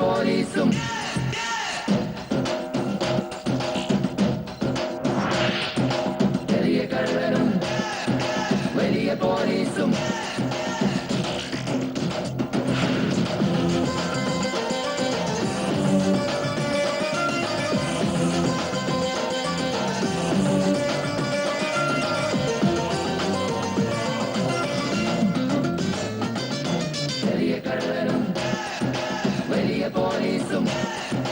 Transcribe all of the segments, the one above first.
പോലീസും ചെറിയ കള്ളനും വലിയ പോലീസും ചെറിയ കള്ളനും വലിയ പോലീസും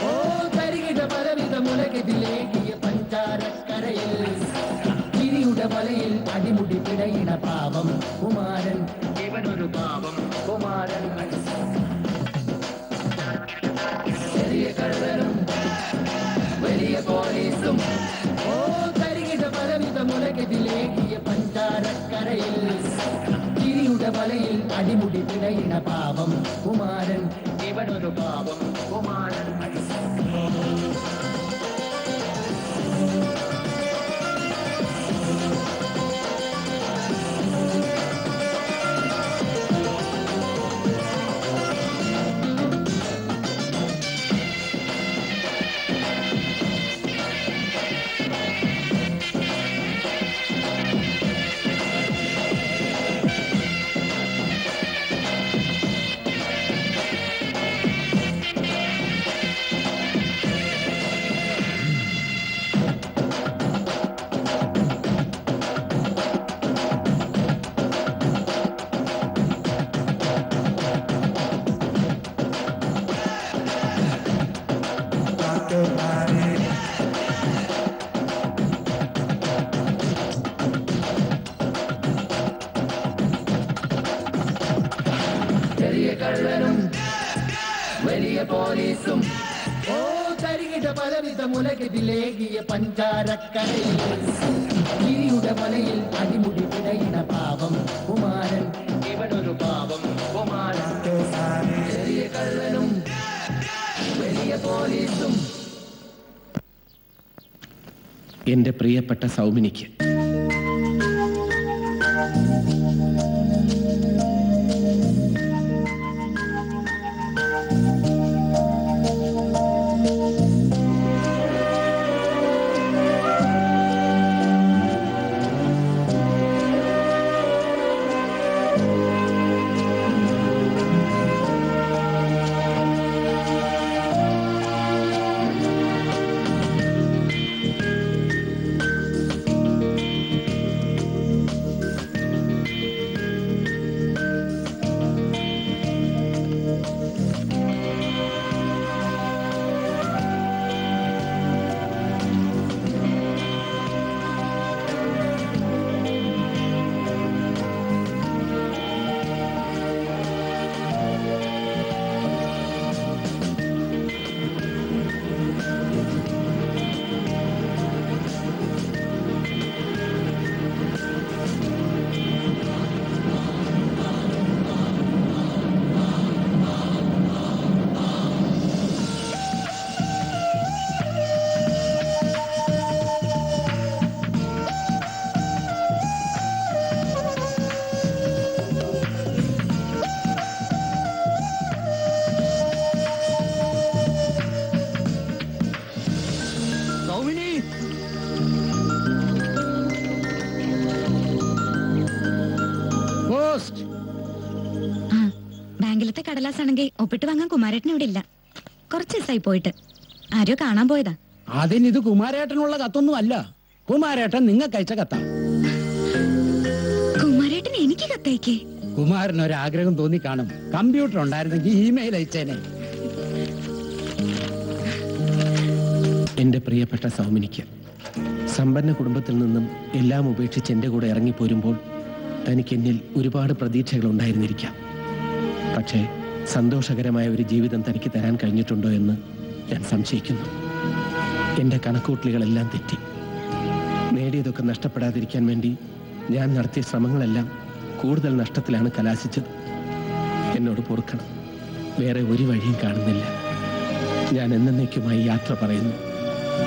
ഓ തരികിട പലവിധ മുളകെതിലേകിയ പഞ്ചാരക്കരയിൽ ചിരിയുടെ വലയിൽ അടിമുടി പിടയിണ പാവം കുമാരൻ ഇവനൊരു പാവം കുമാരൻ ചെറിയ കള്ളനും വലിയ പോലീസും ഓ തരികിട പലവിധ മുളകെതിലേകിയ പഞ്ചാരക്കരയിൽ ചിരിയുടെ വലയിൽ അടിമുടി പിടയിണ പാവം കുമാരൻ ഇവനൊരു പാവം കുമാരൻ ചെറിയ കള്ളനും വലിയ പോലീസും ഓ തരികിട പലവിധ മുളകെതിലേകിയ പഞ്ചാരക്കരയിൽ ചിരിയുടെ വലയിൽ അടിമുടി പിടയിണ പാവം കുമാരൻ ഇവനൊരു പാവം കുമാരൻ ചെറിയ കള്ളനും വലിയ പോലീസും. എന്റെ പ്രിയപ്പെട്ട സൗമിനിക്ക് ബാങ്കിലത്തെ കടലാസാണെങ്കിൽ ഒപ്പിട്ട് വാങ്ങാൻ കുമാരേട്ടൻ ഇവിടെ ഇല്ല. കുറച്ച് ദിവസമായി പോയിട്ട്. ആരോ കാണാൻ പോയതാ. അതിനിത് കുമാരേട്ടനുള്ള കത്തൊന്നും അല്ല. കുമാരേട്ടൻ നിങ്ങൾക്ക് അയച്ച കത്താ. കുമാരേട്ടൻ എനിക്ക് കത്തയക്കേ? കുമാരൻ ഒരാഗ്രഹം തോന്നി കാണും. കമ്പ്യൂട്ടർ ഉണ്ടായിരുന്നെങ്കിൽ ഇമെയിൽ അയച്ചേനെ. എന്റെ പ്രിയപ്പെട്ട സൗമിനിക്ക് സമ്പന്ന കുടുംബത്തിൽ നിന്നും എല്ലാം ഉപേക്ഷിച്ച് എന്റെ കൂടെ ഇറങ്ങിപ്പോരുമ്പോൾ തനിക്ക് എന്നിൽ ഒരുപാട് പ്രതീക്ഷകൾ ഉണ്ടായിരുന്നിരിക്കാം. പക്ഷേ സന്തോഷകരമായ ഒരു ജീവിതം തനിക്ക് തരാൻ കഴിഞ്ഞിട്ടുണ്ടോ എന്ന് ഞാൻ സംശയിക്കുന്നു. എൻ്റെ കണക്കൂട്ടലുകളെല്ലാം തെറ്റി. നേടിയതൊക്കെ നഷ്ടപ്പെടാതിരിക്കാൻ വേണ്ടി ഞാൻ നടത്തിയ ശ്രമങ്ങളെല്ലാം കൂടുതൽ നഷ്ടത്തിലാണ് കലാശിച്ചത്. എന്നോട് പൊറുക്കണം. വേറെ ഒരു വഴിയും കാണുന്നില്ല. ഞാൻ എന്നേക്കുമായി യാത്ര പറയുന്നു.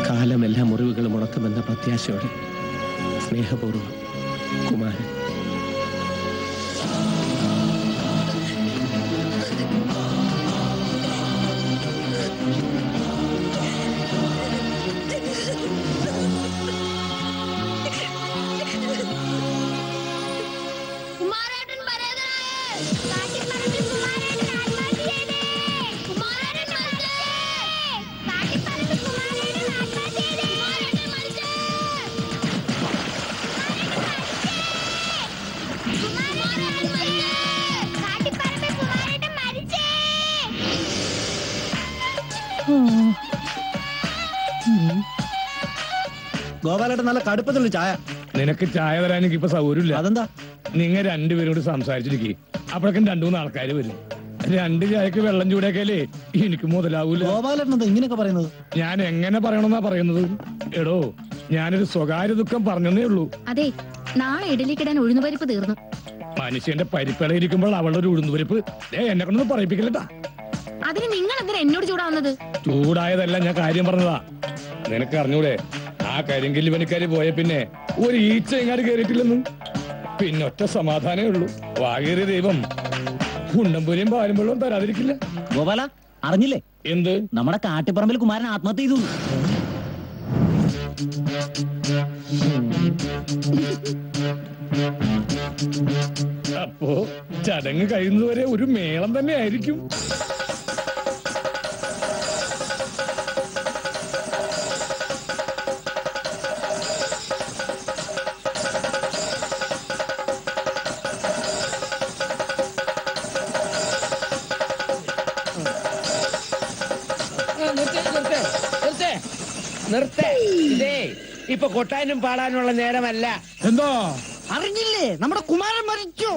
കാലം എല്ലാ മുറിവുകളും ഉണക്കുമെന്ന പ്രത്യാശയോടെ സ്നേഹപൂർവ്വം, കുമാരൻ. ഗോപാലേട്ടൻ നല്ല കടുപ്പത്തിലുള്ള ചായ. നിനക്ക് ചായ തരാൻ എനിക്ക് ഇപ്പൊ സൗകര്യമില്ല. അതെന്താ? നിങ്ങൾ രണ്ടുപേരും കൂടി സംസാരിച്ചിരിക്കേ, അപ്പോഴേക്കും 2-3 ആൾക്കാര് വരും. 2 ചായക്ക് വെള്ളം ചൂടാക്കിയാലേ എനിക്ക് മുതലാവൂല. ഗോപാലേട്ടൻ എന്താ ഇങ്ങനെയൊക്കെ പറയുന്നത്? ഞാൻ എങ്ങനെ പറയണമെന്നാ പറയുന്നത്? എടോ, ഞാനൊരു സ്വകാര്യ ദുഃഖം പറഞ്ഞതേ ഉള്ളൂ. അതെ, നാളെ ഇഡലിക്കിടാൻ ഉഴുന്നുപരിപ്പ് തീർന്നു. മനുഷ്യന്റെ പരിപ്പല ഇരിക്കുമ്പോൾ അവളുടെ ഒരു ഉഴുന്നുപരിപ്പ് എന്നെ കൊണ്ടൊന്നും പറയിപ്പിക്കില്ലട്ടാ. അതിന് നിങ്ങൾ എന്തിനാ എന്നോട് ചൂടാവുന്നത്? ചൂടായതല്ല, ഞാൻ കാര്യം പറഞ്ഞതാ. നിനക്ക് അറിഞ്ഞൂടെ, ആ കരിങ്കല്ല് പണിക്കാര് പോയ പിന്നെ ഒരു ഈച്ച എങ്ങാട് കയറിയിട്ടില്ലെന്ന്. പിന്നെ ഒറ്റ സമാധാനമേ ഉള്ളൂ, വാകേറിയ ദൈവം ഉണ്ടംപൂരിയും പാലും വെള്ളവും തരാതിരിക്കില്ല. ഗോപാല, അറിഞ്ഞില്ലേ എന്ത്? നമ്മുടെ കാട്ടിപ്പറമ്പിൽ കുമാരൻ ആത്മഹത്യ ചെയ്തു. അപ്പോ ചടങ്ങ് കഴിയുന്നതുവരെ ഒരു മേളം തന്നെ ആയിരിക്കും. ഇതേ ഇപ്പൊ കൊട്ടാനും പാടാനുള്ള നേരമല്ല. എന്തോ അറിഞ്ഞില്ലേ, നമ്മുടെ കുമാരൻ മരിച്ചു.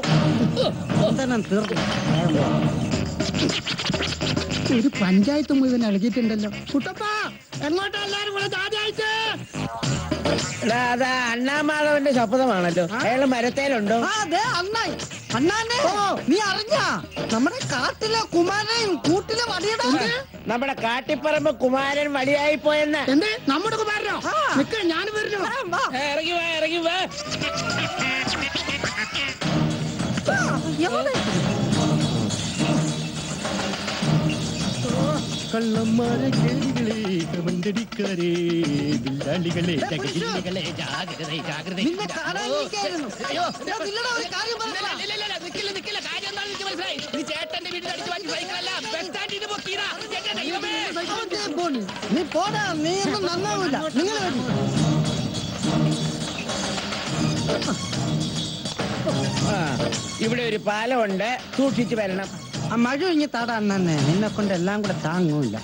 ഒരു പഞ്ചായത്ത് മുഴുവൻ ഇളകിയിട്ടുണ്ടല്ലോ. കുട്ടപ്പാ, എങ്ങോട്ടാ എല്ലാരും കൂടെ ജാതിയായിട്ട്? അതാ അണ്ണാമാധവന്റെ ശബ്ദമാണല്ലോ. അയാള് മരത്തേലുണ്ടോ? അണ്ണാനെ നീ അറിഞ്ഞ നമ്മുടെ കാട്ടിലെ കുമാരൻ കൂട്ടിലെ വടിയുടെ നമ്മുടെ കാട്ടിപ്പറമ്പ് കുമാരൻ വടിയായി പോയെന്ന്. എന്ത്? നമ്മുടെ കുമാരനോ? നിക്ക, ഞാൻ വരുന്നു. ഇറങ്ങി വാ, ഇറങ്ങി വാ. കള്ളന്മാരെ കേടികളെ കമണ്ടടിക്കാരേ ബില്ലാളികളെ ജഗജില്ലികളെ ജാഗ്രത ജാഗ്രത. നിന്നെ കാണാനിരിക്കായിരുന്നു. അയ്യോ, നില്ലടാ, ഒരു കാര്യം പറഞ്ഞതാ. നിക്കില്ല കാര്യം എന്താണെന്ന് എനിക്ക് മനസ്സിലായി. നീ ചേട്ടന്റെ വീട്ടിൽ അടിച്ചു മാറ്റി സൈക്കിളല്ല ബസ് സ്റ്റാൻഡിൽ പൊക്കീനാ. നീ പോടാ, നീ ഒന്നും നന്നാവൂല. നിങ്ങൾ ഇവിടെ ഒരു പാലമുണ്ട്, സൂക്ഷിച്ചു വരണം. മഴ ഇങ്ങി താടാ അണ്ണനെ, നിന്നെ കൊണ്ട് എല്ലാം കൂടെ താങ്ങൂല.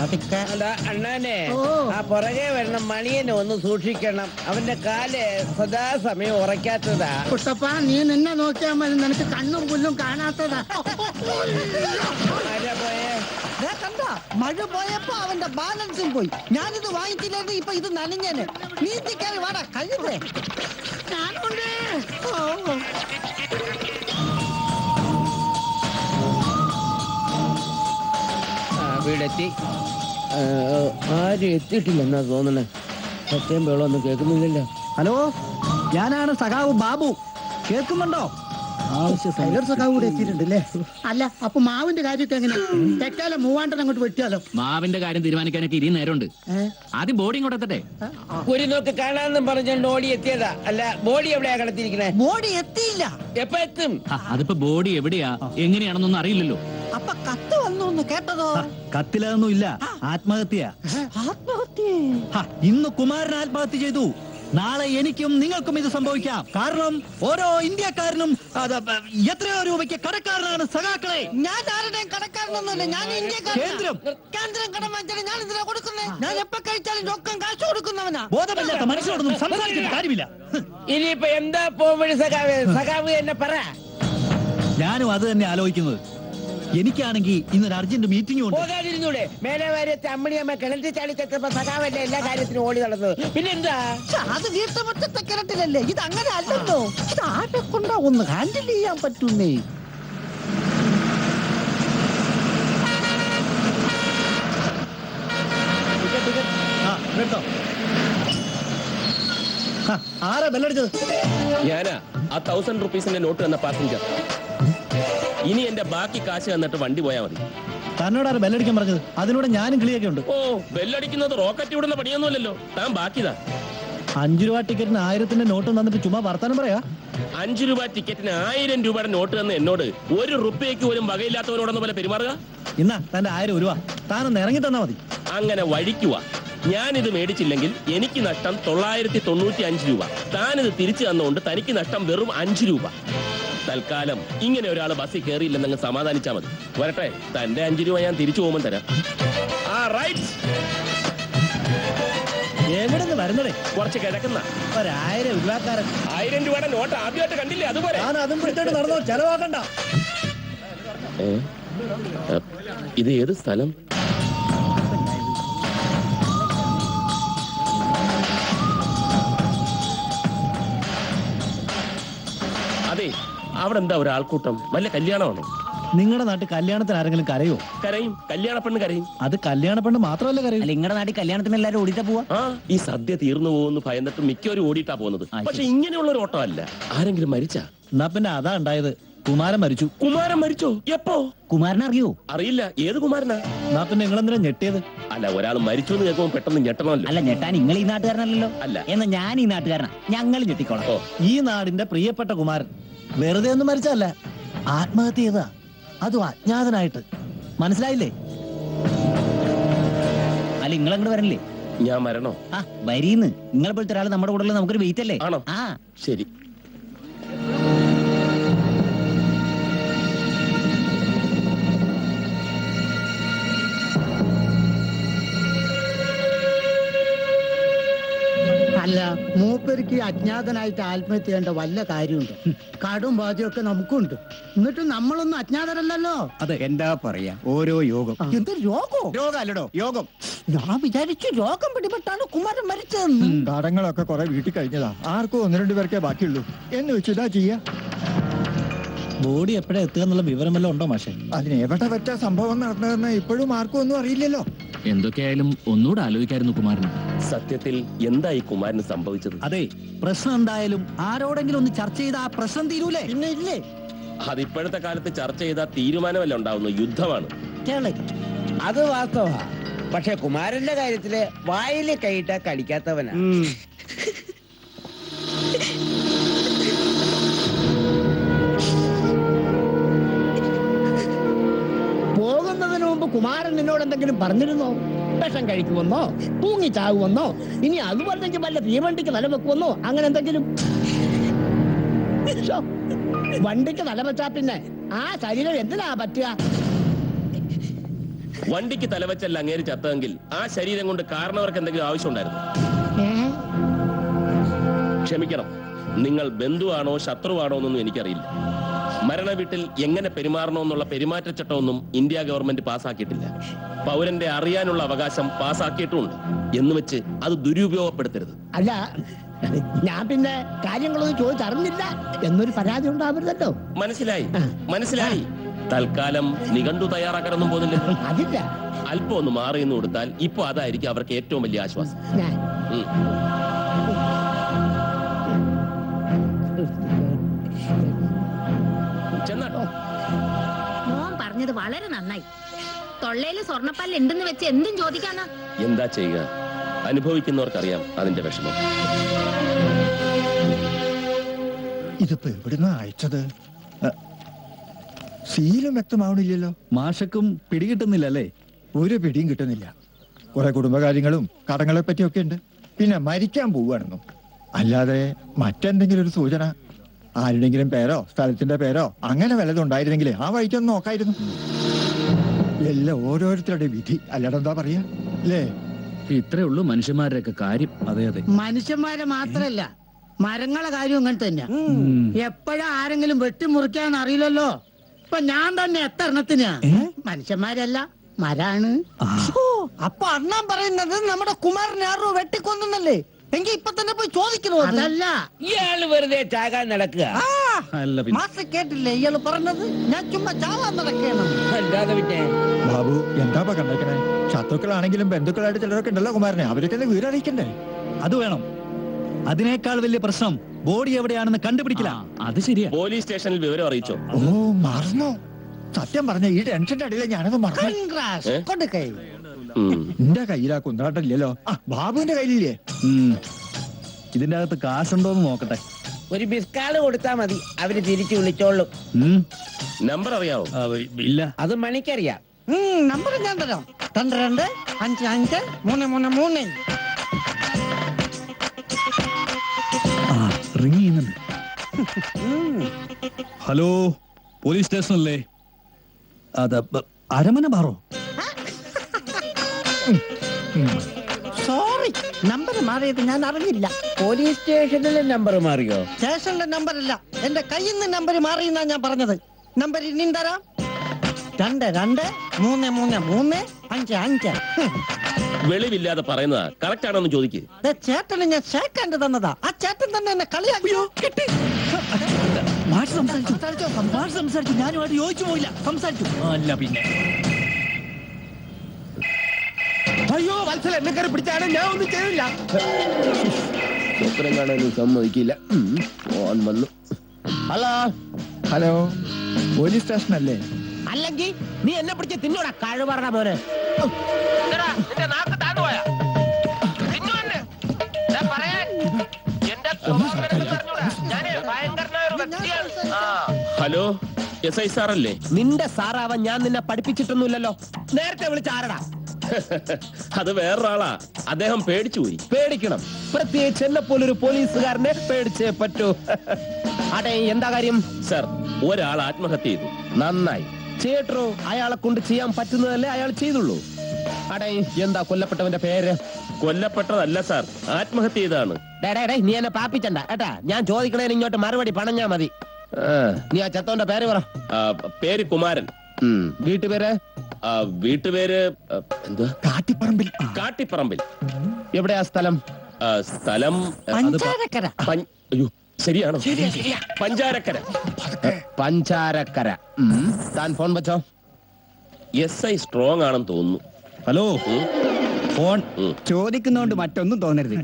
അതൊക്കെ അതാ അണ്ണാനെ, ആ പുറകെ വരണം മണിയനെ ഒന്ന് സൂക്ഷിക്കണം. അവന്റെ കാല് സദാസമയം ഉറക്കാത്തതാ. കുട്ടപ്പാ, നീ നിന്നെ നോക്കിയാൽ മതി, നിനക്ക് കണ്ണും പുല്ലും കാണാത്തതാ. ആരാ പോയേ? കണ്ട, മഴ പോയപ്പോ അവന്റെ ബാലൻസും പോയി. ഞാനിത് വാങ്ങിച്ചില്ലായിരുന്നു, ഇപ്പൊ ഇത് നനഞ്ഞേനെ. നീന്തിക്കാരി വാടാ, കഴുതേ. ഞാനുണ്ട്. വീടെത്തി. ആരും എത്തിയിട്ടില്ലെന്നാ തോന്നണേ. സത്യം വേളൊന്നും കേൾക്കുന്നില്ലല്ലോ. ഹലോ, ഞാനാണ് സഖാവ് ബാബു. കേൾക്കുന്നുണ്ടോ? സഖാവ് കൂടെ എത്തിയിട്ടുണ്ടല്ലേ? അല്ല, അപ്പൊ മാവിന്റെ കാര്യമൊക്കെ എങ്ങനെ? തെക്കാലം മൂവാണ്ടൻ അങ്ങോട്ട് വെട്ടിയാലോ? മാവിന്റെ കാര്യം തീരുമാനിക്കാനൊക്കെ ഇനി നേരമുണ്ട്. ആദ്യം ബോഡി ഇങ്ങോട്ട് എത്തട്ടെ. ഒരു നോക്ക് കാണാന്നും പറഞ്ഞോണ്ട് ഓടി എത്തിയതാ. അല്ല, ബോഡി എവിടെയാ കിടത്തിരിക്കണേ? ബോഡി എത്തിയില്ല. എപ്പ എത്തും? അതിപ്പോ ബോഡി എവിടെയാ എങ്ങനെയാണെന്നൊന്നും അറിയില്ലല്ലോ. അപ്പൊ കത്ത് വന്നു കേട്ടതോ? കത്തിലതൊന്നും ഇല്ല, ആത്മഹത്യ. ആത്മഹത്യ? ഇന്ന് കുമാരൻ ആത്മഹത്യ ചെയ്തു. നാളെ എനിക്കും നിങ്ങൾക്കും ഇത് സംഭവിക്കാം. കാരണം ഓരോ ഇന്ത്യക്കാരനും എത്രയോ രൂപയ്ക്ക് കടക്കാരനാണ് സഖാക്കളെ. ഞാൻ ആരുടെയും കടക്കാരനൊന്നുമില്ല, ഞാൻ ഇന്ത്യക്കാരനാ. കേന്ദ്രം കടം വാങ്ങിച്ചാൽ ഞാൻ ഇതിനാ കൊടുക്കുന്നത്. ഞാൻ എപ്പോ കഴിച്ചാലും രൊക്കം കാശ് കൊടുക്കുന്നവനാ. ബോധമില്ലാത്ത മനുഷ്യരോടൊന്നും സംസാരിച്ചിട്ട് കാര്യമില്ല. ഇനിയിപ്പൊ എന്താ പോവഴി സഖാവ്? സഖാവ് എന്നെ പറ. ഞാനും അത് തന്നെ ആലോചിക്കുന്നത്. എനിക്കാണെങ്കിൽ ഇന്നൊരു അർജന്റ് മീറ്റിംഗ് ഉണ്ട്. പോകാതിരുന്നൂടെ? മേലെ വരെ അമ്മണിയമ്മ കിണറ്റി ചാടിച്ചപ്പോ സഖാവല്ലേ എല്ലാ കാര്യത്തിനും ഓടി നടന്നത്. പിന്നെന്താ? അത് വീട്ടുമുറ്റത്തെ കിണറ്റിലല്ലേ? ഇത് അങ്ങനെ അല്ലല്ലോ. ഇത് ആരെ കൊണ്ടാ ഒന്ന് ഹാൻഡിൽ ചെയ്യാൻ പറ്റുന്നേ? ആരാ ബെല്ലടിച്ചത്? ഞാനാ, ആ 1000 റുപ്പീസിന്റെ നോട്ട് തന്ന പാസഞ്ചർ. ഇനി എന്റെ ബാക്കി കാശ് തന്നിട്ട് വണ്ടി പോയാ മതി. തന്നോടാണ് ബെല്ലടിക്കാൻ പറഞ്ഞത്. അതിലൂടെ ഞാനും കിളിയൊക്കെ ഉണ്ട്. ഓ, ബെല്ലടിക്കുന്നത് റോക്കറ്റ് വിടുന്ന പണിയൊന്നുമല്ലല്ലോ. താൻ ബാക്കിതാ. 5 രൂപ ടിക്കറ്റിന് 1000ന്റെ നോട്ട് തന്നിട്ട് ചുമ്മാ വർത്താനം പറയാ. 5 രൂപ ടിക്കറ്റിന് 1000 രൂപയുടെ നോട്ട് തന്ന എന്നോട് 1 റുപ്യക്ക് പോലും വകയില്ലാത്തവരോടൊന്നും പോലെ പെരുമാറുക. ഇന്നാ തന്റെ 1000 രൂപ താനൊന്ന് ഇറങ്ങി തന്നാ മതി. അങ്ങനെ വഴിക്കുക. ഞാനിത് മേടിച്ചില്ലെങ്കിൽ എനിക്ക് നഷ്ടം 995 രൂപ. താനിത് തിരിച്ചു തന്നുകൊണ്ട് തനിക്ക് നഷ്ടം വെറും 5 രൂപ. തൽക്കാലം ഇങ്ങനെ ഒരാൾ ബസ്സിൽ കയറിയില്ലെന്നങ്ങ് സമാധാനിച്ചാ മതി. വരട്ടെ, തന്റെ 5 രൂപ ഞാൻ തിരിച്ചു പോകുമ്പോൾ തരാം. ആ റൈറ്റ്. എവിടെ നിന്ന് വരുന്നതേ? കുറച്ച് കിടക്കുന്ന 1000 രൂപക്കാരൻ. 1000 രൂപയുടെ നോട്ട് ആദ്യമായിട്ട് കണ്ടില്ലേ? അതുപോലെ ഞാൻ അതും പിടിച്ചിട്ട് നടന്നോ, ചെലവാക്കണ്ട. ഇത് ഏത് സ്ഥലം? അതെ, അവിടെ എന്താ ഒരു ആൾക്കൂട്ടം? വല്ല കല്യാണമാണോ? നിങ്ങളുടെ നാട്ടിൽ കല്യാണത്തിന് ആരെങ്കിലും കരയോ? കരയും, കല്യാണ പെണ്ണ് കരയും. അത് കല്യാണ പെണ്ണ് മാത്രമല്ല കരയും. നിങ്ങളുടെ നാട്ടിൽ കല്യാണത്തിന് എല്ലാരും ഓടിച്ചാ പോവാ? ആ, ഈ സദ്യ തീർന്നു പോകുന്നു ഭയന്നിട്ട് മിക്കവരും ഓടിയിട്ടാ പോകുന്നത്. പക്ഷെ ഇങ്ങനെയുള്ള ഒരു ഓട്ടം അല്ല. ആരെങ്കിലും മരിച്ചാ? എന്നാ പിന്നെ അതാ ഉണ്ടായത്. കുമാരൻ മരിച്ചു. കുമാരൻ മരിച്ചോ? എപ്പോ? കുമാരനെ അറിയോ? അറിയില്ല. ഏത് കുമാരനാ? എന്നാ പിന്നെ നിങ്ങളെന്തിനാ ഞെട്ടിയത്? അല്ല, ഒരാൾ മരിച്ചു എന്ന് കേൾക്കുമ്പോൾ പെട്ടെന്ന് ഞെട്ടണമല്ലോ. അല്ല, ഞെട്ടാൻ നിങ്ങൾ ഈ നാട്ടുകാരനല്ലല്ലോ. അല്ല. എന്നാ ഞാൻ ഈ നാട്ടുകാരനാ, ഞങ്ങൾ ഞെട്ടിക്കോളാം. ഓ, ഈ നാടിന്റെ പ്രിയപ്പെട്ട കുമാരൻ വെറുതെ ഒന്നും മരിച്ചല്ല, ആത്മഹത്യ ചെയ്താ. അതും അജ്ഞാതനായിട്ട്. മനസ്സിലായില്ലേ? അല്ല, നിങ്ങൾ അങ്ങോട്ട് വരണില്ലേ? ഞാൻ മരണോ? ആ, വരീന്ന്. നിങ്ങളെ പോലത്തെ ഒരാൾ നമ്മുടെ കൂടെ ഉള്ളത് നമുക്കൊരു വെയിറ്റ് അല്ലേ? ആണോ? ആ, ശരി. അല്ല, മൂപ്പർക്ക് അജ്ഞാതനായിട്ട് ആത്മഹത്യ ചെയ്യേണ്ട വല്ല കാര്യമുണ്ട്? കടും ബാധ്യമൊക്കെ നമുക്കുണ്ട്. എന്നിട്ട് നമ്മളൊന്നും അജ്ഞാതരല്ലല്ലോ. അതെ, എന്താ പറയാ, ഓരോ യോഗം. എന്ത് രോഗോ? രോഗമല്ലടോ, യോഗം. ഞാൻ വിചാരിച്ചു രോഗം പിടിപെട്ടാണ് കുമാരൻ മരിച്ചതെന്ന്. കടങ്ങളൊക്കെ കുറെ വീട്ടിൽ കഴിഞ്ഞതാ. ആർക്കും 1-2 പേർക്കേ ബാക്കിയുള്ളൂ എന്ന് വെച്ചിട്ടാ ചെയ്യാ. ബോഡി എപ്പോഴാ എത്തുക എന്നുള്ള വിവരമെല്ലാം ഉണ്ടോ മാഷെ? അതിന് എവിടെ പറ്റാ സംഭവം നടന്നതെന്ന് ഇപ്പോഴും ആർക്കും ഒന്നും അറിയില്ലല്ലോ. എന്തൊക്കെയായാലും ഒന്നുകൂടെ ആലോചിക്കായിരുന്നു കുമാരന്. സത്യത്തിൽ എന്താ ഈ കുമാരന് സംഭവിച്ചത്? അതെ, പ്രശ്നം എന്തായാലും ആരോടെങ്കിലും ഒന്ന് ചർച്ച ചെയ്ത് ആ പ്രശ്നം തീരൂലേ? പിന്നെ ഇല്ലേ, അത് ഇപ്പോഴത്തെ കാലത്ത് ചർച്ച ചെയ്താൽ തീരുമാനമല്ല ഉണ്ടാവുന്നു, യുദ്ധമാണ്. അത് വാസ്തവാ. പക്ഷെ കുമാരന്റെ കാര്യത്തില് വായില് കൈയിട്ട കടിക്കാത്തവനാ. പോകുന്നതിന് മുമ്പ് കുമാരൻ നിന്നോട് എന്തെങ്കിലും പറഞ്ഞിരുന്നോ? വിഷം കഴിക്കുമെന്നോ, തൂങ്ങി ചാവുമെന്നോ, ഇനി അതുപോലെങ്കിൽ വല്ല തീവണ്ടിക്ക് തല വെക്കുമെന്നോ, അങ്ങനെ എന്തെങ്കിലും? ശ്ശോ, വണ്ടിക്ക് തല വെച്ചാ പിന്നെ ആ ശരീരം എന്തിനാ പറ്റുക? വണ്ടിക്ക് തലവെച്ചല്ല അങ്ങേര് ചത്തതെങ്കിൽ ആ ശരീരം കൊണ്ട് കാരണവർക്ക് എന്തെങ്കിലും ആവശ്യമുണ്ടായിരുന്നു? ക്ഷമിക്കണം, നിങ്ങൾ ബന്ധുവാണോ ശത്രുവാണോ എന്നൊന്നും എനിക്കറിയില്ല. മരണ വീട്ടിൽ എങ്ങനെ പെരുമാറണമെന്നുള്ള പെരുമാറ്റച്ചട്ടമൊന്നും ഇന്ത്യ ഗവൺമെന്റ് പാസ്സാക്കിയിട്ടില്ല. പൗരന്റെ അറിയാനുള്ള അവകാശം പാസ്സാക്കിയിട്ടുമുണ്ട്. എന്ന് വെച്ച് അത് ദുരുപയോഗപ്പെടുത്തരുത്. അല്ല, ഞാൻ പിന്നെ കാര്യങ്ങളൊന്നും ചോദിച്ചറിഞ്ഞില്ല എന്നൊരു പരാതി ഉണ്ടാവരുതല്ലോ. മനസ്സിലായി, മനസ്സിലായി. തൽക്കാലം നിഘണ്ടു തയ്യാറാക്കാനൊന്നും പോകുന്നില്ല. അതില്ല, അല്പം ഒന്ന് മാറി നിന്ന് കൊടുത്താൽ ഇപ്പൊ അതായിരിക്കും അവർക്ക് ഏറ്റവും വലിയ ആശ്വാസം. ഞാൻ ചെന്നാട്ടോ. മോൻ പറഞ്ഞത് വളരെ നന്നായി. തൊള്ളയില് സ്വർണ്ണപ്പല്ല് ഉണ്ടെന്ന് വെച്ച് എന്തും ചോദിക്കാന്നാ. എന്താ ചെയ്യുക, അനുഭവിക്കുന്നവർക്കറിയാം അതിന്റെ വിഷമം. ഇതിപ്പോ എവിടുന്ന അയച്ചത്? സീലും വ്യക്തമാവണില്ലല്ലോ. മാഷക്കും പിടികിട്ടുന്നില്ലല്ലേ? ഒരു പിടിയും കിട്ടുന്നില്ല. കുറെ കുടുംബകാര്യങ്ങളും കടങ്ങളെ പറ്റിയൊക്കെ ഉണ്ട്. പിന്നെ മരിക്കാൻ പോവുകയാണെന്നും അല്ലാതെ മറ്റെന്തെങ്കിലും ഒരു സൂചന, ആരുടെങ്കിലും പേരോ സ്ഥലത്തിന്റെ പേരോ അങ്ങനെ വല്ലതും ഉണ്ടായിരുന്നെങ്കിലേ ആ വഴിക്കൊന്നും നോക്കായിരുന്നു. എല്ലാം ഓരോരുത്തരുടെ വിധി, അല്ലാടെന്താ പറയാ അല്ലേ? ഇത്രേ ഉള്ളൂ മനുഷ്യന്മാരുടെയൊക്കെ കാര്യം. അതെ അതെ, മനുഷ്യന്മാരെ മാത്രല്ല, മരങ്ങളെ കാര്യം അങ്ങനെ തന്നെയാ. എപ്പോഴാ ആരെങ്കിലും വെട്ടിമുറിക്കാന്ന് അറിയില്ലല്ലോ. ഇപ്പൊ ഞാൻ തന്നെ എത്ര എണ്ണത്തിനാ? മനുഷ്യന്മാരല്ല, മരാണ്. അപ്പൊ അണ്ണാൻ പറയുന്നത് നമ്മുടെ കുമാരനെ ആരോ വെട്ടിക്കൊന്നല്ലേ? എങ്കിൽ ഇപ്പൊ തന്നെ പോയി ചോദിക്കണോ? അതല്ല, ഇയാള് വെറുതെ ചാകാൻ നടക്കുക. അല്ല പിന്നെ മാസ്റ്റർ കേട്ടില്ലേ ഇയാള് പറഞ്ഞത്? ഞാൻ ചുമ്മാ ചാവാൻ നടക്കണം. അല്ലാതെ പിന്നെ ബാബു എന്താ കണ്ടേക്കണേ? ശത്രുക്കളാണെങ്കിലും ബന്ധുക്കളായിട്ട് ചിലരൊക്കെ ഉണ്ടല്ലോ കുമാരനെ, അവരൊക്കെ വിവരം അറിയിക്കണ്ടേ? അത് വേണം. അതിനേക്കാൾ വലിയ പ്രശ്നം ബോഡി എവിടെയാണെന്ന് കണ്ടുപിടിക്കില്ല. അത് ശരിയാ. പോലീസ് സ്റ്റേഷനിൽ വിവരം അറിയിച്ചോ? ഓ, മറന്നോ? സത്യം പറഞ്ഞ ഈ ടെൻഷന്റെ അടിയിലെ ഞാനത് മറന്നു. Congrats. കൊടുക്കൈ. എന്റെ കയ്യിലാ കുന്ത്രാട്ടമില്ലല്ലോ. ആ, ബാബുവിന്റെ കയ്യിലില്ലേ? ഇതിന്റെ അകത്ത് കാശുണ്ടോന്ന് നോക്കട്ടെ. ഒരു ബിസ്കാള് കൊടുത്താ മതി, അവര് തിരിച്ചു വിളിച്ചോളും. നമ്പർ അറിയാവോ? ഇല്ല. അത് മണിക്കറിയാം. നമ്പർ ഞാൻ തരാം. 22553333. റിങ് ചെയ്യുന്നുണ്ട്. ഹലോ പോലീസ് സ്റ്റേഷനല്ലേ? അരമന ബാറോ? സോറി, നമ്പർ മാറിയത് ഞാൻ അറിഞ്ഞില്ല. പോലീസ് സ്റ്റേഷനിലെ നമ്പർ മാറിയോ? സ്റ്റേഷനിലെ നമ്പർ അല്ല, എന്റെ കയ്യിൽ നിന്ന് നമ്പർ മാറിയെന്നാ ഞാൻ പറഞ്ഞത്. നമ്പർ ഇനിയും തരാം. 223335. വെളിവില്ലാതെ പറയുന്നതാ. കറക്റ്റ് ആണോന്ന് ചോദിക്ക്. ചേട്ടന് ഞാൻ ഷേക്കാൻഡ് തന്നതാ. ആ ചേട്ടൻ തന്നെ എന്നെ കളിയാക്കിയോ? കിട്ടി. മാഷ് സംസാരിച്ചു. ഞാനുമായിട്ട് യോജിച്ചു പോയില്ല. സംസാരിച്ചു. അല്ല പിന്നെ അയ്യോ വത്സല, എന്നെ കയറി പിടിച്ചാണ്, ഞാൻ ഒന്നും ചെയ്തില്ല. സ്വപ്നം കാണാനും സമ്മതിക്കില്ല. ഓൻ വന്നു. ഹലോ ഹലോ, പോലീസ് സ്റ്റേഷൻ അല്ലേ? അല്ലെങ്കിൽ നീ എന്നെ പിടിച്ച് തിന്നോടാ കഴിവറ മോനെ. ഹലോ, എസ് ഐ സാർ അല്ലേ? നിന്റെ സാറാവാൻ ഞാൻ നിന്നെ പഠിപ്പിച്ചിട്ടൊന്നുമില്ലല്ലോ. നേരത്തെ വിളിച്ച ആരടാ? അത് വേറൊരാളാ. അദ്ദേഹം പേടിച്ചു പോയി. പേടിക്കണം, പ്രത്യേകിച്ച് എന്നെ പോലൊരു പോലീസുകാരനെ പേടിച്ചേ പറ്റൂ. ആട്ടെ, എന്താ കാര്യം? സാർ, ഒരാൾ ആത്മഹത്യ ചെയ്തു. നന്നായി. ചേട്ടോ, അയാളെ കൊണ്ട് ചെയ്യാൻ പറ്റുന്നതല്ലേ അയാൾ ചെയ്തുള്ളൂ. അടേ, എന്താ കൊല്ലപ്പെട്ടവന്റെ പേര്? കൊല്ലപ്പെട്ടതല്ല സാർ, ആത്മഹത്യ ചെയ്താണ്. നീ എന്നെ പാപ്പിച്ചണ്ട ഏട്ടാ. ഞാൻ ചോദിക്കണേന് ഇങ്ങോട്ട് മറുപടി പണഞ്ഞാ മതി. നീ ആ ചത്തോന്റെ പേര് പറ. പേര് കുമാരൻ. വീട്ടുപേര്? വീട്ടുപേര് എന്തുവാ? കാട്ടിപ്പറമ്പിൽ. കാട്ടിപ്പറമ്പിൽ. എവിടെയാ സ്ഥലം? സ്ഥലം പഞ്ചാരക്കര. അയ്യോ, ശരിയാണോ? പഞ്ചാരക്കര. പഞ്ചാരക്കര. താൻ ഫോൺ വെച്ചോ. എസ് ഐ സ്ട്രോങ് ആണെന്ന് തോന്നുന്നു. ഹലോ, ഫോൺ ചോദിക്കുന്നോണ്ട് മറ്റൊന്നും തോന്നരുത്.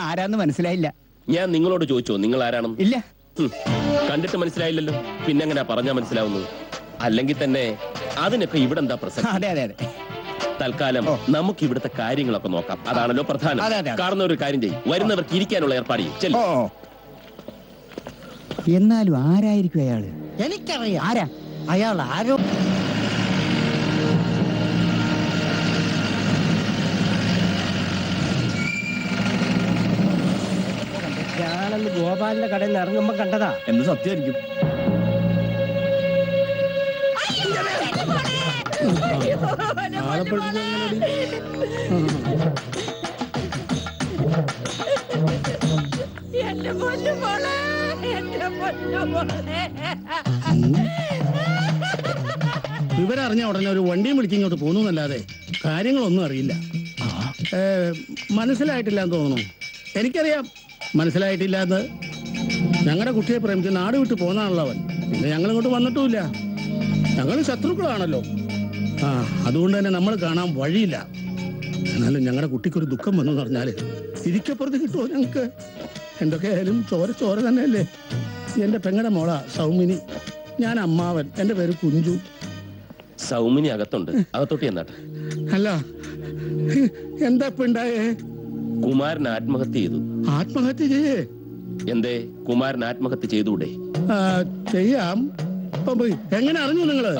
ആരാന്ന് മനസ്സിലായില്ല. ഞാൻ നിങ്ങളോട് ചോദിച്ചോ നിങ്ങൾ ആരാണെന്ന്? ഇല്ല. കണ്ടിട്ട് മനസ്സിലായില്ലല്ലോ, പിന്നെങ്ങനെയാ പറഞ്ഞാ മനസ്സിലാവുന്നത്? അല്ലെങ്കിൽ തന്നെ അതിനൊക്കെ ഇവിടെ എന്താ പ്രസക്തി? അതെ അതെ അതെ. തൽക്കാലം നമുക്ക് ഇവിടുത്തെ കാര്യങ്ങളൊക്കെ നോക്കാം. അതാണല്ലോ പ്രധാനം. കാണുന്ന ഒരു കാര്യം ചെയ്യും, വരുന്നവർക്ക് ഇരിക്കാനുള്ള ഏർപ്പാട് ചെയ്യും. ചെല്ലു. എന്നാലും ആരായിരിക്കും അയാള്? എനിക്കറിയാം. ആരാ അയാൾ? ആരോ ഞാനന്ന് ഗോപാലിന്റെ കടയിൽ നിന്ന് ഇറങ്ങുമ്പോ കണ്ടതാ. എന്ന് സത്യമായിരിക്കും. വിവരറിഞ്ഞ ഉടനെ ഒരു വണ്ടിയും വിളിച്ച് ഇങ്ങോട്ട് പോകുന്നല്ലാതെ കാര്യങ്ങളൊന്നും അറിയില്ല. മനസ്സിലായിട്ടില്ലാന്ന് തോന്നുന്നു. എനിക്കറിയാം മനസ്സിലായിട്ടില്ല എന്ന്. ഞങ്ങളുടെ കുട്ടിയെ പ്രേമിച്ച് നാട് വിട്ട് പോന്നാണല്ലോ അവൻ. പിന്നെ ഞങ്ങൾ ഇങ്ങോട്ട് വന്നിട്ടുമില്ല. ഞങ്ങൾ ശത്രുക്കളാണല്ലോ. അതുകൊണ്ട് തന്നെ നമ്മൾ കാണാൻ വഴിയില്ല. എന്നാലും ഞങ്ങളുടെ കുട്ടിക്കൊരു ദുഃഖം വന്നു പറഞ്ഞാല് ഇരിക്കപ്പുറത്ത് കിട്ടുമോ ഞങ്ങൾക്ക്? എന്തൊക്കെയായാലും ചോര തന്നെയല്ലേ. എന്റെ പെങ്ങടെ മോളാ സൗമിനി. ഞാൻ അമ്മാവൻ. എന്റെ പേര് കുഞ്ചു. സൗമിനി അകത്തുണ്ട്. അകത്തോട്ട് എന്നാട്ടെ. അല്ല, എന്താ ഇപ്പൊ ഉണ്ടായേ? കുമാരൻ ആത്മഹത്യ ചെയ്തു. ആത്മഹത്യ ചെയ്യേ? എന്തേ, കുമാരൻ ആത്മഹത്യ ചെയ്തൂടെ? ചെയ്യാം. എങ്ങനെ അറിഞ്ഞു നിങ്ങള്?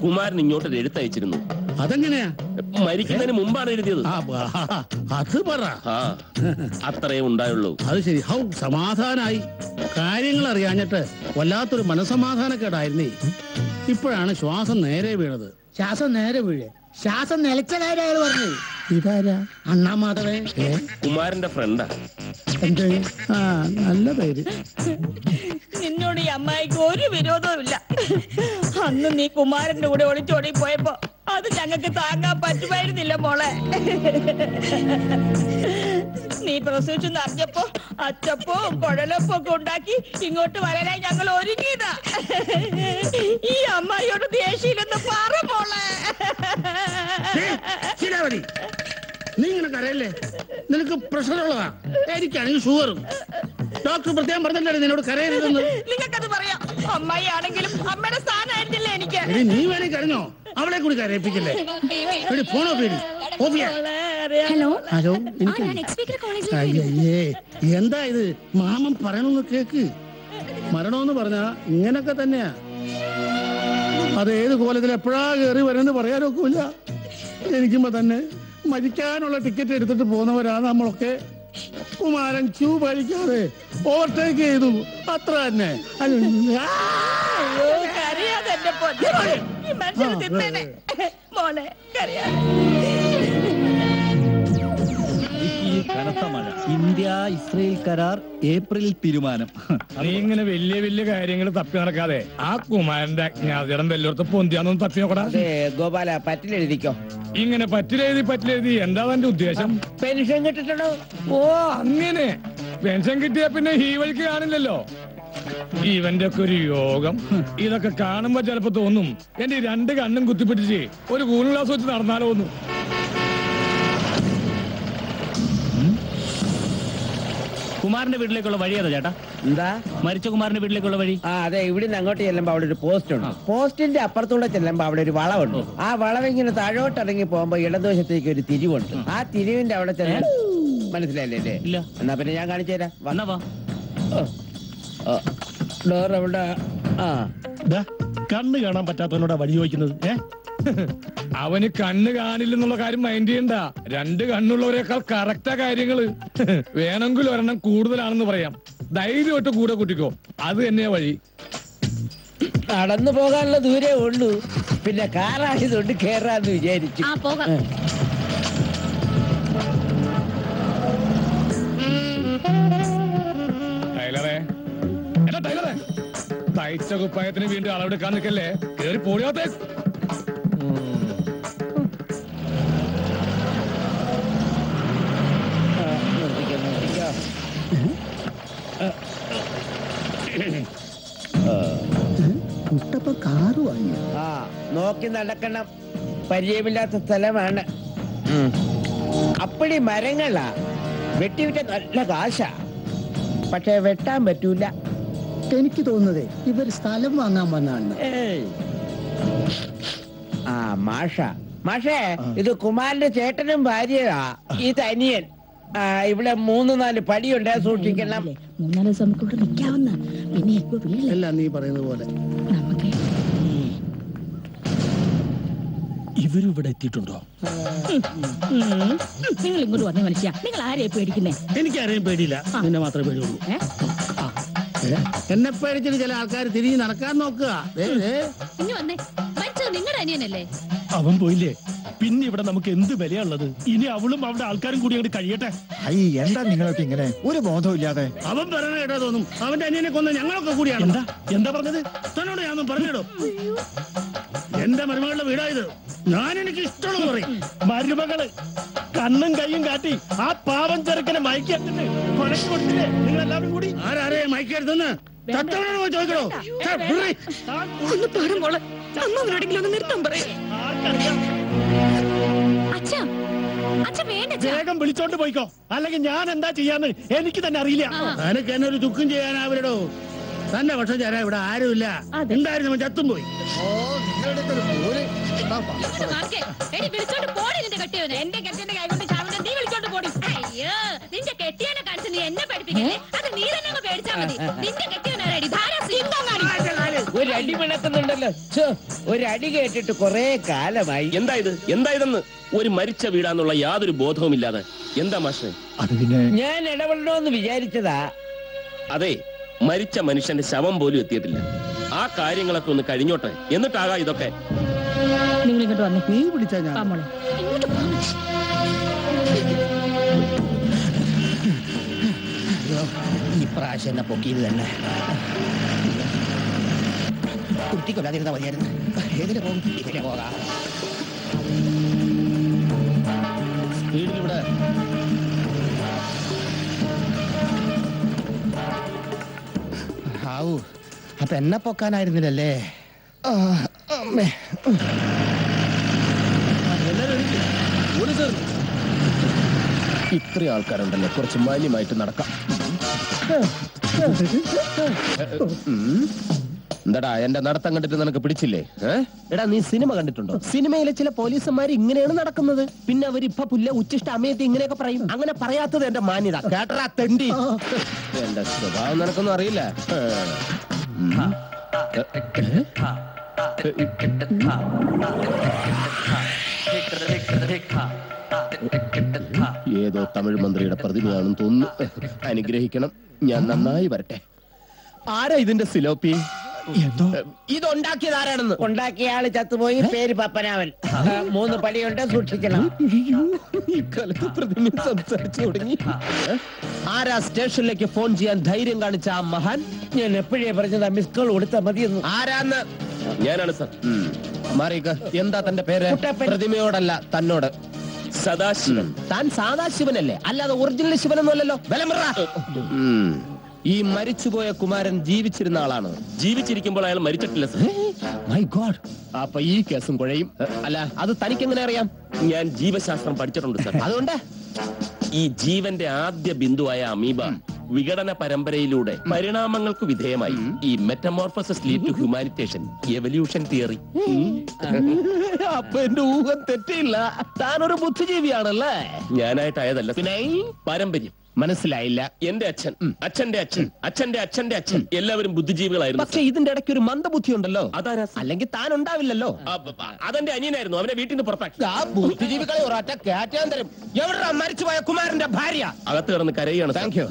കുമാരൻ ഇങ്ങോട്ടൊരു എഴുത്തയച്ചിരുന്നു. അതെങ്ങനെയാ? മരിക്കുന്നതിന് മുമ്പാണ് എഴുതിയത്. അത് പറ. അത്രേ ഉണ്ടായുള്ളൂ. അത് ശരി. ഹൗ സമാധാനായി. കാര്യങ്ങൾ അറിയാഞ്ഞിട്ട് വല്ലാത്തൊരു മനസമാധാനക്കേടായിരുന്നേ. ഇപ്പോഴാണ് ശ്വാസം നേരെ വീണത്. ശ്വാസം നേരെ വീഴേ? ശ്വാസം നിലച്ച കാര്യം അയാൾ പറഞ്ഞു. ഇതാരാ? അണ്ണാ മാധവേ. കുമാരന്റെ ഫ്രണ്ടാ. എന്തേ? നല്ല പേര്. നിന്നോട് ഈ അമ്മായിക്ക് ഒരു വിരോധവുമില്ല. അന്ന് നീ കുമാരന്റെ കൂടെ ഒളിച്ചോടി പോയപ്പോ അത് ഞങ്ങൾക്ക് താങ്ങാൻ പറ്റുമായിരുന്നില്ല മോളെ. നീ പ്രസവിച്ചെന്ന് അറിഞ്ഞപ്പോ അച്ചപ്പോ കുഴലപ്പോ ഒക്കെ ഉണ്ടാക്കി ഇങ്ങോട്ട് വരാനായി ഞങ്ങൾ ഒരുങ്ങിയതാ. ഈ അമ്മായിയോട് ദേഷ്യയില്ലെന്ന് പറ മോളെ. നീ ഇങ്ങനെ കരയല്ലേ? നിനക്ക് പ്രഷറുള്ളതാ. എനിക്കാണെങ്കിൽ ഷുഗറും. ഡോക്ടർ പ്രത്യേകം പറഞ്ഞല്ലേ നിന്നോട് കരയരുതെന്ന്. നിങ്ങൾക്കത് പറയാം. അമ്മായി ആണെങ്കിലും അമ്മയുടെ സ്ഥാനമായിരുന്നില്ല എനിക്ക്. നീ വേണേ കരഞ്ഞോ, അവളെ കൂടി കരയിപ്പിക്കില്ലേ? പോണോ പേടി? ഹലോ ഹലോ, എനിക്ക് എന്താ ഇത്? മാമൻ പറയണമെന്ന് കേക്ക്. മരണമെന്ന് പറഞ്ഞാ ഇങ്ങനൊക്കെ തന്നെയാ. അത് ഏത് കോലത്തിൽ എപ്പോഴാ കയറി വരുമെന്ന് പറയാനൊക്കില്ല. ജനിക്കുമ്പോ തന്നെ മരിക്കാനുള്ള ടിക്കറ്റ് എടുത്തിട്ട് പോകുന്നവരാ നമ്മളൊക്കെ. കുമാരൻ ക്യൂ പാലിക്കാതെ ഓവർടേക്ക് ചെയ്തു, അത്ര തന്നെ. അയ്യോ, കരയാതെ എന്റെ പൊന്നേ. ഈ മനുഷ്യനെ തിന്നേനെ. മോനെ കരയാതെ. ഈ കനത്ത മഴ, ഇന്ത്യ ഇസ്രയേൽ കരാർ ഏപ്രിൽ തീരുമാനം. നീ ഇങ്ങനെ വലിയ വലിയ കാര്യങ്ങൾ തപ്പി നടക്കാതെ ആ കുമാരന്റെ അജ്ഞാതജടം വല്ലോടത്ത് പൊന്തിയാന്നൊന്ന് തപ്പി നോക്കടാ. ഗോപാല പറ്റിലെഴുതിക്കോ. ഇങ്ങനെ പറ്റിലെഴുതി എന്താ തന്റെ ഉദ്ദേശം? പെൻഷൻ കിട്ടിട്ടുണ്ടോ? ഓ അങ്ങനെ പെൻഷൻ കിട്ടിയാ പിന്നെ ഈ വഴിക്ക് കാണില്ലല്ലോ. ഇവന്റെ ഒക്കെ ഒരു യോഗം. ഇതൊക്കെ കാണുമ്പോ ചിലപ്പോ തോന്നും എന്റെ ഈ 2 കണ്ണും കുത്തിപ്പിടിച്ച് ഒരു കൂൾ ഗ്ലാസ് വെച്ച് നടന്നാലോ ഒന്നും. കുമാരന്റെ വീട്ടിലേക്കുള്ള വഴി ഏതാ ചേട്ടാ? എന്താ? മരിച്ച കുമാരന്റെ വീട്ടിലേക്കുള്ള വഴി. ആ അതെ, ഇവിടുന്ന് അങ്ങോട്ട് ചെല്ലുമ്പോ അവിടെ ഒരു പോസ്റ്റ് ഉണ്ട്. പോസ്റ്റിന്റെ അപ്പുറത്തൂടെ ചെല്ലുമ്പോ അവിടെ ഒരു വളവുണ്ട്. ആ വളവ് ഇങ്ങനെ താഴോട്ട് ഇറങ്ങി പോകുമ്പോ ഇടതുവശത്തേക്ക് ഒരു തിരിവുണ്ട്. ആ തിരിവിന്റെ അവിടെ ചെന്ന് മനസ്സിലായില്ലേ? ഇല്ല. എന്നാ പിന്നെ ഞാൻ കാണിച്ചു തരാം. വന്നാ വാ. ഡോർ എവിടെ? ആ കണ്ണ് കാണാൻ പറ്റാത്തവനോടാ വഴി ചോദിക്കുന്നത്. അവന് കണ്ണ് കാണില്ലെന്നുള്ള കാര്യം മൈൻഡ് ചെയ്യണ്ട. 2 കണ്ണുള്ളവരെക്കാൾ കറക്റ്റാ കാര്യങ്ങള്. വേണമെങ്കിൽ ഒരെണ്ണം കൂടുതലാണെന്ന് പറയാം. ധൈര്യമായിട്ട് കൂടെ കൂട്ടിക്കോ. അത് തന്നെയാ വഴി. നടന്നു പോകാനുള്ള ദൂരേ ഉള്ളൂ. പിന്നെ കാറായതുകൊണ്ട് കേറാന്ന് വിചാരിച്ചു. ടൈലറേ, എടാ ടൈലറേ, തയ്ച്ച കുപ്പായത്തിന് വീണ്ടും അളവെടുക്കാൻ നിൽക്കല്ലേ. കേറി പോടിയാത്തേ. കുട്ടപ്പ കാറ് വാങ്ങി. ആ നോക്കി നടക്കണം. പരിചയമില്ലാത്ത സ്ഥലമാണ്. അപ്പടി മരങ്ങളാ. വെട്ടിവിറ്റ നല്ല കാശാ. പക്ഷെ വെട്ടാൻ പറ്റൂല. എനിക്ക് തോന്നുന്നതേ ഇവർ സ്ഥലം വാങ്ങാൻ വന്നാണ്. ആ മാഷേ, ഇത് കുമാരന്റെ ചേട്ടനും ഭാര്യയാ. ഇത് അനിയൻ. ഇവിടെ 3-4 പടിയുണ്ട്, സൂക്ഷിക്കണം. 3-4 ദിവസം നമുക്ക് ഇവിടെ നിൽക്കാവുന്ന. പിന്നെ ഇപ്പൊ എല്ലാം നീ പറയുന്നത് പോലെ. നമുക്ക് ഇവരും ഇവിടെ എത്തിയിട്ടുണ്ടോ? നിങ്ങൾ ഇങ്ങോട്ട് വന്ന മനുഷ്യ, നിങ്ങൾ ആരെയും പേടിക്കുന്നേ? എനിക്കാരെയും പേടിയില്ല, നിന്നെ മാത്രമേ പേടിയുള്ളൂ. എന്നെ പേടിച്ചിട്ട് ചില ആൾക്കാർ തിരിഞ്ഞ് നടക്കാൻ നോക്കുക. ഇനി വന്നേ, മരിച്ചത് നിങ്ങളുടെ അനിയനല്ലേ? അവൻ പോയില്ലേ, പിന്നെ ഇവിടെ നമുക്ക് എന്ത് വിലയുള്ളത്? ഇനി അവളും അവിടെ ആൾക്കാരും കൂടി അങ്ങോട്ട് കഴിയട്ടെ. എന്താ നിങ്ങളൊക്കെ ഇങ്ങനെ ഒരു ബോധവും ഇല്ലാതെ? അവൻ പറയണ കേട്ടാ തോന്നും അവന്റെ അനിയനെ കൊന്ന ഞങ്ങളൊക്കെ കൂടിയാണ്. എന്താ പറഞ്ഞത്? തന്നോട് ഞാൻ പറഞ്ഞിടോ. എന്റെ മരുമകളുടെ വീടായത്. ഞാൻ എനിക്ക് ഇഷ്ടമുള്ളത് പറയും. മരുമകള് കണ്ണും കൈയും കാട്ടി ആ പാവം ചെറുക്കനെ മയക്കിയെടുത്തിട്ട് കൊലക്ക് കൊടുത്തില്ലേ നിങ്ങളെല്ലാവരും കൂടി? ആരാരെ മയക്കിയെടുത്തെന്ന് ചത്തവനോട് പോയി ചോദിക്കണോ? ഒന്ന് പാടും മോളെ, അമ്മ നിർത്താൻ പറയും. വേഗം വിളിച്ചോണ്ട് പോയിക്കോ, അല്ലെങ്കിൽ ഞാൻ എന്താ ചെയ്യാന്ന് എനിക്ക് തന്നെ അറിയില്ല. എനിക്ക് എന്നെ ഒരു ചുക്കും ചെയ്യാനാവില്ലടോ. തന്നെ പക്ഷം ചേരാ ഇവിടെ ആരുമില്ല. എന്തായിരുന്നു ചത്തും പോയി. എന്റെ കെട്ടിന്റെ കൈ കൊണ്ട് ചാവിനെ നീ വിളിച്ചോണ്ട് പോടി. അയ്യോ, നിന്റെ കെട്ടിയനെ കാണിച്ച് നീ എന്നെ പഠിപ്പിക്കല്ലേ? അത് നീ തന്നെ അങ്ങ് പേടിച്ചാ മതി. നിന്റെ കെട്ടിയനാരടി ഒരു അടി പിണക്കുന്നുണ്ടല്ലോ. ഒരു അടി കേട്ടിട്ട് കൊറേ കാലമായി. എന്താ ഒരു മരിച്ച വീടാന്നുള്ള യാതൊരു ബോധവുമില്ലാതെ എന്താ മാഷേ? ഞാൻ ഇടപെടണമെന്ന് വിചാരിച്ചതാ. അതെ, മരിച്ച മനുഷ്യന്റെ ശവം പോലും എത്തിയിട്ടില്ല. ആ കാര്യങ്ങളൊക്കെ ഒന്ന് കഴിഞ്ഞോട്ടെ, എന്നിട്ടാകാം ഇതൊക്കെ. നിങ്ങൾ ഇങ്ങോട്ട് വന്നേ. നീ പിടിച്ചാ ഞാൻ ഇങ്ങോട്ട് പോന്നേ. ഇപ്രാവശ്യം എന്നെ പൊക്കിയത് തന്നെ. കുട്ടിക്കൊല്ലാതിരുന്ന മതിയായിരുന്നു. ഏതിലെ പോകും? ഇതിലെ പോകാം. വീടിലൂടെ ഹാവൂ, അപ്പൊ എന്നെ പൊക്കാനായിരുന്നില്ലല്ലേ? അമ്മേ, ഇത്രയും ആൾക്കാരുണ്ടല്ലോ, കുറച്ച് മാന്യമായിട്ട് നടക്കാം. എന്താടാ എന്റെ നടത്തം കണ്ടിട്ട് നിനക്ക് പിടിച്ചില്ലേ? എടാ നീ സിനിമ കണ്ടിട്ടുണ്ടോ? സിനിമയിലെ ചില പോലീസുമാർ ഇങ്ങനെയാണ് നടക്കുന്നത്. പിന്നെ അവരിപ്പൊ പുല്ല ഉച്ചിഷ്ട അമ്മയത്ത് ഇങ്ങനെയൊക്കെ പറയും. അങ്ങനെ പറയാത്തത് എന്റെ മാന്യത. കേട്ടറാ തെണ്ടി. എന്റെ സ്വഭാവം നിനക്കൊന്നും അറിയില്ല. ഏതോ തമിഴ് മന്ത്രിയുടെ പ്രതിമയാണെന്ന് തോന്നുന്നു. അനുഗ്രഹിക്കണം, ഞാൻ നന്നായി വരട്ടെ. ആരാ ഇതിന്റെ സിലോപ്പി? ഇതുണ്ടാക്കിയത് ആരാണെന്ന്? ഉണ്ടാക്കിയ ആള് ചത്തുപോയി, പേര് പപ്പനാവൻ. 3 പടിയുണ്ട്, സൂക്ഷിക്കണം. ഇക്കാലത്ത് പ്രതിമ സംസാരിച്ചു തുടങ്ങി. ആരാ സ്റ്റേഷനിലേക്ക് ഫോൺ ചെയ്യാൻ ധൈര്യം കാണിച്ച ആ മഹാൻ? ഞാൻ എപ്പോഴേ പറഞ്ഞതാ മിസ് കോൾ കൊടുത്താൽ മതിയെന്ന്. ആരാന്ന്? ഞാനാണ് സാർ. മാറിക്ക്. എന്താ തന്റെ പേര്? കുട്ടപ്പൻ. പ്രതിമയോടല്ല, തന്നോട്. സദാശിവൻ. താൻ സാധാ ശിവനല്ലേ, അല്ലാതെ ഒറിജിനൽ ശിവനൊന്നും അല്ലല്ലോ. ഈ മരിച്ചുപോയ കുമാരൻ ജീവിച്ചിരുന്ന ആളാണ്. ജീവിച്ചിരിക്കുമ്പോൾ അയാൾ മരിച്ചിട്ടില്ല സാർ. മൈ ഗോഡ്, അപ്പൊ ഈ കേസും കുഴയും. അല്ല, അത് തനിക്ക് എങ്ങനെ അറിയാം? ഞാൻ ജീവശാസ്ത്രം പഠിച്ചിട്ടുണ്ട് സാർ. അതുകൊണ്ട് ഈ ജീവന്റെ ആദ്യ ബിന്ദുവായ അമീബ വിഘടന പരമ്പരയിലൂടെ പരിണാമങ്ങൾക്ക് വിധേയമായി ഈ metamorphosis lead to humanisation evolution theory. അപ്പൊ എന്റെ ഊഹം തെറ്റില്ല, താനൊരു ബുദ്ധിജീവിയാണല്ലേ? ഞാനായിട്ടായതല്ല, പിന്നെ പാരമ്പര്യം. മനസ്സിലായില്ല. എന്റെ അച്ഛൻ, അച്ഛന്റെ അച്ഛൻ, അച്ഛന്റെ അച്ഛന്റെ അച്ഛൻ എല്ലാവരും ബുദ്ധിജീവികളായിരുന്നു. പക്ഷെ ഇതിന്റെ ഇടയ്ക്ക് ഒരു മന്ദബുദ്ധി ഉണ്ടല്ലോ. അതാരാ? അല്ലെങ്കിൽ താൻ ഉണ്ടാവില്ലല്ലോ. അതെന്റെ അനിയനായിരുന്നു, അവനെ വീട്ടിൽ നിന്ന് പുറത്താക്കി. ആ ബുദ്ധിജീവികളെ ഒരൊറ്റ കയറ്റാന്തരം. എവിടെ മരിച്ചുപോയ കുമാരന്റെ ഭാര്യ? അകത്ത് കിടന്ന് കരയാണ്. Thank you.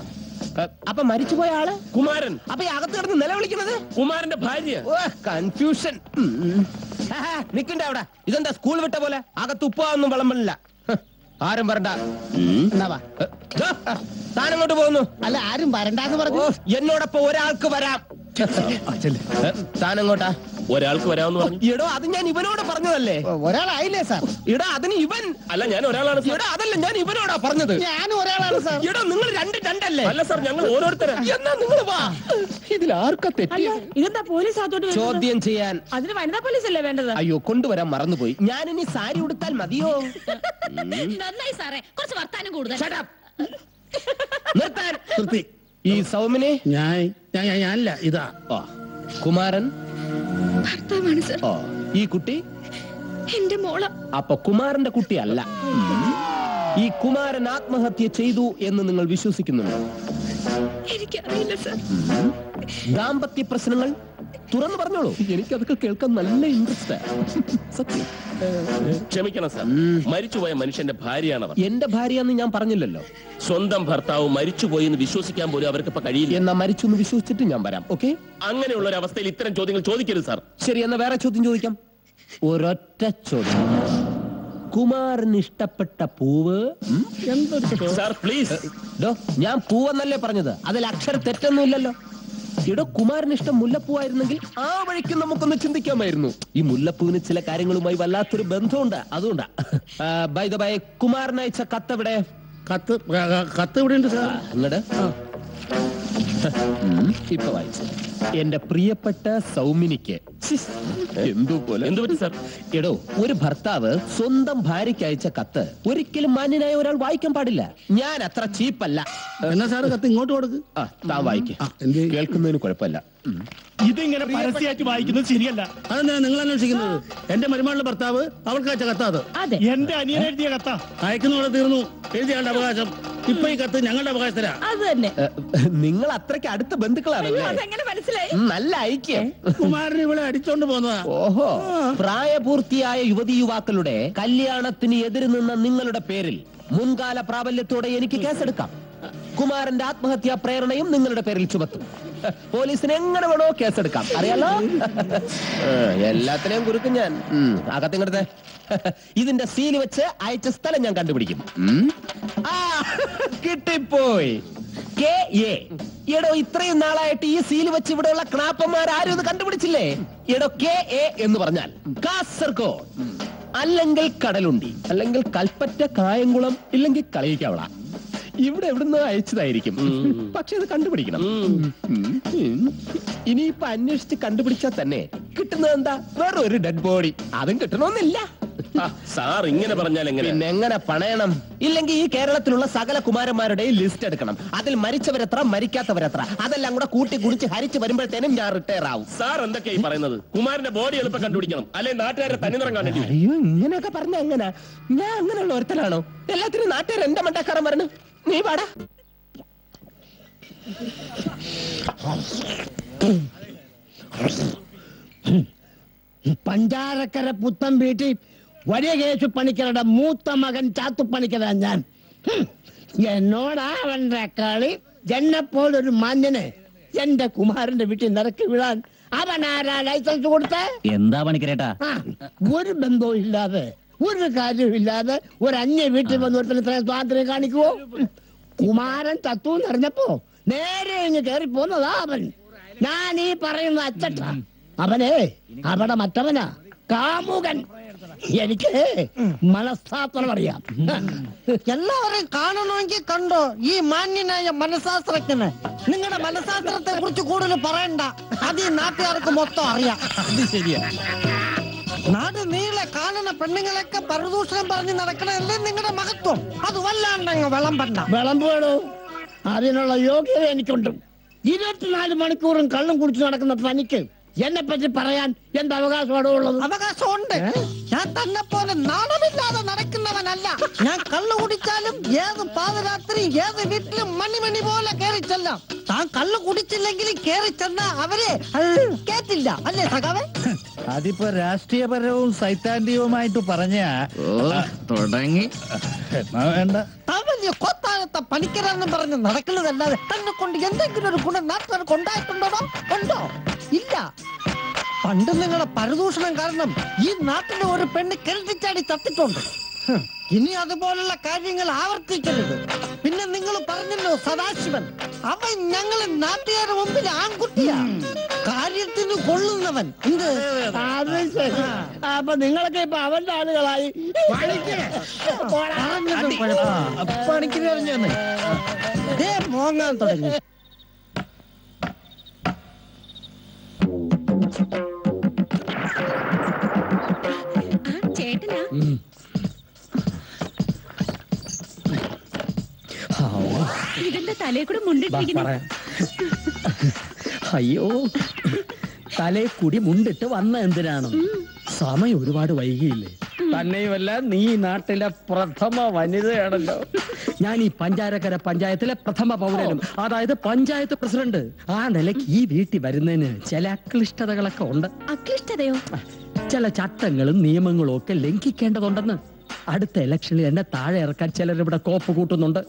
അപ്പൊ മരിച്ചുപോയ ആള് കുമാരൻ. അപ്പൊ ഈ അകത്ത് കിടന്ന് നിലവിളിക്കുന്നത് കുമാരന്റെ ഭാര്യ. കൺഫ്യൂഷൻ. നിക്കണ്ടേ അവിടെ? ഇതെന്താ സ്കൂൾ വിട്ട പോലെ? അകത്ത് ഉപ്പാവൊന്നും വിളമ്പില്ല. ആരും വരണ്ട. താനങ്ങോട്ട് പോകുന്നു. അല്ല, ആരും വരണ്ടാന്ന് പറഞ്ഞു. എന്നോടൊപ്പം ഒരാൾക്ക് വരാം. താനങ്ങോട്ടാ? ഒരാൾക്ക് വരാമെന്ന് പറഞ്ഞു. എടോ, അത് ഞാൻ ഇവനോട് പറഞ്ഞതല്ലേ. ഒരാളായില്ലേ സാർ? എടാ, അതിന് ഇവൻ. അല്ല, ഞാൻ ഒരാളാണ് സാർ. എടാ, അതല്ല, ഞാൻ ഇവനോടാ പറഞ്ഞത്. ഞാനും ഒരാളാണ് സാർ. എടോ, നിങ്ങൾ രണ്ടല്ലേ? അല്ല സാർ, ഞങ്ങൾ ഓരോരുത്തരാ. എന്നാ നിങ്ങൾ വാ. ഇതിൽ ആർക്കാ തെറ്റി? അല്ല, ഇതെന്താ പോലീസ് അതോട്ട് ചോദ്യം ചെയ്യാൻ. അതിന് വനിതാ പോലീസ് അല്ലേ വേണ്ടത്? അയ്യോ, കൊണ്ടുവരാൻ മറന്നുപോയി. ഞാൻ ഇനി സാരി ഉടുത്താൽ മതിയോ? നന്നായി സാറേ, കുറച്ച് വർത്താനം കൂടുതൽ. Shut up. നിർത്താൻ. ഈ സൗമിനെ ഞാനല്ല, ഇതാ കുമാരൻ. ഭർത്താവാണ് സാർ. ഈ കുട്ടി എന്റെ മോള. അപ്പൊ കുമാരന്റെ കുട്ടിയല്ല. ഈ കുമാരൻ ആത്മഹത്യ ചെയ്തു എന്ന് നിങ്ങൾ വിശ്വസിക്കുന്നുണ്ടോ? എനിക്കറിയില്ല സാർ. ദാമ്പത്യ പ്രശ്നങ്ങൾ തുറന്നു പറഞ്ഞോളൂ. എനിക്കതൊക്കെ കേൾക്കാൻ നല്ല ഇൻട്രസ്റ്റ്. സത്യം. ക്ഷമിക്കണം സാർ, മരിച്ചുപോയ മനുഷ്യന്റെ ഭാര്യയാണ് അവർ. എന്റെ ഭാര്യയെന്ന് ഞാൻ പറഞ്ഞില്ലല്ലോ. സ്വന്തം ഭർത്താവ് മരിച്ചുപോയി എന്ന് വിശ്വസിക്കാൻ പോലും അവർക്ക് ഇപ്പൊ കഴിയില്ല. എന്നാ മരിച്ചു എന്ന് വിശ്വസിച്ചിട്ട് ഞാൻ വരാം. ഓക്കെ? അങ്ങനെയുള്ള ഒരു അവസ്ഥയിൽ ഇത്തരം ചോദ്യങ്ങൾ ചോദിക്കരുത് സാർ. ശരി, എന്നാ വേറെ ചോദ്യം ചോദിക്കാം. ഒരൊറ്റ ചോദ്യം. കുമാരന് ഇഷ്ടപ്പെട്ട പൂവ് എന്തൊരു? Sir please. ഞാൻ പൂവെന്നല്ലേ പറഞ്ഞത്, അതിൽ അക്ഷര തെറ്റൊന്നും ഇല്ലല്ലോ. ഇവിടെ കുമാരന് ഇഷ്ടം മുല്ലപ്പൂവായിരുന്നെങ്കിൽ ആ വഴിക്ക് നമുക്കൊന്ന് ചിന്തിക്കാമായിരുന്നു. ഈ മുല്ലപ്പൂവിന് ചില കാര്യങ്ങളുമായി വല്ലാത്തൊരു ബന്ധമുണ്ട്, അതുകൊണ്ടാ. ബൈ ദ ബൈ, കുമാരൻ അയച്ച കത്തെവിടെ? കത്ത് ഇവിടെ ഉണ്ട് സാർ. അങ്ങട് ഇപ്പൊ വായിച്ചു. എന്റെ പ്രിയപ്പെട്ട സൗമിനിക്ക്. എന്തോ പോലെ. എന്തു പറ്റി സാർ? എടോ, ഒരു ഭർത്താവ് സ്വന്തം ഭാര്യയ്ക്ക് അയച്ച കത്ത് ഒരിക്കലും മാന്യനായ ഒരാൾ വായിക്കാൻ പാടില്ല. ഞാൻ അത്ര ചീപ്പല്ല. എന്നാ സാറ് കത്ത് ഇങ്ങോട്ട് കൊടുക്ക്. താൻ വായിക്ക. കേൾക്കുന്നതിന് കുഴപ്പമില്ല. ഇതിങ്ങനെ പരസ്യമായിട്ട് വായിക്കുന്നത് ശരിയല്ല. അതെന്താ നിങ്ങൾ അന്വേഷിക്കുന്നത്? എന്റെ മരുമകളുടെ ഭർത്താവ് അവൾക്ക് അയച്ച കത്താ അത്. അതെ, എന്റെ അനിയൻ എഴുതിയ കത്താ. അയക്കുന്നവിടെ തീർന്നു. എഴുതിയാളുടെ അവകാശം. ഇപ്പൊ ഈ കത്ത് ഞങ്ങളുടെ അവകാശത്തിലാ. അത് തന്നെ. നിങ്ങൾ അത്രയ്ക്ക് അടുത്ത ബന്ധുക്കളാണല്ലേ? അതെങ്ങനെ മനസ്സിലായി? നല്ല ഐക്യം. കുമാരൻ ഇവിടെ അടിച്ചോണ്ട് പോന്നതാ. ഓഹോ. പ്രായപൂർത്തിയായ യുവതി യുവാക്കളുടെ കല്യാണത്തിന് എതിര് നിന്ന നിങ്ങളുടെ പേരിൽ മുൻകാല പ്രാബല്യത്തോടെ എനിക്ക് കേസെടുക്കാം. കുമാരന്റെ ആത്മഹത്യാ പ്രേരണയും നിങ്ങളുടെ പേരിൽ ചുമത്തും. പോലീസിന് എങ്ങനെ വേണോ കേസെടുക്കാം, അറിയാലോ. എല്ലാത്തിനെയും കുറുക്കും ഞാൻ. അകത്തിങ്ങടുത്തെ ഇതിന്റെ സീൽ വെച്ച് അയച്ച സ്ഥലം ഞാൻ കണ്ടുപിടിക്കും. കിട്ടിപ്പോയി. എടോ, ഇത്രയും നാളായിട്ട് ഈ സീൽ വെച്ച് ഇവിടെയുള്ള ക്ലാപ്പന്മാർ ആരും ഇത് കണ്ടുപിടിച്ചില്ലേ? എടോ, KA എന്ന് പറഞ്ഞാൽ കാസർഗോഡ്, അല്ലെങ്കിൽ കടലുണ്ടി, അല്ലെങ്കിൽ കൽപ്പറ്റ, കായംകുളം, ഇല്ലെങ്കിൽ കളിയിക്കവള. ഇവിടെ എവിടുന്ന് അയച്ചതായിരിക്കും. പക്ഷെ ഇത് കണ്ടുപിടിക്കണം. ഇനിയിപ്പൊ അന്വേഷിച്ച് കണ്ടുപിടിച്ചാൽ തന്നെ കിട്ടുന്നത് എന്താ? വേറെ ഒരു ഡെഡ് ബോഡി. അതും കിട്ടണമെന്നില്ല. സാർ ഇങ്ങനെ പറഞ്ഞാൽ എങ്ങനെ? പിന്നെ എങ്ങനെ പണയണം? ഇല്ലെങ്കിൽ ഈ കേരളത്തിലുള്ള സകല കുമാരന്മാരുടെയും ലിസ്റ്റ് എടുക്കണം. അതിൽ മരിച്ചവരെത്ര, മരിക്കാത്തവരെത്ര, അതെല്ലാം കൂടെ കൂട്ടി കുടിച്ച് ഹരിച്ച് വരുമ്പോഴത്തേനും ഞാൻ റിട്ടയർ ആവും. സാർ എന്തൊക്കെയായി പറയുന്നത്? കുമാരന്റെ ബോഡി എളുപ്പം കണ്ടുപിടിക്കണം, അല്ലെങ്കിൽ നാട്ടുകാരെ തനിനിറം കാണേണ്ടി വരും. അയ്യോ, ഇങ്ങനെയൊക്കെ പറഞ്ഞ എങ്ങനെ? ഞാൻ അങ്ങനെയുള്ള ഒരുത്തനാണോ? എല്ലാത്തിനും നാട്ടുകാർ എന്റെ മണ്ടക്കാരൻ വരണം. നീ പാടാ. പഞ്ചാരക്കര പുത്തൻ വീട്ടിൽ വലിയ കേശു പണിക്കരുടെ മൂത്ത മകൻ ചാത്തുപ്പണിക്കരാ ഞാൻ. എന്നോടാ അവന്റെ കളി. എന്നെപ്പോലൊരു മാന്യന് എന്റെ കുമാരന്റെ വീട്ടിൽ നിറക്കി വിടാൻ അവനാരാ ലൈസൻസ് കൊടുത്ത? എന്താ പണിക്കരേട്ടാ? ഒരു ബന്ധവും ഇല്ലാതെ, ഒരു കാര്യമില്ലാതെ ഒരു അന്യ വീട്ടിൽ വന്ന് ഒരുത്തന് ഇത്രയും സ്വാതന്ത്ര്യം കാണിക്കുവോ? കുമാരൻ തത്തു എന്നറിഞ്ഞപ്പോ നേരെ ഇങ്ങ് കയറി പോന്നതാ അവൻ. ഞാൻ ഈ പറയുന്ന അച്ചട്ട അവനെ അവിടെ മറ്റവനാ കാമുകൻ. എനിക്ക് മനഃശാസ്ത്രം അറിയാം. എല്ലാവരെയും കാണണമെങ്കിൽ കണ്ടോ ഈ മാന്യനായ മനഃശാസ്ത്രജ്ഞന്. നിങ്ങളുടെ മനഃശാസ്ത്രത്തെ കുറിച്ച് കൂടുതൽ പറയണ്ട, അത് ഈ നാട്ടുകാർക്ക് മൊത്തം അറിയാം. അത് ശരിയാ. നാട് നീളെ കാണുന്ന പെണ്ണുങ്ങളൊക്കെ പരദൂഷണം പറഞ്ഞ് നടക്കണല്ലേ നിങ്ങളുടെ മഹത്വം. അത് വല്ലാണ്ടങ്ങ് വിളമ്പണ്ട. വിളമ്പുവേടോ, അതിനുള്ള യോഗ്യത എനിക്കുണ്ട്. 24 മണിക്കൂറും കള്ളും കുടിച്ചു നടക്കുന്ന തനിക്ക് എന്നെ പറ്റി പറയാൻ എന്ത് അവകാശമാണോ ഉള്ളത്? അവകാശമുണ്ട്. ഞാൻ തന്നെ പോലെ നാണമില്ലാതെ നടക്കുന്നവനല്ല. ഞാൻ കള്ളു കുടിച്ചാലും ഏത് പാതിരാത്രി ഏത് വീട്ടിലും മണി പോലെ കയറി ചെല്ലാം. താൻ കള്ളു കുടിച്ചില്ലെങ്കിലും കയറി ചെന്ന അവരെ കേട്ടില്ല അല്ലേ സഖാവേ? അതിപ്പോ രാഷ്ട്രീയപരവും സൈദ്ധാന്തികവുമായിട്ട് പറഞ്ഞ തുടങ്ങി. വേണ്ട. താൻ വലിയ കൊത്താഴത്ത പണിക്കരാന്ന് പറഞ്ഞ് നടക്കുന്നതല്ലാതെ തന്നെ കൊണ്ട് എന്തെങ്കിലും ഒരു ഗുണം നാട്ടുകാർക്ക് ഉണ്ടായിട്ടുണ്ടോ? ഉണ്ടോ? ഇല്ല. പണ്ട് നിങ്ങളെ പരദൂഷണം കാരണം ഈ നാട്ടിലെ ഒരു പെണ്ണ് കിഴറ്റിച്ചാടി ചത്തിട്ടുണ്ട്. ഇനി അതുപോലുള്ള കാര്യങ്ങൾ ആവർത്തിക്കരുത്. പിന്നെ നിങ്ങൾ പറഞ്ഞല്ലോ സദാശിവൻ, അവൻ ഞങ്ങളെ നാട്ടുകാരുടെ മുമ്പിൽ ആൺകുട്ടിയാ, കാര്യത്തിന് കൊള്ളുന്നവൻ. എന്ത്? അത് ശരി. അപ്പൊ നിങ്ങളൊക്കെ ഇപ്പൊ അവന്റെ ആളുകളായി. പണിക്കര് അറിഞ്ഞു മോങ്ങാൻ തുടങ്ങി. ചേട്ടനാ? ഇതെന്താ തലയിൽ കൂടെ മുണ്ടിട്ടിരിക്കുന്നു? അയ്യോ, തലേ കുടി മുണ്ടിട്ട് വന്ന എന്തിനാണ്? സമയം ഒരുപാട് വൈകിയില്ലേ? തന്നെയുമല്ല, നീ നാട്ടിലെ പ്രഥമ വനിതയാണല്ലോ. ഞാൻ ഈ പഞ്ചാരക്കര പഞ്ചായത്തിലെ പ്രഥമ പൗരനും, അതായത് പഞ്ചായത്ത് പ്രസിഡന്റ്. ആ നിലയ്ക്ക് ഈ വീട്ടിൽ വരുന്നതിന് ചില അക്ലിഷ്ടതകളൊക്കെ ഉണ്ട്. അക്ലിഷ്ടതയോ? ചില ചട്ടങ്ങളും നിയമങ്ങളും ഒക്കെ ലംഘിക്കേണ്ടതുണ്ടെന്ന്. അടുത്ത ഇലക്ഷനിൽ എന്നെ താഴെ ഇറക്കാൻ ചിലരിവിടെ കോപ്പ് കൂട്ടുന്നുണ്ട്.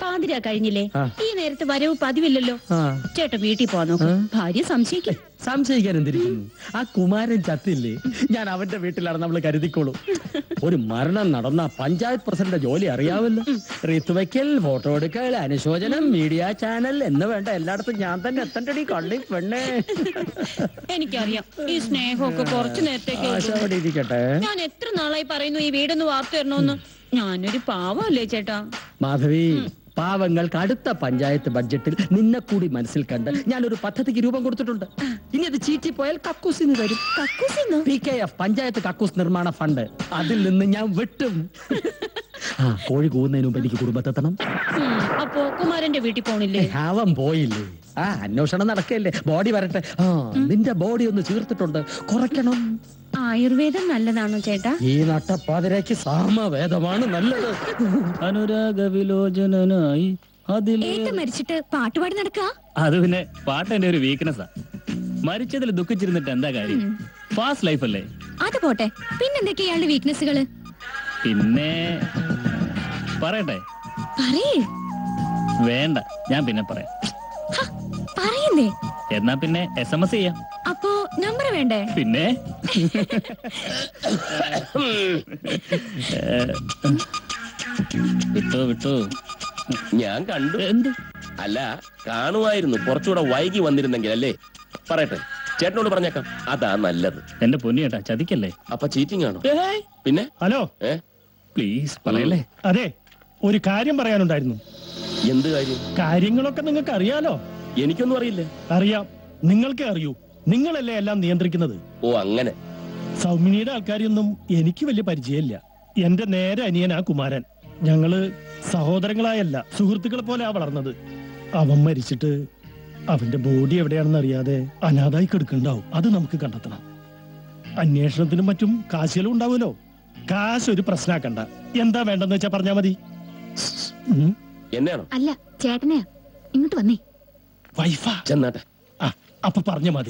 പാതിരാ കഴിഞ്ഞില്ലേ? ആ. ഈ നേരത്തെ വരവ് പതിവില്ലല്ലോ. ചേട്ടൻ വീട്ടിൽ പോവാൻ ഭാര്യ സംശയിക്കും. സംശയിക്കാൻ എന്തിരിക്കുന്നു? ആ കുമാരൻ ചത്തില്ലേ, ഞാൻ അവന്റെ വീട്ടിലാണ് നമ്മൾ കരുതിക്കോളൂ. ഒരു മരണം നടന്ന പഞ്ചായത്ത് പ്രസിഡന്റ് ജോലി അറിയാമല്ലോ. റീത്തുവയ്ക്കൽ, ഫോട്ടോ എടുക്കൽ, അനുശോചനം, മീഡിയ ചാനൽ എന്ന് വേണ്ട എല്ലായിടത്തും ഞാൻ തന്നെ എത്തണ്ടടി കള്ളി പെണ്ണേ. എനിക്കറിയാം ഈ സ്നേഹമൊക്കെ കുറച്ചു നേരത്തേക്ക്. അവിടെ ഇരിക്കട്ടെ. ഞാൻ എത്ര നാളായി പറയുന്നു ഈ വീടൊന്ന് വാർത്തു തരണോന്ന്. ഞാനൊരു പാവല്ലേ ചേട്ടാ? മാധവി, പാവങ്ങൾക്ക് അടുത്ത പഞ്ചായത്ത് ബഡ്ജറ്റിൽ നിന്നെ കൂടി മനസ്സിൽ കണ്ട് ഞാനൊരു പദ്ധതിക്ക് രൂപം കൊടുത്തിട്ടുണ്ട്. ഇനി അത് ചീറ്റിപ്പോയാൽ കക്കൂസിന് തരും. കക്കൂസിന്നോ? PKF പഞ്ചായത്ത് കക്കൂസ് നിർമ്മാണ ഫണ്ട്. അതിൽ നിന്ന് ഞാൻ വെട്ടും. കോഴി കൂവുന്നതിന് മുമ്പ് എനിക്ക് കുടുംബത്തെത്തണം. അപ്പോ കുമാരന്റെ വീട്ടിൽ പോണില്ലേ? അവൻ പോയില്ലേ? അന്വേഷണം നടക്കല്ലേ, ബോഡി വരട്ടെ. നിന്റെ ബോഡി ഒന്ന് ചീർത്തിട്ടുണ്ട്, കുറയ്ക്കണം. ആയുർവേദം നല്ലതാണോ ചേട്ടാ? ഈ നട്ടപ്പാതിരയ്ക്ക് സാമവേദമാണ് നല്ലത്. അനുരാഗ വിലോചനായി ഏട്ടൻ മരിച്ചിട്ട് പാട്ടുപാടി നടക്കാ? അത് പിന്നെ പാട്ട് എന്റെ ഒരു വീക്ക്നെസ്സാ. മരിച്ചതിൽ ദുഃഖിച്ചിരുന്നിട്ട് എന്താ കാര്യം? ഫാസ്റ്റ് ലൈഫ് അല്ലേ? അത് പോട്ടെ, പിന്നെന്തൊക്കെയാ ഇയാളുടെ വീക്ക്നെസ്സുകള്? പിന്നെ പറയട്ടെ? പറയേ. വേണ്ട, ഞാൻ പിന്നെ പറയാം. പറയുന്നേ. എന്നാ പിന്നെ SMS ചെയ്യാം. അപ്പോ നമ്പർ വേണ്ടേ? പിന്നെ വിട്ടോ ഞാൻ കണ്ടു. എന്ത്? അല്ല, കാണുമായിരുന്നു. കുറച്ചുകൂടെ വൈകി വന്നിരുന്നെങ്കിൽ അല്ലേ? പറയട്ടെ, ചേട്ടനോട് പറഞ്ഞേക്കാം, അതാ നല്ലത്. എന്റെ പൊന്നിയേട്ടാ, ചതിക്കല്ലേ. അപ്പൊ ചീറ്റിംഗ് ആണോ? പിന്നെ ഹലോ, പ്ലീസ് പറയല്ലേ. അതെ, ഒരു കാര്യം പറയാനുണ്ടായിരുന്നു. എന്ത് കാര്യം? കാര്യങ്ങളൊക്കെ നിങ്ങൾക്ക് അറിയാലോ. എനിക്കൊന്നും അറിയില്ല. അറിയാം, നിങ്ങൾക്കേ അറിയൂ. നിങ്ങളല്ലേ എല്ലാം നിയന്ത്രിക്കുന്നത്. ഓ, അങ്ങനെ. സൗമിനിയുടെ ആൾക്കാരെയൊന്നും എനിക്ക് വലിയ പരിചയമില്ല. എന്റെ നേരെ അനിയനാ കുമാരൻ. ഞങ്ങള് സഹോദരങ്ങളായല്ല, സുഹൃത്തുക്കളെ പോലെ വളർന്നത്. അവൻ മരിച്ചിട്ട് അവന്റെ ബോഡി എവിടെയാണെന്ന് അറിയാതെ അനാഥായി കിടക്കുന്നുണ്ടാവും. അത് നമുക്ക് കണ്ടെത്തണം. അന്വേഷണത്തിനും മറ്റും കാശുകളും ഉണ്ടാവുമല്ലോ. കാശ് ഒരു പ്രശ്നമാക്കണ്ട. എന്താ വേണ്ടെന്ന് വെച്ചാ പറഞ്ഞാ മതി. എന്നെയാണോ? അല്ല, ചേട്ടനെയാ. ഇങ്ങോട്ട് വന്നേ. വൈഫാ? ചെന്നാട്ടെ. അപ്പൊ പറഞ്ഞ മതി.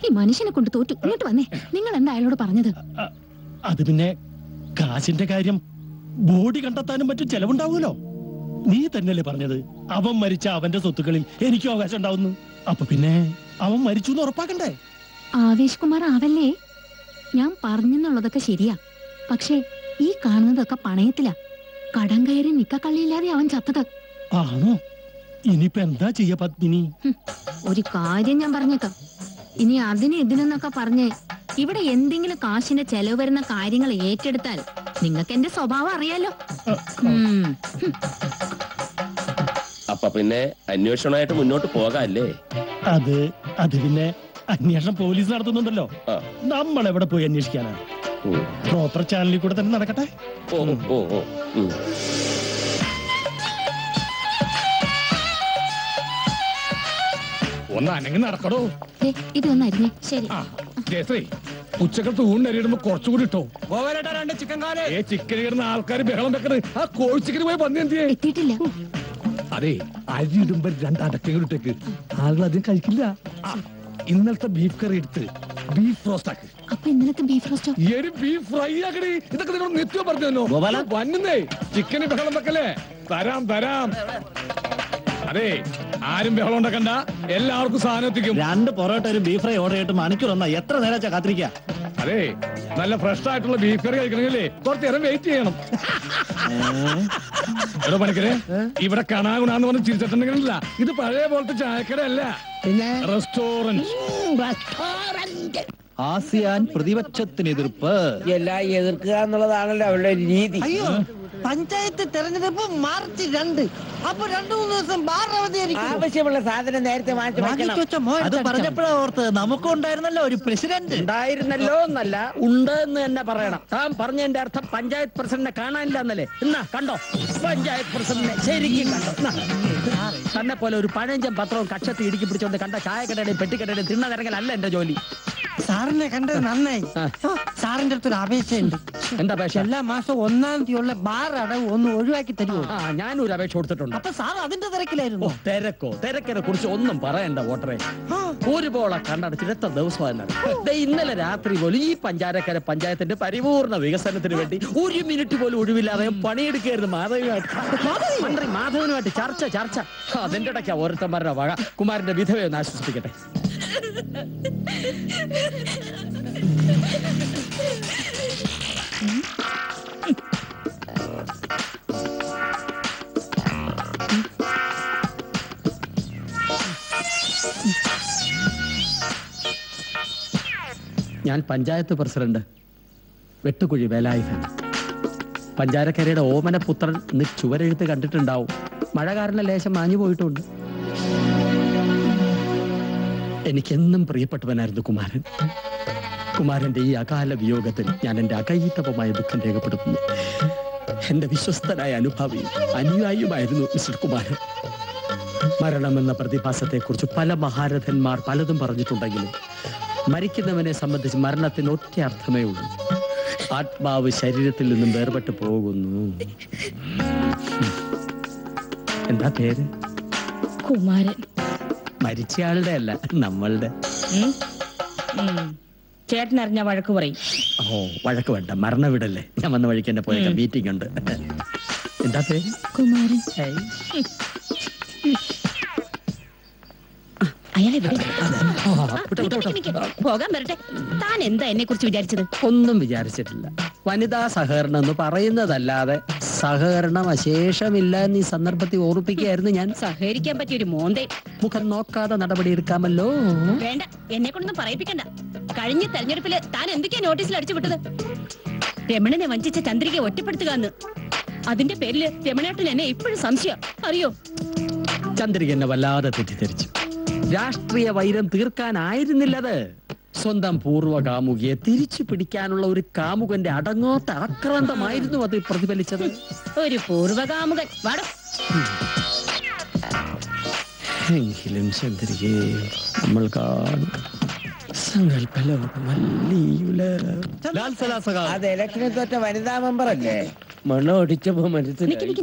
ഈ മനുഷ്യനെ കൊണ്ട് തോറ്റു. ഇങ്ങോട്ട് വന്നേ. നിങ്ങൾ എന്താ അയാളോട് പറഞ്ഞത്? അത് പിന്നെ കാശിന്റെ കാര്യം ബോഡി കണ്ടെത്താനും മറ്റും ചെലവുണ്ടാവുമല്ലോ. നീ തന്നെയല്ലേ പറഞ്ഞത് അവൻ മരിച്ച അവന്റെ സ്വത്തുക്കളിൽ എനിക്കും അവകാശം ഉണ്ടാവുന്നു. അപ്പൊ പിന്നെ അവൻ മരിച്ചു എന്ന് ഉറപ്പാക്കണ്ടേ? ആവേശ് കുമാർ ആവല്ലേ? ഞാൻ പറഞ്ഞെന്നുള്ളതൊക്കെ ശരിയാ, പക്ഷേ ഈ കാണുന്നതൊക്കെ പണയത്തിലാ. കടം കയറി നിക്കക്കള്ളിയില്ലാതെ അവൻ ചത്തത്. ആണോ? ഇനിയിപ്പോ എന്താ ചെയ്യ പത്മിനി? ഒരു കാര്യം ഞാൻ പറഞ്ഞേക്കാം, ഇനി അതിന് ഇതിനെന്നൊക്കെ പറഞ്ഞ് ഇവിടെ എന്തെങ്കിലും കാശിന്റെ ചെലവ് വരുന്ന കാര്യങ്ങൾ ഏറ്റെടുത്താൽ നിങ്ങൾക്ക് എന്റെ സ്വഭാവം അറിയാലോ. അപ്പൊ പിന്നെ അന്വേഷണമായിട്ട് മുന്നോട്ട് പോകാല്ലേ? അത് പിന്നെ അന്വേഷണം പോലീസ് നടത്തുന്നുണ്ടല്ലോ. നമ്മൾ എവിടെ പോയി അന്വേഷിക്കാനാ? പ്രോപ്പർ ചാനലിൽ കൂടെ തന്നെ നടക്കട്ടെ. ഒന്ന് അനങ്ങി നടക്കടോ. ഇതൊന്നായിരുന്നേ. ശരി. ജയശ്രീ, ഉച്ചക്കത്ത് ഊണിടുമ്പോ കുറച്ചുകൂടി ഇട്ടോ. ചിക്കൻ ഇടുന്ന ആൾക്കാർ ബഹളം വെക്കണത് ആ കോഴിച്ചിക്കന് പോയി പന്നി എന്തിയെ എത്തിയിട്ടില്ല. അതെ, അരി ഇടുമ്പോ 2 അടക്കങ്ങൾ ഇട്ടേക്ക്. ആളുകൾ അധികം കഴിക്കില്ല. ഇന്നലത്തെ ബീഫ് കറി എടുത്ത് ബീഫ് റോസ്റ്റ് ആക്ക്. അപ്പൊ ഇന്നലത്തെ ബീഫ് റോസ്റ്റോ? ബീഫ് ഫ്രൈ ആക്കണേ. ഇതൊക്കെ നിങ്ങൾ നിത്യം പറഞ്ഞു വന്നുന്നേ. ചിക്കന് ബഹളം വെക്കല്ലേ? തരാം. അതെ, ആരും ബഹളം ഉണ്ടാക്കണ്ട, എല്ലാവർക്കും സാധനം എത്തിക്കും. 2 പൊറോട്ട ഒരു ബീഫ് ഫ്രൈ ഓർഡർ ചെയ്തിട്ട് മണിക്കൂർ ഒന്നാ. എത്ര നേരം കാത്തിരിക്കാ? അതെ, നല്ല ഫ്രഷ് ആയിട്ടുള്ള ബീഫ് കറി കഴിക്കണമെങ്കിലേ കുറച്ച് നേരം വെയിറ്റ് ചെയ്യണം. എടോ പണിക്കരെ, ഇവിടെ കണാകുണാന്ന് പറഞ്ഞ് ചിരിച്ചിട്ടുണ്ടെങ്കിലല്ല, ഇത് പഴയ പോലത്തെ ചായക്കട അല്ല, റെസ്റ്റോറന്റ്. ആസിയാൻ പ്രതിപക്ഷത്തിന് എതിർപ്പ്. എല്ലാം എതിർക്കുക എന്നുള്ളതാണല്ലോ അവരുടെ രീതി. അയ്യോ, പഞ്ചായത്ത് തെരഞ്ഞെടുപ്പ് മാർച്ച് 2. അപ്പൊ 2-3 ദിവസം ബാർ അവധിയായിരിക്കും. ആവശ്യമുള്ള സാധനം നേരത്തെ അത് പറഞ്ഞപ്പോഴാ ഓർത്ത് നമുക്ക് ഉണ്ടായിരുന്നല്ലോ ഒരു പ്രസിഡന്റ്. ഉണ്ടായിരുന്നല്ലോ എന്നല്ല, ഉണ്ട് എന്ന് തന്നെ പറയണം. താൻ പറഞ്ഞതിന്റെ അർത്ഥം പഞ്ചായത്ത് പ്രസിഡന്റിനെ കാണാനില്ല എന്നല്ലേ? എന്നാ കണ്ടോ, പഞ്ചായത്ത് പ്രസിഡന്റിനെ ശരിക്കും കണ്ടോ? തന്നെ പോലെ ഒരു പഴഞ്ചൻ പത്രവും കക്ഷത്തി ഇടുക്കി പിടിച്ചോണ്ട് കണ്ട ചായക്കടയുടെയും പെട്ടിക്കടയുടെയും തിണ്ണതിരങ്ങലല്ല എന്റെ ജോലി. സാറിനെ കണ്ടത് നന്നായി. സാറിന്റെ അടുത്തൊരു അപേക്ഷയുണ്ട്. എന്താ അപേക്ഷ? എല്ലാ മാസവും 1-ാം തീയതിയുള്ള ബാർ അടവ് ഒന്ന് ഒഴിവാക്കി തരുമോ? ഞാനൊരു അപേക്ഷ കൊടുത്തിട്ടുണ്ട്. അപ്പൊ സാർ അതിന്റെ തിരക്കിലായിരുന്നു. തിരക്കിനെ കുറിച്ച് ഒന്നും പറയണ്ട വോട്ടറെ. ഒരുപോലെ കണ്ടടച്ചിട്ട് എത്ര ദിവസമായി. ഇന്നലെ രാത്രി പോലും ഈ പഞ്ചായത്തിന്റെ പരിപൂർണ വികസനത്തിന് വേണ്ടി 1 മിനിറ്റ് പോലും ഒഴിവില്ലാതെ പണിയെടുക്കായിരുന്നു മന്ത്രി മാധവനുമായിട്ട് ചർച്ച. അതിന്റെ ഇടയ്ക്കാ ഓരോരുത്തന്മാരുടെ വക. കുമാരന്റെ വിധവയെ ഒന്ന് ആശ്വസിപ്പിക്കട്ടെ. ഞാൻ പഞ്ചായത്ത് പ്രസിഡന്റ് വെട്ടുകുഴി വേലായുധൻ. പഞ്ചാരക്കരയുടെ ഓമനപുത്രൻ എന്ന് ചുവരെഴുത്ത് കണ്ടിട്ടുണ്ടാവും. മഴ കാരണം ലേശം മാഞ്ഞു പോയിട്ടുണ്ട്. എനിക്കെന്നും പ്രിയപ്പെട്ടവനായിരുന്നു കുമാരൻ. കുമാരന്റെ ഈ അകാല വിയോഗത്തിൽ ഞാൻ എന്റെ അകൈത്തവമായ ദുഃഖം രേഖപ്പെടുത്തുന്നു. എന്റെ വിശ്വസ്തനായ അനുഭാവിയും അനുയായിയുമായിരുന്നു മിസ്റ്റർ കുമാരൻ. മരണമെന്ന പ്രതിഭാസത്തെക്കുറിച്ച് പല മഹാരഥന്മാർ പലതും പറഞ്ഞിട്ടുണ്ടെങ്കിലും മരിക്കുന്നവനെ സംബന്ധിച്ച് മരണത്തിന് ഒറ്റ അർത്ഥമേ ഉള്ളൂ. ആത്മാവ് ശരീരത്തിൽ നിന്നും വേർപെട്ടു പോകുന്നു. എന്താ പേര്? കുമാരൻ. മരിച്ചയാളുടെ അല്ല, നമ്മളുടെ. ചേട്ടൻ അറിഞ്ഞ വഴക്ക് പറയും. വഴക്ക് വേണ്ട, മരണവിടല്ലേ. ഞാൻ വന്ന വഴിക്ക് എന്നെ പോയേക്കാം, മീറ്റിംഗ് ഉണ്ട്. എന്താ പേര്? കുമാരൻ. പോകാൻ വരട്ടെ. താൻ എന്താ എന്നെ കുറിച്ച് വിചാരിച്ചത്? ഒന്നും വിചാരിച്ചിട്ടില്ല. വനിതാ സഹകരണം എന്ന് പറയുന്നതല്ലാതെ സഹകരണം അശേഷമില്ല എന്ന് ഈ സന്ദർഭത്തിൽ ഓർപ്പിക്കുകയായിരുന്നു ഞാൻ. സഹകരിക്കാൻ പറ്റിയ ഒരു മോന്തേ. മുഖം നോക്കാതെ നടപടി എടുക്കാമല്ലോ. വേണ്ട, എന്നെ കൊണ്ടൊന്നും പറയിപ്പിക്കണ്ട. കഴിഞ്ഞ തെരഞ്ഞെടുപ്പില് താൻ എന്തൊക്കെയാ നോട്ടീസിൽ അടിച്ചു വിട്ടത്? രമണനെ വഞ്ചിച്ച ചന്ദ്രികയെ ഒറ്റപ്പെടുത്തുക എന്ന്. അതിന്റെ പേരില് രമണേട്ടൻ എന്നെ ഇപ്പോഴും സംശയം, അറിയോ? ചന്ദ്രിക എന്നെ വല്ലാതെ തെറ്റിദ്ധരിച്ചു. രാഷ്ട്രീയ വൈരം തീർക്കാനായിരുന്നില്ലത്. സ്വന്തം പൂർവ്വ കാമുകിയെ തിരിച്ചു പിടിക്കാനുള്ള ഒരു കാമുകന്റെ അടങ്ങാത്ത ആക്രാന്തമായിരുന്നു അത് പ്രതിഫലിച്ചത്. ഒരു പൂർവ്വകാമുകൻ. വാടോ. എങ്കിലും ചന്ദ്രികേ, നമ്മൾ കാണും അത് ഇലക്ഷനിൽ തോറ്റ വനിതാ മെമ്പർ അല്ലേ? മണ്ണോടിച്ചപ്പോ മനസ്സിലായി.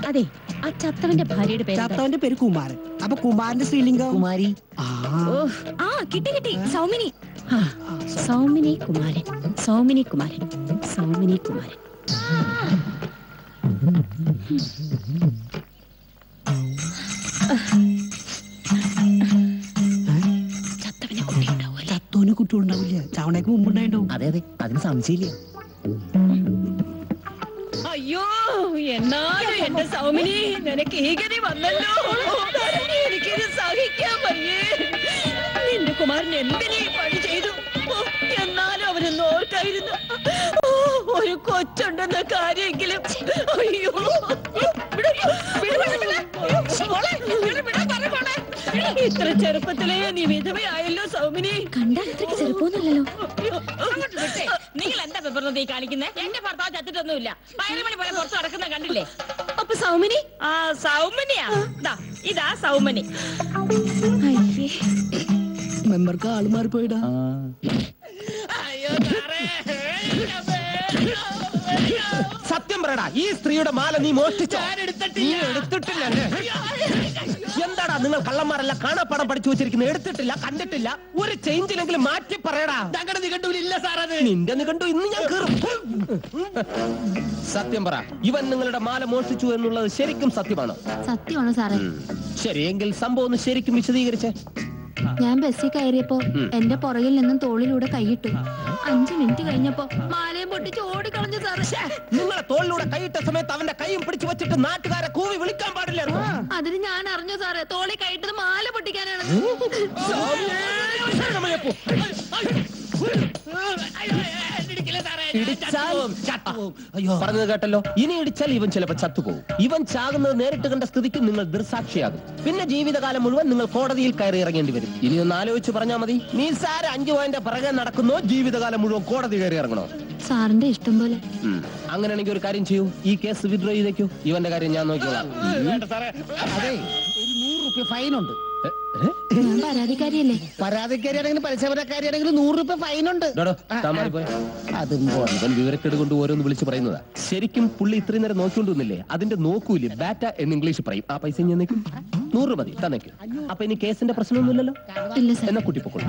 അതെ, ആ ചത്തവന്റെ ഭാര്യയുടെ പേര്? ചത്തവന്റെ പേര് കുമാരൻ. അപ്പൊ കുമാരന്റെ സ്ത്രീലിംഗം കുമാരി. കിട്ടി. സൗമിനി. സൗമിനി കുമാരൻ, സൗമിനി കുമാരൻ, സൗമിനി കുമാരൻ. ചത്തവനെ കുട്ടിയുണ്ടാവുമല്ലേ? ചത്തോന് കുട്ടി ഉണ്ടാവില്ല, ചവണയ്ക്ക് മുമ്പുണ്ടായിട്ടുണ്ടാവും. അതെ അതെ, അതിന് സംശയമില്ല. അയ്യോ, എന്നാലും എന്റെ സൗമിനി നിനക്ക് ഈഗതി വന്നല്ലോ. എനിക്കിത് സഹിക്കാൻ വയ്യേ. നിന്റെ കുമാരൻ എന്തിനീ പണി ചെയ്തു? എന്നാലും അവനൊന്ന് ഓർക്കായിരുന്നു. ഒരു കൊച്ചുണ്ടെന്ന കാര്യമെങ്കിലും. അയ്യോ, ഇത്ര ചെറുപ്പത്തിലേ നീ വിധവയായല്ലോ സൗമിനി. കണ്ടാൽ അത്രയ്ക്ക് ചെറുപ്പമൊന്നുമല്ലല്ലോ. നിങ്ങൾ എന്താ പ്രവൃത്തി കാണിക്കുന്നത്? എന്റെ ഭർത്താവ് ചത്തിട്ടൊന്നുമില്ല. പയറുമണി പോലെ പുറത്ത് നടക്കുന്ന കണ്ടില്ലേ? അപ്പൊ സൗമിനി? ആ, സൗമിനിയാ. ഇതാ സൗമിനി. മെമ്പർക്ക് ആള് മാറിപ്പോയിടാ. സത്യം പറയടാ, ഈ സ്ത്രീയുടെ മാല നീ മോഷ്ടിച്ചോ? നീ എടുത്തിട്ടില്ല അല്ലേ? എന്താടാ നിങ്ങൾ കള്ളന്മാരെല്ലാം കാണാപ്പാടം പഠിച്ചു വെച്ചിരിക്കുന്നത്? എടുത്തിട്ടില്ല, കണ്ടിട്ടില്ല. ഒരു ചേഞ്ചിലെങ്കിലും മാറ്റി പറയടാ. ഞങ്ങളുടെ നിഘണ്ടുവിലില്ല സാർ അത്. നിന്റെ നിഘണ്ടു ഇന്ന് ഞാൻ കീറും. സത്യം പറ, ഇവൻ നിങ്ങളുടെ മാല മോഷ്ടിച്ചു എന്നുള്ളത് ശരിക്കും സത്യമാണോ? സത്യമാണോ സാറേ? ശരിയെങ്കിൽ സംഭവം ഒന്ന് ശരിക്കും വിശദീകരിച്ചേ. ഞാൻ ബസ്സിൽ കയറിയപ്പോ എന്റെ പുറകിൽ നിന്നും തോളിലൂടെ കൈയിട്ടു. 5 മിനിറ്റ് കഴിഞ്ഞപ്പോ മാലയും പൊട്ടിച്ച് ഓടിക്കളഞ്ഞു സാറേ. നിങ്ങളെ തോളിലൂടെ കൈയിട്ട സമയത്ത് അവന്റെ കൈയും പിടിച്ചു വെച്ചിട്ട് നാട്ടുകാരെ കൂവി വിളിക്കാൻ പാടില്ലായിരുന്നു. അതിന് ഞാൻ അറിഞ്ഞു സാറേ, തോളി കൈയിട്ടത് മാല പൊട്ടിക്കാനാണ്. പറഞ്ഞത് കേട്ടല്ലോ. ഇനി ഇടിച്ചാൽ ഇവൻ ചിലപ്പോ ചത്തുപോകും. ഇവൻ ചാകുന്നത് നേരിട്ട് കണ്ട സ്ഥിതിക്ക് നിങ്ങൾ ദൃസാക്ഷിയാകും. പിന്നെ ജീവിതകാലം മുഴുവൻ നിങ്ങൾ കോടതിയിൽ കയറി ഇറങ്ങേണ്ടി വരും. ഇനി ഒന്ന് ആലോചിച്ച് പറഞ്ഞാൽ മതി. നീ സാർ 5 പോയിന്റ് പിറകെ നടക്കുന്നോ, ജീവിതകാലം മുഴുവൻ കോടതി കയറി ഇറങ്ങണോ? സാറിന്റെ ഇഷ്ടം പോലെ. അങ്ങനെയാണെങ്കിൽ ഒരു കാര്യം ചെയ്യൂ, ഈ കേസ് വിഡ്രോ ചെയ്തേക്കൂ. ഇവന്റെ കാര്യം ഞാൻ നോക്കിക്കോളാം. അതെ, ഒരു 100 രൂപ ഫൈനുണ്ട്. ഞാൻ പരാതിക്കാരിയല്ലേ? പരാതിക്കാരിയാണെങ്കിലും പലിശപരക്കാരിയാണെങ്കിലും 100 രൂപ ഫൈനുണ്ട്. അതും ഇവൻ വിവരക്കേട് കൊണ്ട് ഓരോന്ന് വിളിച്ച് പറയുന്നതാ. ശരിക്കും പുള്ളി ഇത്രയും നേരം നോക്കിക്കൊണ്ടിരുന്നില്ലേ? അതിന്റെ നോക്കൂല്ലേ ബാറ്റ എന്ന് ഇംഗ്ലീഷ് പറയും. ആ പൈസ ഞാൻ നിൽക്കും. 100 രൂപ മതി, തന്നേക്കും. അപ്പൊ ഇനി കേസിന്റെ പ്രശ്നമൊന്നുമില്ലല്ലോ. എന്നാ കുട്ടിപ്പൊക്കോളൂ.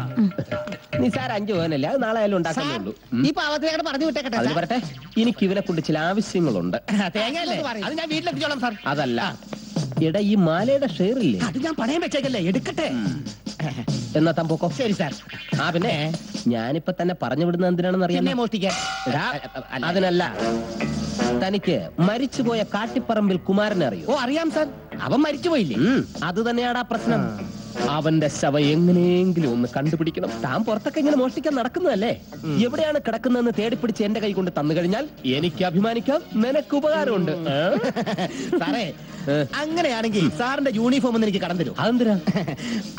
നീ സാർ 5 പോകാനല്ലേ, അത് നാളെ ആയാലും ഉണ്ടാക്കാനേ ഉള്ളൂ. ഈ പാവത്തിനെ പറഞ്ഞു വിട്ടേക്കട്ടെ. അതിന് പറട്ടെ, എനിക്ക് ഇവനെ കൊണ്ട് ചില ആവശ്യങ്ങളുണ്ട്. തേങ്ങയല്ലേ? അത് ഞാൻ വീട്ടിലെത്തിച്ചോളാം സാർ. അതല്ല, എടാ ഈ മാലയുടെ ഷെയർ ഇല്ലേ? അത് ഞാൻ പണയം വെച്ചേക്കല്ലേ, എടുക്കട്ടെ. എന്നാ തമ്പോക്കോ. ശരി സാർ. ആ പിന്നെ ഞാനിപ്പോ തന്നെ പറഞ്ഞു വിടുന്നത് എന്തിനാണെന്ന് അറിയാം. മോഷ്ടിക്കാൻ അതിനല്ല, തനിക്ക് മരിച്ചുപോയ കാട്ടിപ്പറമ്പിൽ കുമാരനെ അറിയോ? ഓ അറിയാം സാർ, അവൻ മരിച്ചുപോയില്ലേ? അത് തന്നെയാടാ പ്രശ്നം. അവന്റെ ശവം എങ്ങനെയെങ്കിലും ഒന്ന് കണ്ടുപിടിക്കണം. താൻ പുറത്തൊക്കെ ഇങ്ങനെ മോഷ്ടിക്കാൻ നടക്കുന്നതല്ലേ? എവിടെയാണ് കിടക്കുന്നതെന്ന് തേടിപ്പിടിച്ച് എന്റെ കൈ കൊണ്ട് തന്നു കഴിഞ്ഞാൽ എനിക്ക് അഭിമാനിക്കാം, നിനക്ക് ഉപകാരമുണ്ട്. സാറേ, അങ്ങനെയാണെങ്കിൽ സാറിന്റെ യൂണിഫോം ഒന്ന് എനിക്ക് കടം തരൂ. അതെന്തിനാ?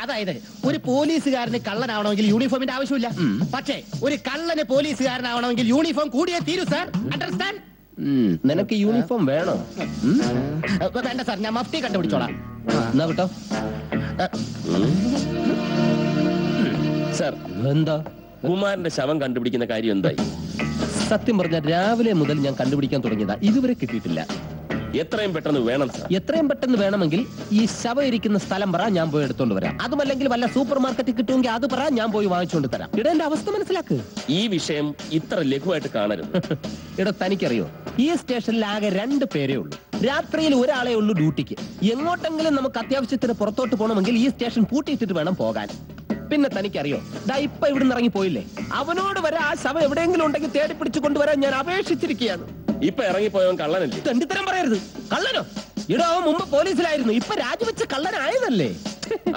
അതായത് ഒരു പോലീസുകാരന് കള്ളനാവണമെങ്കിൽ യൂണിഫോമിന്റെ ആവശ്യമില്ല. പക്ഷേ ഒരു കള്ളന് പോലീസുകാരനാവണമെങ്കിൽ യൂണിഫോം കൂടിയേ തീരൂ സാർ. അണ്ടർസ്റ്റാൻഡ്? നിനക്ക് യൂണിഫോം വേണോ? വേണ്ട സാർ, ഞാൻ മഫ്തി കണ്ടുപിടിച്ചോളാം. എന്നാ കേട്ടോ. സാർ, എന്താ? കുമാരന്റെ ശവം കണ്ടുപിടിക്കുന്ന കാര്യം എന്തായി? സത്യം പറഞ്ഞ രാവിലെ മുതൽ ഞാൻ കണ്ടുപിടിക്കാൻ തുടങ്ങിയതാ, ഇതുവരെ കിട്ടിയിട്ടില്ല. എത്രയും പെട്ടെന്ന് വേണം സാർ. എത്രയും പെട്ടെന്ന് വേണമെങ്കിൽ ഈ ശവം ഇരിക്കുന്ന സ്ഥലം പറ, ഞാൻ പോയി എടുത്തോണ്ട് വരാം. അതുമല്ലെങ്കിൽ വല്ല സൂപ്പർ മാർക്കറ്റിൽ കിട്ടുമെങ്കിൽ അത് പറ, ഞാൻ പോയി വാങ്ങിച്ചുകൊണ്ട് തരാം. ഇട എന്റെ അവസ്ഥ മനസ്സിലാക്ക്. ഈ വിഷയം ഇത്ര ലഘുവായിട്ട് കാണരുത്. ഇട തനിക്കറിയോ, ഈ സ്റ്റേഷനിൽ ആകെ 2 പേരേ ഉള്ളൂ. രാത്രിയിൽ ഒരാളെ ഉള്ളൂ ഡ്യൂട്ടിക്ക്. എങ്ങോട്ടെങ്കിലും നമുക്ക് അത്യാവശ്യത്തിന് പുറത്തോട്ട് പോകണമെങ്കിൽ ഈ സ്റ്റേഷൻ പൂട്ടിയിട്ടിട്ട് വേണം പോകാൻ. പിന്നെ തനിക്കറിയോ, ദാ ഇപ്പൊ ഇവിടുന്ന് ഇറങ്ങി പോയില്ലേ, അവനോട് വരെ ആ ശവം എവിടെയെങ്കിലും ഉണ്ടെങ്കിൽ തേടി പിടിച്ചു കൊണ്ടുവരാൻ ഞാൻ അപേക്ഷിച്ചിരിക്കുകയാണ്. ഇപ്പൊ ഇറങ്ങിപ്പോയവൻ കള്ളനല്ലേ? തെണ്ടിത്തരം പറയരുത്. കള്ളനോ? ഇടോ, മുമ്പ് പോലീസിലായിരുന്നു, ഇപ്പൊ രാജിവെച്ച കള്ളനായതല്ലേ?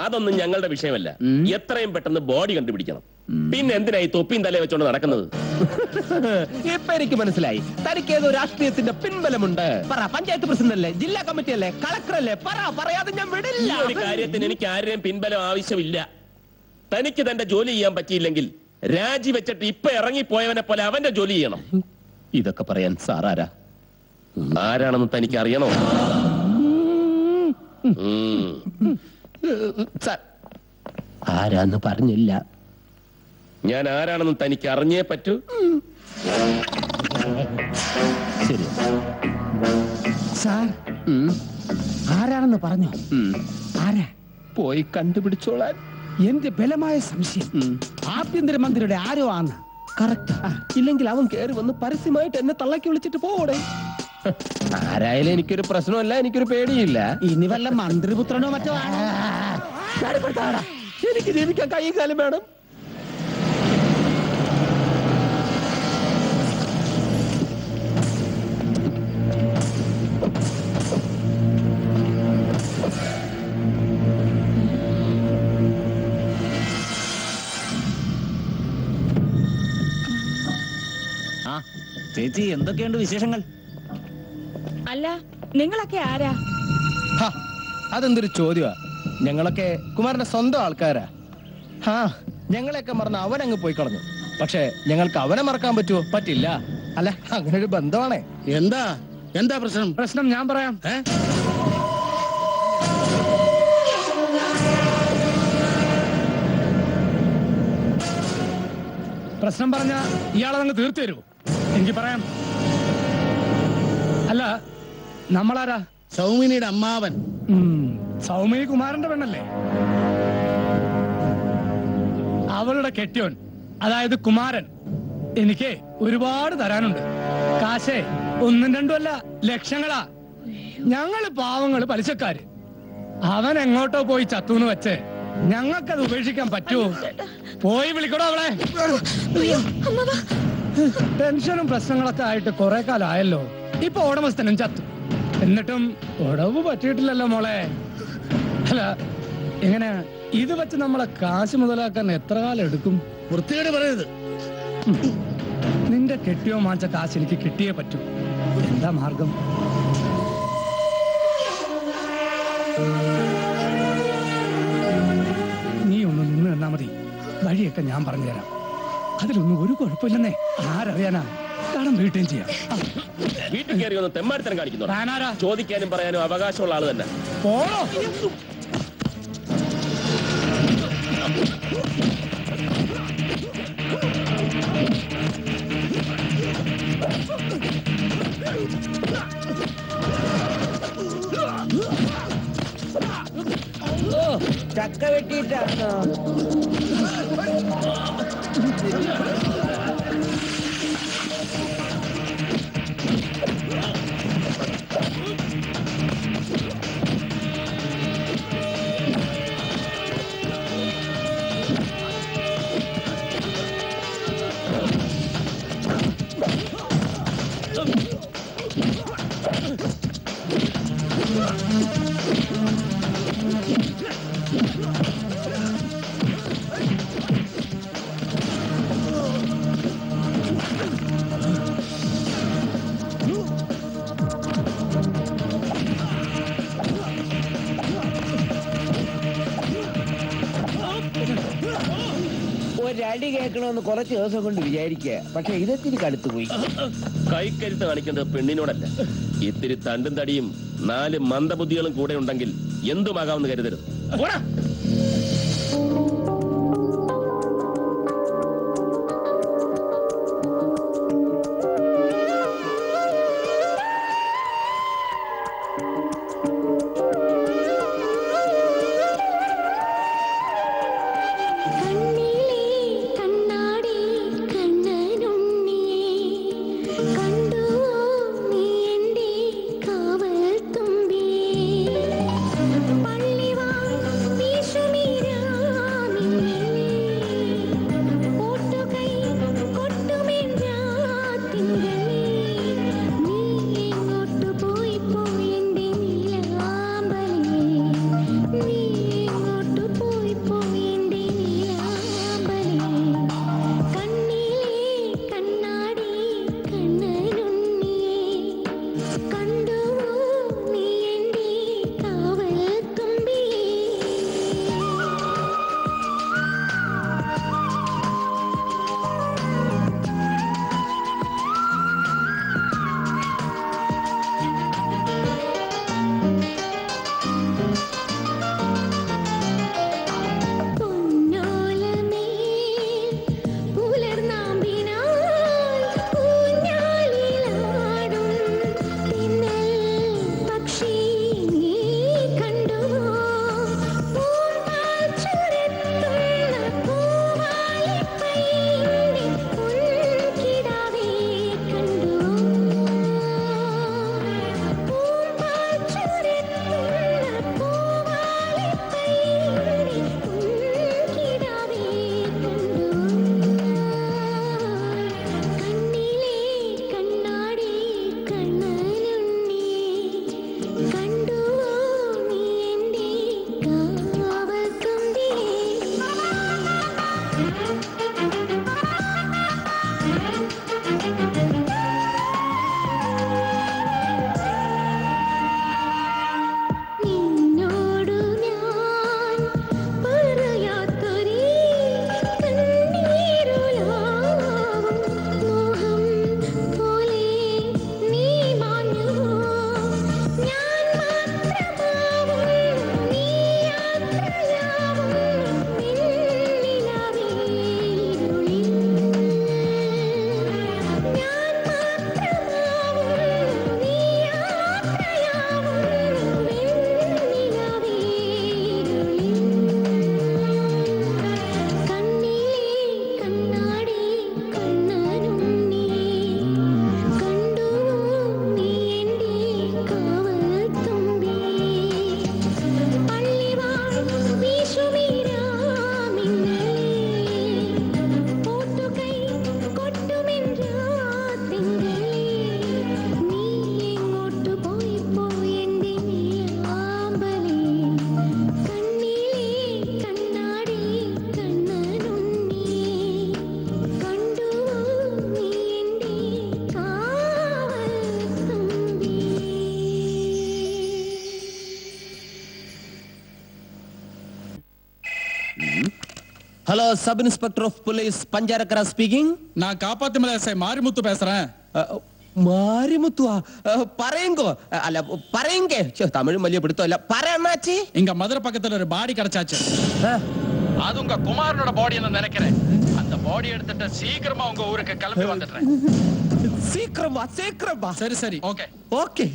അതൊന്നും ഞങ്ങളുടെ വിഷയമല്ല. എത്രയും പെട്ടെന്ന് ബോഡി കണ്ടുപിടിക്കണം. പിന്നെ എന്തിനായി തൊപ്പിയും തലേ വെച്ചോണ്ട് നടക്കുന്നത്? ഇപ്പൊ എനിക്ക് മനസ്സിലായി, തനിക്ക് ഏതോ രാഷ്ട്രീയത്തിന്റെ പിൻബലമുണ്ട്. പറ, പഞ്ചായത്ത് പ്രസിഡന്റ് അല്ലേ, ജില്ലാ കമ്മിറ്റി അല്ലേ, കളക്ടർ അല്ലേ? പറയാതെ ഞാൻ വിടില്ല. ഈ ഒരു കാര്യത്തിന് എനിക്ക് ആരുടെയും പിൻബലം ആവശ്യമില്ല. തനിക്ക് തന്റെ ജോലി ചെയ്യാൻ പറ്റിയില്ലെങ്കിൽ രാജിവെച്ചിട്ട് ഇപ്പൊ ഇറങ്ങിപ്പോയവനെ പോലെ അവന്റെ ജോലി ചെയ്യണം. ഇതൊക്കെ പറയാൻ സാറാരാ? ആരാണെന്ന് തനിക്ക് അറിയണോ? സാർ, ആരാന്ന് പറഞ്ഞില്ല. ഞാൻ ആരാണെന്ന് തനിക്ക് അറിഞ്ഞേ പറ്റൂ. ശരി സാർ, ആരാണെന്ന് പറഞ്ഞോ? ആരാ? പോയി കണ്ടുപിടിച്ചോളാൻ. എന്റെ ബലമായ സംശയം ആഭ്യന്തരമന്ത്രിയുടെ ആരോ ആണ്. കറക്റ്റ്. ഇല്ലെങ്കിൽ അവൻ കേറി വന്ന് പരസ്യമായിട്ട് എന്നെ തള്ളക്കി വിളിച്ചിട്ട് പോടെ. ആരായാലും എനിക്കൊരു പ്രശ്നമല്ല, എനിക്കൊരു പേടിയില്ല. ഇനി വല്ല മന്ത്രിപുത്രനോ മറ്റോ ആണോ? എനിക്ക് ജീവിക്കാൻ കൈയും കാലം വേണം. ചേച്ചി എന്തൊക്കെയുണ്ട് വിശേഷങ്ങൾ? അല്ല, നിങ്ങളൊക്കെ ആരാ? അതെന്തൊരു ചോദ്യമാ. ഞങ്ങളൊക്കെ കുമാരന്റെ സ്വന്തം ആൾക്കാരാ. ഞങ്ങളെയൊക്കെ മറന്ന് അവനങ്ങ് പോയി കളഞ്ഞു. പക്ഷെ ഞങ്ങൾക്ക് അവനെ മറക്കാൻ പറ്റുമോ? പറ്റില്ല. അല്ല, അങ്ങനെ ഒരു ബന്ധമാണേ. എന്താ പ്രശ്നം? പ്രശ്നം ഞാൻ പറയാം. പ്രശ്നം പറഞ്ഞ ഇയാളെ അങ്ങ് തീർത്തു തരുമോ? എനിക്ക് പറയാം. അല്ല, നമ്മളാരാ? സൗമിനിയുടെ അമ്മാവൻ. സൗമിനി കുമാരന്റെ പെണ്ണല്ലേ? അവളുടെ കെട്ടിയോൻ, അതായത് കുമാരൻ, എനിക്ക് ഒരുപാട് തരാനുണ്ട്. കാശേ ഒന്നും രണ്ടും അല്ല, ലക്ഷങ്ങളാ. ഞങ്ങള് പാവങ്ങള് പലിശക്കാര്. അവൻ എങ്ങോട്ടോ പോയി ചത്തൂന്ന് വെച്ച് ഞങ്ങൾക്കത് ഉപേക്ഷിക്കാൻ പറ്റുമോ? പോയി വിളിക്കണോ അവളെ? ടെൻഷനും പ്രശ്നങ്ങളൊക്കെ ആയിട്ട് കുറെ കാലം ആയല്ലോ. ഇപ്പൊ ഉടമസ്ഥനും ചത്തു, എന്നിട്ടും ഉടവ് പറ്റിയിട്ടില്ലല്ലോ മോളെ. അല്ല, എങ്ങനെ ഇത് വെച്ച് നമ്മളെ കാശ് മുതലാക്കാൻ എത്ര കാലം എടുക്കും? വൃത്തികേട് പറയരുത്. നിന്റെ കെട്ടിയോ മാച്ച കാശ് എനിക്ക് കിട്ടിയേ പറ്റൂ. എന്താ മാർഗം? നീ ഒന്ന് നിന്ന് തന്നാ മതി. വഴിയൊക്കെ ഞാൻ പറഞ്ഞുതരാം. അതിലൊന്നും ഒരു കുഴപ്പമില്ലെന്നേ. ആരറിയാനാ? കടം വീട്ടുകയും ചെയ്യാം. വീട്ടിൽ കയറി ഒന്ന് തെമ്മാടിത്തരം കാണിക്കുന്നു. താനാരാ? ചോദിക്കാനും പറയാനും അവകാശമുള്ള ആള് തന്നെ. പോണോ? ചക്ക വെട്ടിയിട്ടാണോ? ഒരടി കേൾക്കണമെന്ന് കുറച്ച് ദിവസം കൊണ്ട് വിചാരിക്കുക. പക്ഷെ ഇതെത്തിരി കടുത്തു പോയി. കൈക്കരുത്ത് കാണിക്കുന്നത് പെണ്ണിനോടല്ല. ഇത്തിരി തണ്ടും തടിയും 4 മന്ദബുദ്ധികളും കൂടെ ഉണ്ടെങ്കിൽ എന്തുമാകാമെന്ന് കരുതരുത്. പള്ളിവാ hello sub inspector of police Pancharakkara speaking. நான் காப்பாத்து மலை எஸ்ஐ மாரிமுத்து பேசுறேன். மாரிமுத்துவா? பறையங்கோ அல்ல பறையங்க. தமிழ் மொழியை பிடித்தோ இல்ல பறையண்ணாச்சி. இங்க மதுரை பக்கத்துல ஒரு பாடி கிடைச்சாச்சு. அது உங்க குமாரனோட பாடின்னு நினைக்கிறேன். அந்த பாடி எடுத்துட்டு சீக்கிரமா உங்க ஊருக்கு கிளம்பி வந்துடுறேன். சீக்கிரமா சீக்கிரமா. சரி சரி ஓகே ஓகே.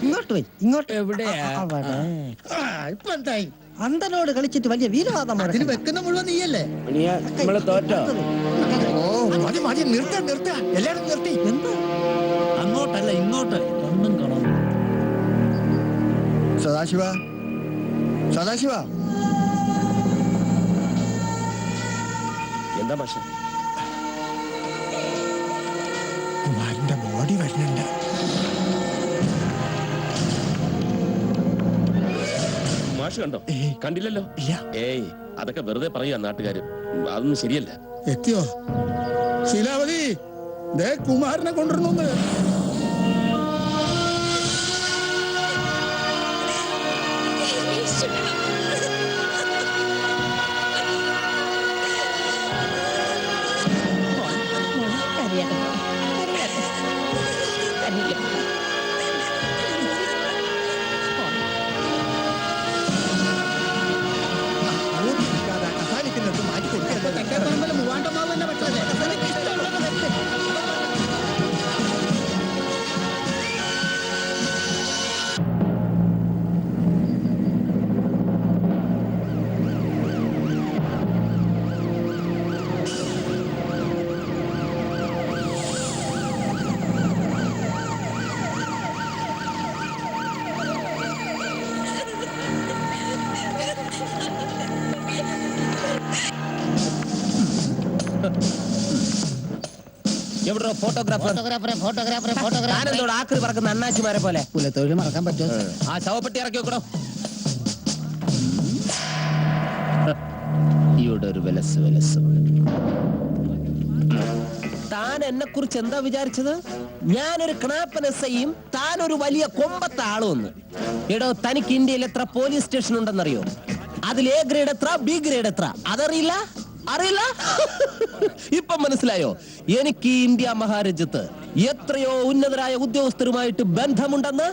ഇങ്ങോട്ട് പോയി ഇങ്ങോട്ട്. എവിടെയാ? അവിടെ. ഇപ്പൊ എന്തായി? അന്തനോട് കളിച്ചിട്ട് വലിയ വീരവാദം അതിന് വെക്കുന്ന മുഴുവൻ നീയല്ലേ? നമ്മള് തോറ്റോ? മതി മതി നിർത്ത നിർത്ത എല്ലാരും നിർത്തി. എന്താ അങ്ങോട്ടല്ല ഇങ്ങോട്ട്. ഒന്നും കാണാം. സദാശിവ സദാശിവ എന്താ പക്ഷെ കുമാരന്റെ ബോഡി വരുന്നുണ്ട്. മാഷ് കണ്ടോ? കണ്ടില്ലല്ലോ. ഏയ് അതൊക്കെ വെറുതെ പറയുക നാട്ടുകാര്. അതൊന്നും ശരിയല്ല. എത്തിയോ ശീലാവതി? ദേ കുമാരനെ കൊണ്ടുവരുന്നു. മാറ്റി കൊടുക്കാൻ മൂവാണ്ടമാവ് തന്നെ പറ്റല്ലേ? എവിടെ ഫോട്ടോഗ്രാഫർ? ഞാനെന്തോട് ആക്രി പറക്കുന്ന അണ്ണാച്ചിമാരെ പോലെ കുലത്തൊഴിൽ മറക്കാൻ പറ്റുമോ? ആ ശവപ്പെട്ടി ഇറക്കി വെക്കണോ? ഇവിടെ ഒരു വിലസ് വിലസ്. താൻ എന്നെ കുറിച്ച് എന്താ വിചാരിച്ചത്? ഞാനൊരു ക്നാപ്പൻ എസ്ഐയും താൻ ഒരു വലിയ കൊമ്പത്തെ ആളുമെന്ന്. എടോ, തനിക്ക് ഇന്ത്യയിൽ എത്ര പോലീസ് സ്റ്റേഷൻ ഉണ്ടെന്നറിയോ? അതിൽ എ ഗ്രേഡ് എത്ര, ബി ഗ്രേഡ് എത്ര? അതറിയില്ല? അറിയില്ല? ഇപ്പൊ മനസ്സിലായോ? എനിക്ക് ഈ ഇന്ത്യ മഹാരാജ്യത്ത് എത്രയോ ഉന്നതരായ ഉദ്യോഗസ്ഥരുമായിട്ട് ബന്ധമുണ്ടെന്ന്.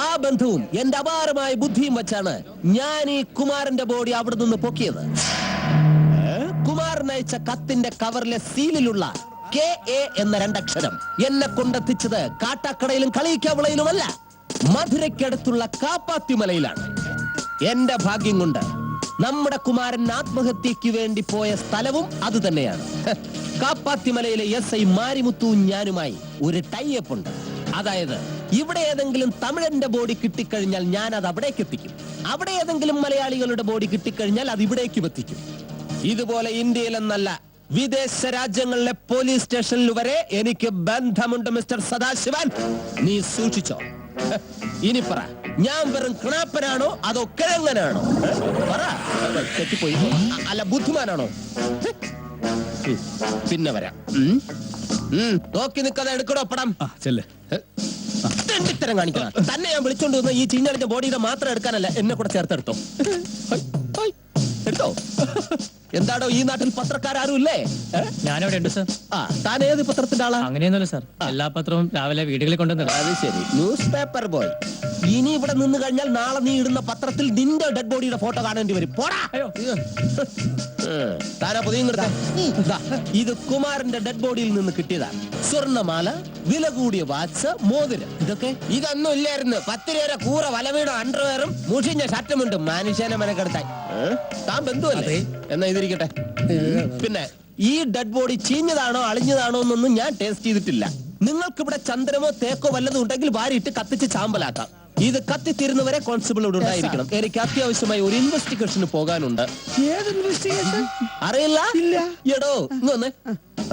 ആ ബന്ധവും എന്റെ അപാരമായ ബുദ്ധിയും വെച്ചാണ് ഞാൻ ഈ കുമാരന്റെ ബോഡി അവിടെ നിന്ന് പൊക്കിയത്. കുമാരൻ അയച്ച കത്തിന്റെ കവറിലെ സീലിലുള്ള KA എന്ന രണ്ടക്ഷരം എന്നെ കൊണ്ടെത്തിച്ചത് കാട്ടാക്കടയിലും കളിയിക്കാവിളയിലുമല്ല, മധുരയ്ക്കടുത്തുള്ള കാപ്പാത്തിമലയിലാണ്. എന്റെ ഭാഗ്യം കൊണ്ട് നമ്മുടെ കുമാരൻ ആത്മഹത്യക്ക് വേണ്ടി പോയ സ്ഥലവും അത് തന്നെയാണ്. കാപ്പാത്തിമലയിലെ SI മാരിമുത്തുവും ഞാനുമായി ഒരു ടൈപ്പ് ഉണ്ട്. അതായത് ഇവിടെ ഏതെങ്കിലും തമിഴന്റെ ബോഡി കിട്ടിക്കഴിഞ്ഞാൽ ഞാൻ അത് അവിടേക്ക് എത്തിക്കും. അവിടെ ഏതെങ്കിലും മലയാളികളുടെ ബോഡി കിട്ടിക്കഴിഞ്ഞാൽ അത് ഇവിടേക്കും എത്തിക്കും. ഇതുപോലെ ഇന്ത്യയിലെന്നല്ല, വിദേശ രാജ്യങ്ങളിലെ പോലീസ് സ്റ്റേഷനിൽ വരെ എനിക്ക് ബന്ധമുണ്ട് മിസ്റ്റർ സദാശിവൻ. നീ സൂക്ഷിച്ചോ. ഇനി പറ, ഞാൻ വെറും ക്ണാപ്പനാണോ അതോ കിഴങ്ങനാണോ? പറ. തെറ്റിപ്പോയി. അല്ല, ബുദ്ധിമാനാണോ? പിന്നെ വരാം. നോക്കി നിൽക്കാതെ എടുക്കണോ പടം? തെണ്ടിത്തരം കാണിക്കണം. തന്നെ ഞാൻ വിളിച്ചോണ്ട് വന്ന ഈ ചീഞ്ഞളിഞ്ഞ ബോഡിയുടെ മാത്രം എടുക്കാനല്ല, എന്നെ കൂടെ ചേർത്തെടുത്തോ. എടുത്തോ. എന്താടോ, ഈ നാട്ടിൽ പത്രക്കാരും ഇല്ലേ? ഞാനവിടെ ഉണ്ട് സർ. ആ, താൻ ഏത് പത്രത്തിന്റെ ആളാ? അങ്ങനെയൊന്നുമല്ല സർ, എല്ലാ പത്രവും രാവിലെ വീടുകളിൽ കൊണ്ടുവന്നിടും. അത് ശരി, ന്യൂസ് പേപ്പർ ബോയ്. ഇനി ഇവിടെ നിന്ന് കഴിഞ്ഞാൽ നാളെ നീ ഇടുന്ന പത്രത്തിൽ നിന്റെ ഡെഡ് ബോഡിയുടെ ഫോട്ടോ കാണേണ്ടി വരും. പോടാ. താനാ പൊതിയും കിടത്താം. ഇത് കുമാരന്റെ ഡെഡ് ബോഡിയിൽ നിന്ന് കിട്ടിയതാണ്. സ്വർണ്ണമാല, വില കൂടിയ വാച്ച്, മോതിരം. ഇതൊന്നും ഇല്ലായിരുന്നു. 10 രൂപ കൂറ വലവീടും അണ്ടർവെയറും മുഷിഞ്ഞ ഷർട്ടുമുണ്ട്. മനുഷ്യനെ മെനക്കെടുത്താൻ. താൻ ബന്ധുവല്ലേ? എന്നാ ഇതിരിക്കട്ടെ. പിന്നെ ഈ ഡെഡ് ബോഡി ചീഞ്ഞതാണോ അളിഞ്ഞതാണോ എന്നൊന്നും ഞാൻ ടേസ്റ്റ് ചെയ്തിട്ടില്ല. നിങ്ങൾക്ക് ഇവിടെ ചന്ദനമോ തേക്കോ വല്ലതും ഉണ്ടെങ്കിൽ വാരിയിട്ട് കത്തിച്ച് ചാമ്പലാക്കാം. ഇത് കത്തിത്തീരുന്നവരെ കോൺസ്റ്റബിൾ ഇവിടെ ഉണ്ടായിരിക്കണം. എനിക്ക് അത്യാവശ്യമായി ഒരു ഇൻവെസ്റ്റിഗേഷന് പോകാനുണ്ട്. ഏത് ഇൻവെസ്റ്റിഗേഷൻ? അറിയില്ല? ഇല്ല. എടോ ഇങ്ങ് വന്നേ.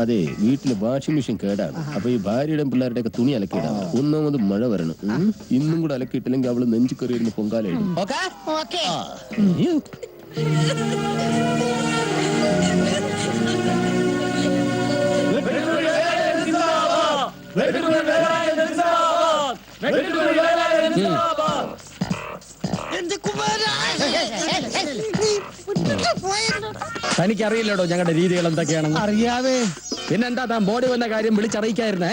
അതെ, വീട്ടില് വാഷിംഗ് മെഷീൻ കേടാണ്. അപ്പൊ ഈ ഭാര്യയുടെയും പിള്ളേരുടെ ഒക്കെ തുണി അലക്കിയിടാണ്. ഒന്നാമത് മഴ വരണം. ഇന്നും കൂടെ അലക്കിയിട്ടില്ലെങ്കിൽ അവള് നെഞ്ചു കയറിയിരുന്ന് പൊങ്കാലായിരുന്നു. ഓക്കെ. തനിക്കറിയില്ലടോ ഞങ്ങളുടെ രീതികൾ എന്തൊക്കെയാണെന്ന്. അറിയാവേ. പിന്നെന്താ താൻ ബോഡി വന്ന കാര്യം വിളിച്ചറിയിക്കായിരുന്നേ?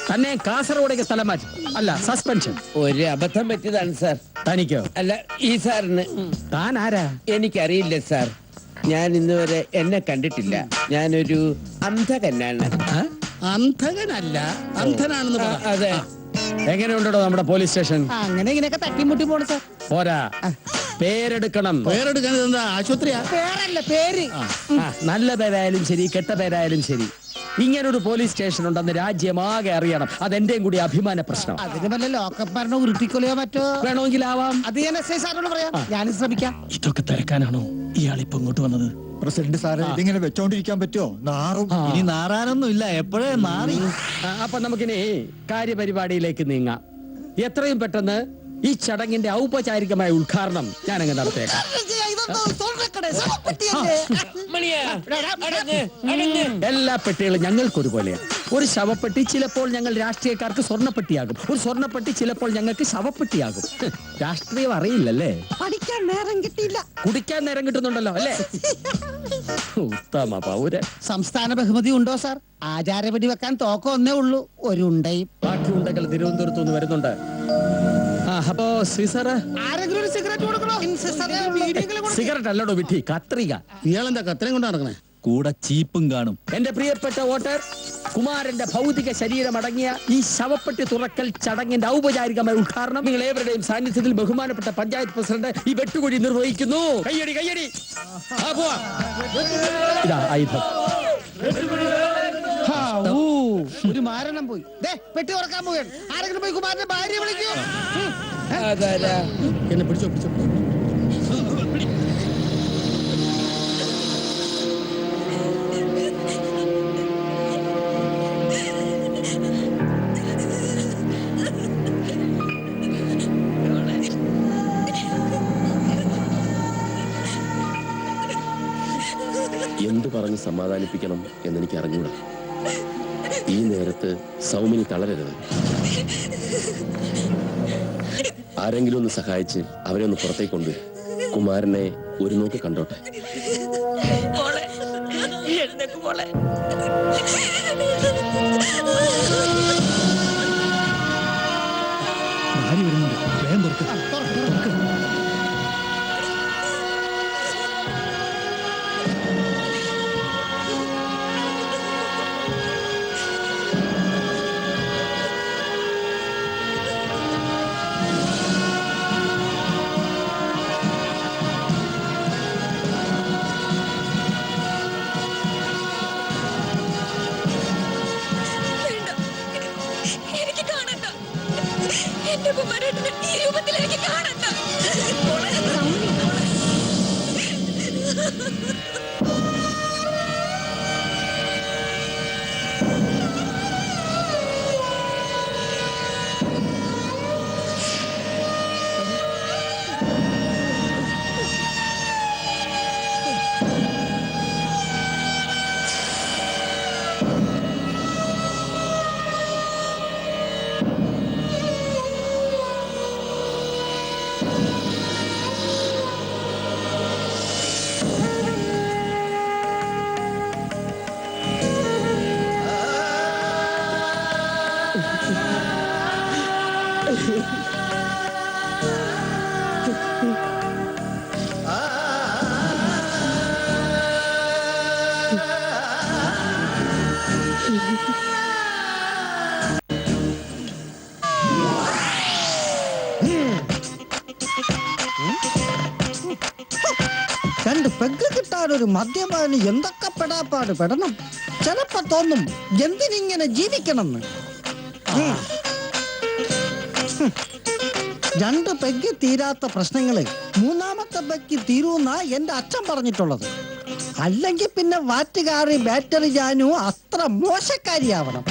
തന്നെ കാസർഗോഡേക്ക് സ്ഥലം മാറ്റി, അല്ല സസ്പെൻഷൻ. ഒരു അബദ്ധം പറ്റിയതാണ് സാർ. തനിക്കോ? അല്ല, ഈ സാറിന്. താൻ ആരാ? എനിക്കറിയില്ല സാർ. ഞാൻ ഇന്നുവരെ എന്നെ കണ്ടിട്ടില്ല. ഞാനൊരു അന്ധകനാണ്. അന്ധകനല്ല, അന്ധനാണെന്ന് പറ. അതെ. എങ്ങനെയുണ്ടോ നമ്മുടെ പോലീസ് സ്റ്റേഷൻ? അങ്ങനെ ഇങ്ങനെയൊക്കെ തട്ടിമുട്ടി പോണ സാർ. പോരാ, പേരെടുക്കണം. പേരെടുക്കാൻ എന്താ ആശുപത്രിയാ? പേരല്ല, പേര്. നല്ല പേരായാലും ശരി, കെട്ട പേരായാലും ശരി, ഇങ്ങനൊരു പോലീസ് സ്റ്റേഷൻ ഉണ്ടെന്ന് രാജ്യമാകെ അറിയണം. അതെന്റെയും കൂടി അഭിമാന പ്രശ്നം. അതിന് വല്ല ലോക്കപ്പ് പറഞ്ഞോ ഉരുട്ടിക്കൊലയോ മറ്റോ വേണമെങ്കിലാവാം. അത് ഞാൻ എസ് ഐ സാറിനോട് പറയാം. ഞാനും ശ്രമിക്കാം. ഇതൊക്കെ തിരക്കാനാണോ ഇയാളിപ്പോ ഇങ്ങോട്ട് വന്നത്? പ്രസിഡന്റ് സാറ് ഇതിങ്ങനെ വെച്ചോണ്ടിരിക്കാൻ പറ്റുമോ? നാറും. ഇനി നാറാനൊന്നും ഇല്ല, എപ്പോഴേ നാറി. അപ്പൊ നമുക്കിനി കാര്യപരിപാടിയിലേക്ക് നീങ്ങാം. എത്രയും പെട്ടെന്ന് ഈ ചടങ്ങിന്റെ ഔപചാരികമായ ഉദ്ഘാടനം ഞാനങ്ങ് നടത്തേക്കാം. എല്ലാ പെട്ടികളും ഞങ്ങൾക്കൊരുപോലെയാണ്. ഒരു ശവപ്പെട്ടി ചിലപ്പോൾ ഞങ്ങൾ രാഷ്ട്രീയക്കാർക്ക് സ്വർണ്ണപ്പെട്ടിയാകും, ഒരു സ്വർണ്ണപ്പെട്ടി ചിലപ്പോൾ ഞങ്ങൾക്ക് ശവപ്പെട്ടിയാകും. രാഷ്ട്രീയം അറിയില്ലല്ലേ? പഠിക്കാൻ നേരം കിട്ടിയില്ല. കുടിക്കാൻ നേരം കിട്ടുന്നുണ്ടല്ലോ അല്ലേ? ഉത്തമ പൗരൻ. സംസ്ഥാന ബഹുമതി ഉണ്ടോ സാർ? ആചാരപടി വെക്കാൻ തോക്കം ഒന്നേ ഉള്ളൂ, ഒരു ഉണ്ടയും. ബാക്കി ഉണ്ടെങ്കിൽ തിരുവനന്തപുരത്ത് നിന്ന് വരുന്നുണ്ട്. അപ്പോ സീസറ് ആരെങ്കിലും ഒരു സിഗരറ്റ് കൊടുക്കണോ? സിഗരറ്റ് അല്ലടോ വിട്ടി, കത്രിക. ഇയാളെന്താ കത്രയും കൊണ്ട് നടക്കണേ? കൂടെ ചീപ്പും കാണും. എന്റെ പ്രിയപ്പെട്ട വോട്ടർ, കുമാരന്റെ ഭൗതിക ശരീരം അടങ്ങിയ ഈ ശവപ്പെട്ടി തുറക്കൽ ചടങ്ങിന്റെ ഔപചാരികമായ ഉദ്ഘാടനം നിങ്ങൾ ഏവരുടെയും സാന്നിധ്യത്തിൽ ബഹുമാനപ്പെട്ട പഞ്ചായത്ത് പ്രസിഡന്റ് ഈ വെട്ടുകുഴി നിർവഹിക്കുന്നു. കയ്യടി കയ്യടി. ഇതാ ആയുധം. ഒരു മാരണം പോയി. പെട്ടി തുറക്കാൻ പോവുകയാണ്. ആരെങ്കിലും പോയി കുമാരന്റെ ഭാര്യ വിളിക്കൂ. എന്നെ പിടിച്ചോ പിടിച്ചോ. എന്തു പറഞ്ഞ് സമാധാനിപ്പിക്കണം എന്നെനിക്ക് അറിഞ്ഞൂടാ. ഈ നേരത്ത് സൗമിനി തളരരുത്. ആരെങ്കിലും ഒന്ന് സഹായിച്ച് അവരെ ഒന്ന് പുറത്തേക്ക് കൊണ്ടുവരും. കുമാരനെ ഒരു നോക്ക് കണ്ടോട്ടെ. ഭാര്യ വരുന്നുണ്ട്, വേഗം തുറക്ക്. എനിക്ക് കാണണ്ട. എന്റെ കുമാരേട്ടനെ ഈ രൂപത്തിൽ എനിക്ക് കാണണ്ട. രണ്ട് പെഗ് കിട്ടാൻ ഒരു മദ്യപാനി എന്തൊക്കെ പെടാപ്പാട് പെടണം. ചിലപ്പോ തോന്നും എന്തിനിങ്ങനെ ജീവിക്കണം എന്ന്. രണ്ട് പെഗ് തീരാത്ത പ്രശ്നങ്ങള് മൂന്നാമത്തെ പെഗ് തീരൂന്നാ എന്റെ അച്ഛൻ പറഞ്ഞിട്ടുള്ളത്. അല്ലെങ്കിൽ പിന്നെ വാറ്റുകാരി ബാറ്ററി ജാനു അത്ര മോശക്കാരിയാവണം.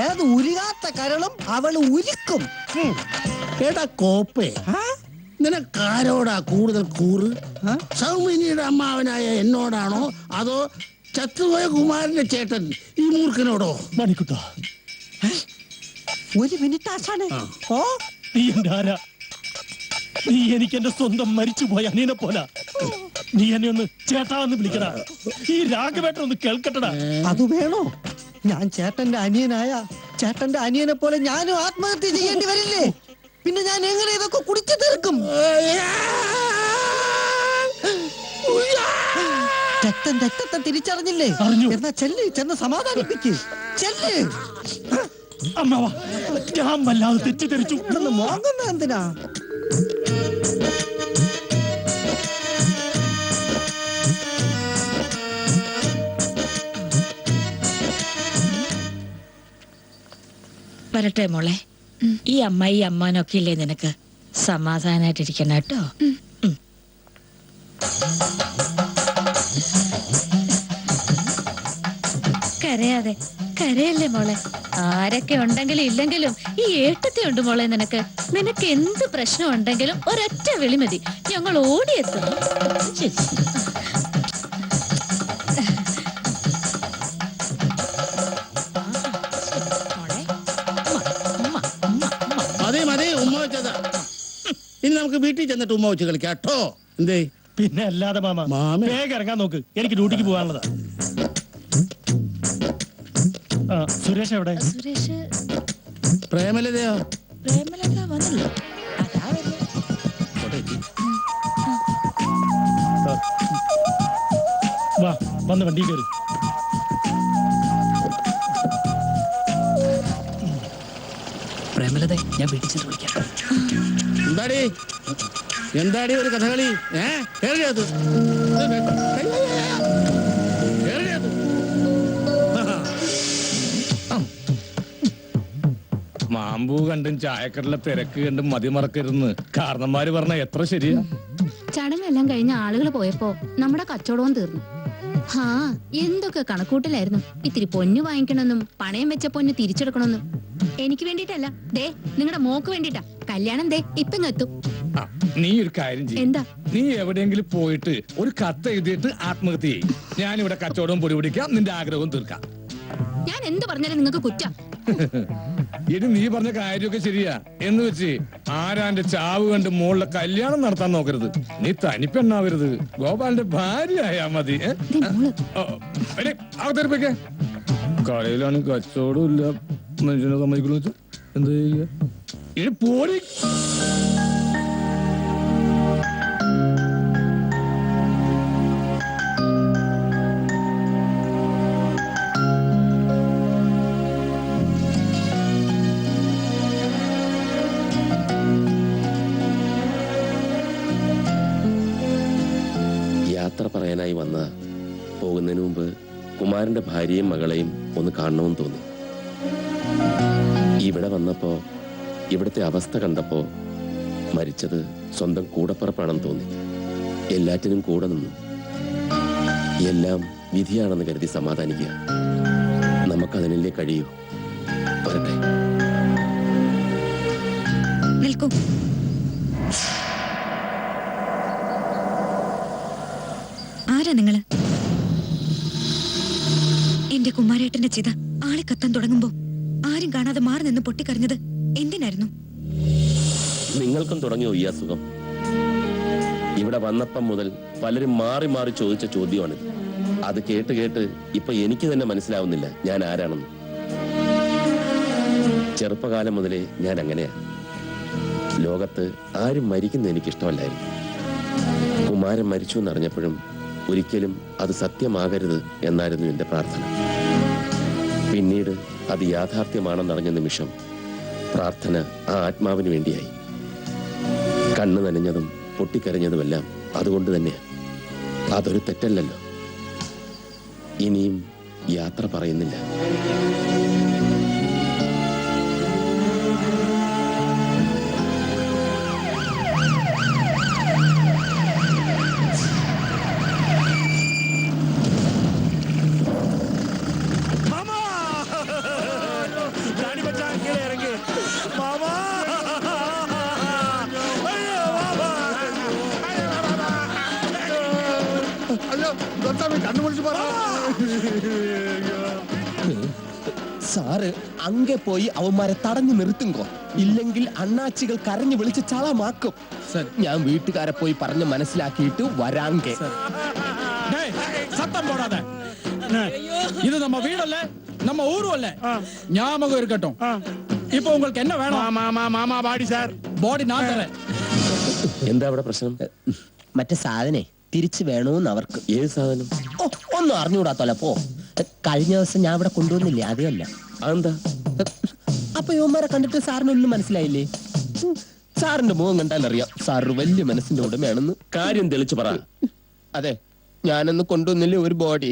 ഏത് ഉരുകാത്ത കരളും അവള് ഉരുക്കും. എടാ കോപ്പേ, നിനക്കാരോടാ കൂടുതൽ കൂറ്? സൗമിനിയുടെ അമ്മാവനായ എന്നോടാണോ അതോ ചത്തുപോയ കുമാരന്റെ ചേട്ടൻ ഈ മൂർഖനോടോ? മണിക്കുട്ട, ഒരു മിനിറ്റ് ആശാനെ. ഓ, നീ എന്റെ ആരാ? നീ എനിക്ക് എന്റെ സ്വന്തം മരിച്ചുപോയ അനിയനെ പോലാ. നീ എന്നെ ഒന്ന് ചേട്ടാന്ന് വിളിക്കടാ. ഈ രാഘവേട്ടൻ ഒന്ന് കേൾക്കട്ടടാ. അത് വേണോ? ഞാൻ ചേട്ടന്റെ അനിയനായ ചേട്ടന്റെ അനിയനെ പോലെ ഞാനും ആത്മഹത്യ ചെയ്യേണ്ടി വരില്ലേ? പിന്നെ ഞാൻ എങ്ങനെ ഇതൊക്കെ കുടിച്ചു തീർക്കും? രക്തം രക്തത്തെ തിരിച്ചറിഞ്ഞില്ലേ? എന്നാ ചെല്ല്, ചെന്ന് സമാധാനിപ്പിക്ക്. ചെല്ല്. അമ്മാവാ, ഞാൻ വല്ലാതെ തെറ്റിദ്ധരിച്ചു. ഇവിടുന്ന് മോങ്ങുന്ന എന്തിനാ? വരട്ടെ മോളെ. ഈ അമ്മായി അമ്മാനൊക്കെ ഇല്ലേ നിനക്ക്? സമാധാനായിട്ടിരിക്കണം കേട്ടോ. കരയാതെ, കരയല്ലേ മോളെ. ആരൊക്കെ ഉണ്ടെങ്കിലും ഇല്ലെങ്കിലും ഈ ഏട്ടത്തി ഉണ്ട് മോളെ നിനക്ക്. നിനക്ക് എന്ത് പ്രശ്നം ഉണ്ടെങ്കിലും ഒരൊറ്റ വിളി മതി, ഞങ്ങൾ ഓടിയെത്തും. മതി മതി, ഉമ്മ വെച്ചതാ. ഇനി നമുക്ക് വീട്ടിൽ ചെന്നിട്ട് ഉമ്മ വെച്ച് കളിക്കാം കേട്ടോ. എന്തേ? പിന്നെ അല്ലാതെ മാമ, വേഗം ഇറങ്ങാൻ നോക്ക്. എനിക്ക് ഡ്യൂട്ടിക്ക് പോകാനുള്ളതാ. സുരേഷ് എവിടെ? സുരേഷ് പ്രേമലതയോ? പ്രേമലത വന്നല്ലോ. വാ, വന്ന് വണ്ടി കയറി. പ്രേമലതേ, ഞാൻ വീട്ടിൽ ചെന്ന് വിളിക്കാം. എന്താടി എന്താടി ഒരു കഥകളി? കേറിയത് മാമ്പൂ കണ്ടും ചായക്കടല തിരക്ക് കണ്ടും മതിമറക്കരുന്ന് കാരണന്മാര് പറഞ്ഞ എത്ര ശരിയാ. ചടങ്ങെല്ലാം കഴിഞ്ഞ ആളുകൾ പോയപ്പോ നമ്മുടെ കച്ചവടവും തീർന്നു. ഹാ, എന്തൊക്കെ കണക്കൂട്ടലായിരുന്നു. ഇത്തിരി പൊന്നു വാങ്ങിക്കണമെന്നും പണയം വെച്ച പൊന്ന് തിരിച്ചെടുക്കണമെന്നും. എനിക്ക് വേണ്ടിട്ടല്ല, ദേ നിങ്ങളുടെ മോക്ക് വേണ്ടിട്ടാ. കല്യാണം ദേ ഇപ്പം എത്തും. നീ ഒരു കാര്യം ചെയ്യ്. എന്താ? നീ എവിടെയെങ്കിലും പോയിട്ട് ഒരു കത്ത് എഴുതിയിട്ട് ആത്മഹത്യ ചെയ്യും. ഞാനിവിടെ കച്ചവടവും പൊടി പിടിക്കാം, നിന്റെ ആഗ്രഹവും തീർക്കാം. ഞാൻ എന്ത് പറഞ്ഞാലും നിങ്ങൾക്ക് കുറ്റം. ഇനി നീ പറഞ്ഞ കാര്യമൊക്കെ ശരിയാ എന്ന് വെച്ച് ആരാന്റെ ചാവ് കണ്ട് മോളുടെ കല്യാണം നടത്താൻ നോക്കരുത്. നീ തനിപ്പെണ്ണാവരുത്. ഗോപാലിന്റെ ഭാര്യയായാ മതി. അകത്തേറിപ്പിക്കേ. കടയിലാണ് കച്ചവടം ഇല്ല, മനുഷ്യനെ സമ്മതിക്കുന്നു വെച്ചാ എന്താ ചെയ്യുക? ഇനി പോടി. യാത്ര പറയാനായി വന്ന പോകുന്നതിന് മുമ്പ് കുമാരന്റെ ഭാര്യയും മകളെയും ഒന്ന് കാണണമെന്ന് തോന്നി. ഇവിടെ വന്നപ്പോ ഇവിടുത്തെ അവസ്ഥ കണ്ടപ്പോ മരിച്ചത് സ്വന്തം കൂടപ്പറപ്പാണെന്ന് തോന്നി. എല്ലാറ്റിനും കൂടെ നിന്നു. എല്ലാം വിധിയാണെന്ന് കരുതി സമാധാനിക്കുക. നമുക്കതിനല്ലേ കഴിയൂ. വരട്ടെ. നിൽക്കൂ. ആരാ നിങ്ങള്? എന്റെ കുമാരേട്ടന്റെ ചിത ആളെ കത്താൻ തുടങ്ങുമ്പോ ആരും കാണാതെ മാറി നിന്ന് പൊട്ടിക്കരഞ്ഞത് എന്തിനായിരുന്നു? നിങ്ങൾക്കും തുടങ്ങിയോ ഈ അസുഖം? ഇവിടെ വന്നപ്പം മുതൽ പലരും മാറി മാറി ചോദിച്ച ചോദ്യമാണിത്. അത് കേട്ട് കേട്ട് ഇപ്പൊ എനിക്ക് തന്നെ മനസ്സിലാവുന്നില്ല ഞാൻ ആരാണെന്ന്. ചെറുപ്പകാലം മുതലേ ഞാൻ അങ്ങനെയാ. ലോകത്ത് ആരും മരിക്കുന്ന എനിക്കിഷ്ടമല്ലായിരുന്നു. കുമാരൻ മരിച്ചു എന്നറിഞ്ഞപ്പോഴും ഒരിക്കലും അത് സത്യമാകരുത് എന്നായിരുന്നു എന്റെ പ്രാർത്ഥന. പിന്നീട് അത് യാഥാർത്ഥ്യമാണെന്നറിഞ്ഞ നിമിഷം പ്രാർത്ഥന ആ ആത്മാവിന് വേണ്ടിയായി. കണ്ണു നനഞ്ഞതും പൊട്ടിക്കരഞ്ഞതുമെല്ലാം അതുകൊണ്ട് തന്നെ. അതൊരു തെറ്റല്ലല്ലോ. ഇനിയും യാത്ര പറയുന്നില്ല. സാറിന് വിളിച്ച് പറ. സാറ് അങ്ങെ പോയി അവന്മാരെ തടഞ്ഞു നിർത്തുങ്കോ, ഇല്ലെങ്കിൽ അണ്ണാച്ചികൾ കരഞ്ഞു വിളിച്ച് ചളമാക്കും. ഞാൻ വീട്ടുകാരെ പോയി പറഞ്ഞ് മനസ്സിലാക്കിയിട്ട് വരാങ്കെ. சத்தம் போடாத. இது நம்ம வீடல்ல, நம்ம ஊரும் அல்ல. ஞாபகம் இருக்கட்டும். இப்போ உங்களுக்கு என்ன வேணும்? മാമാ പാടി സാർ. ബോഡി ഞാൻ തരാം. എന്താ അവിടെ പ്രശ്നം? മറ്റേ സാധനെ തിരിച്ചു വേണോന്ന് അവർക്ക്. ഏത് സാധനം? ഓ, ഒന്നും അറിഞ്ഞുകൂടാത്തോല പോ. കഴിഞ്ഞ ദിവസം ഞാൻ ഇവിടെ കൊണ്ടുവന്നില്ലേ, അതേയല്ല. അതെന്താ? അപ്പൊ യുവന്മാരെ കണ്ടിട്ട് സാറിനൊന്നും മനസ്സിലായില്ലേ? സാറിന്റെ മുഖം കണ്ടാലറിയാം സാറ് വലിയ മനസ്സിന്റെ ഉടമയാണെന്ന്. കാര്യം തെളിച്ചു പറ. അതെ, ഞാനൊന്ന് കൊണ്ടുവന്നില്ലേ ഒരു ബോഡി,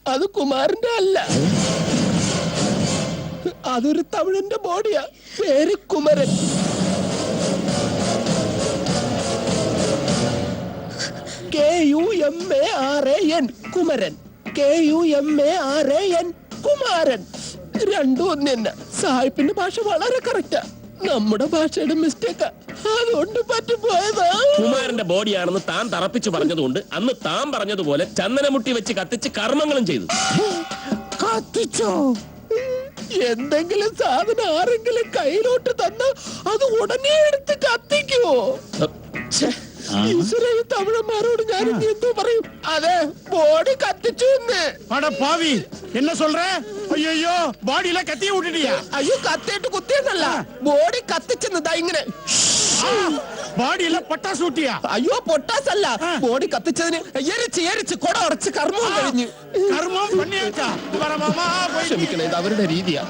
അത് കുമാരന്റെ അല്ല, അതൊരു തമിഴന്റെ ബോഡിയാ. പേര് കുമരൻ. KUMARAN കുമരൻ. KUMARAN കുമാരൻ. രണ്ടും ഒന്ന് തന്നെ. സാഹിബിന്റെ ഭാഷ വളരെ കറക്റ്റാ, നമ്മുടെ ഭാഷയുടെ മിസ്റ്റേക്കാ, അതുകൊണ്ട് പറ്റിപ്പോയതാ. കുമാരന്റെ ബോഡിയാണെന്ന് താൻ തറപ്പിച്ചു പറഞ്ഞതുകൊണ്ട് അന്ന് താൻ പറഞ്ഞതുപോലെ ചന്ദനമുട്ടി വെച്ച് കത്തിച്ച് കർമ്മങ്ങളും ചെയ്തു. കത്തിച്ചോ? എന്തെങ്കിലും സാധനം ആരെങ്കിലും കയ്യിലോട്ട് തന്ന അത് ഉടനെ എടുത്ത് കത്തിക്കുവോ? ഈശ്വര, ഈ തമിഴന്മാരോട് ഞാൻ ഇനി എന്തോ പറയും. അതെ, ബോഡി കത്തിച്ചു. அட பாவி, என்ன சொல்ற? ஐயோ, பாடியில கத்திய விட்டுட்டியா? അയ്യോ, കത്തിയിട്ട് കുത്തിയെന്നല്ല, ബോഡി കത്തിച്ചെന്നതാ ഇങ്ങനെ. பாடியில பட்டாசு ஊட்டியா? അയ്യോ, പൊട്ടാസ് അല്ല, ബോഡി കത്തിച്ചതിന് എരിച്ച് കൊട ഉടച്ച് കർമ്മം കഴിഞ്ഞു. கர்மம் பண்ணியாச்சா? மாமா ക്ഷമിക്കണേ, ഇത് അവരുടെ രീതിയാ.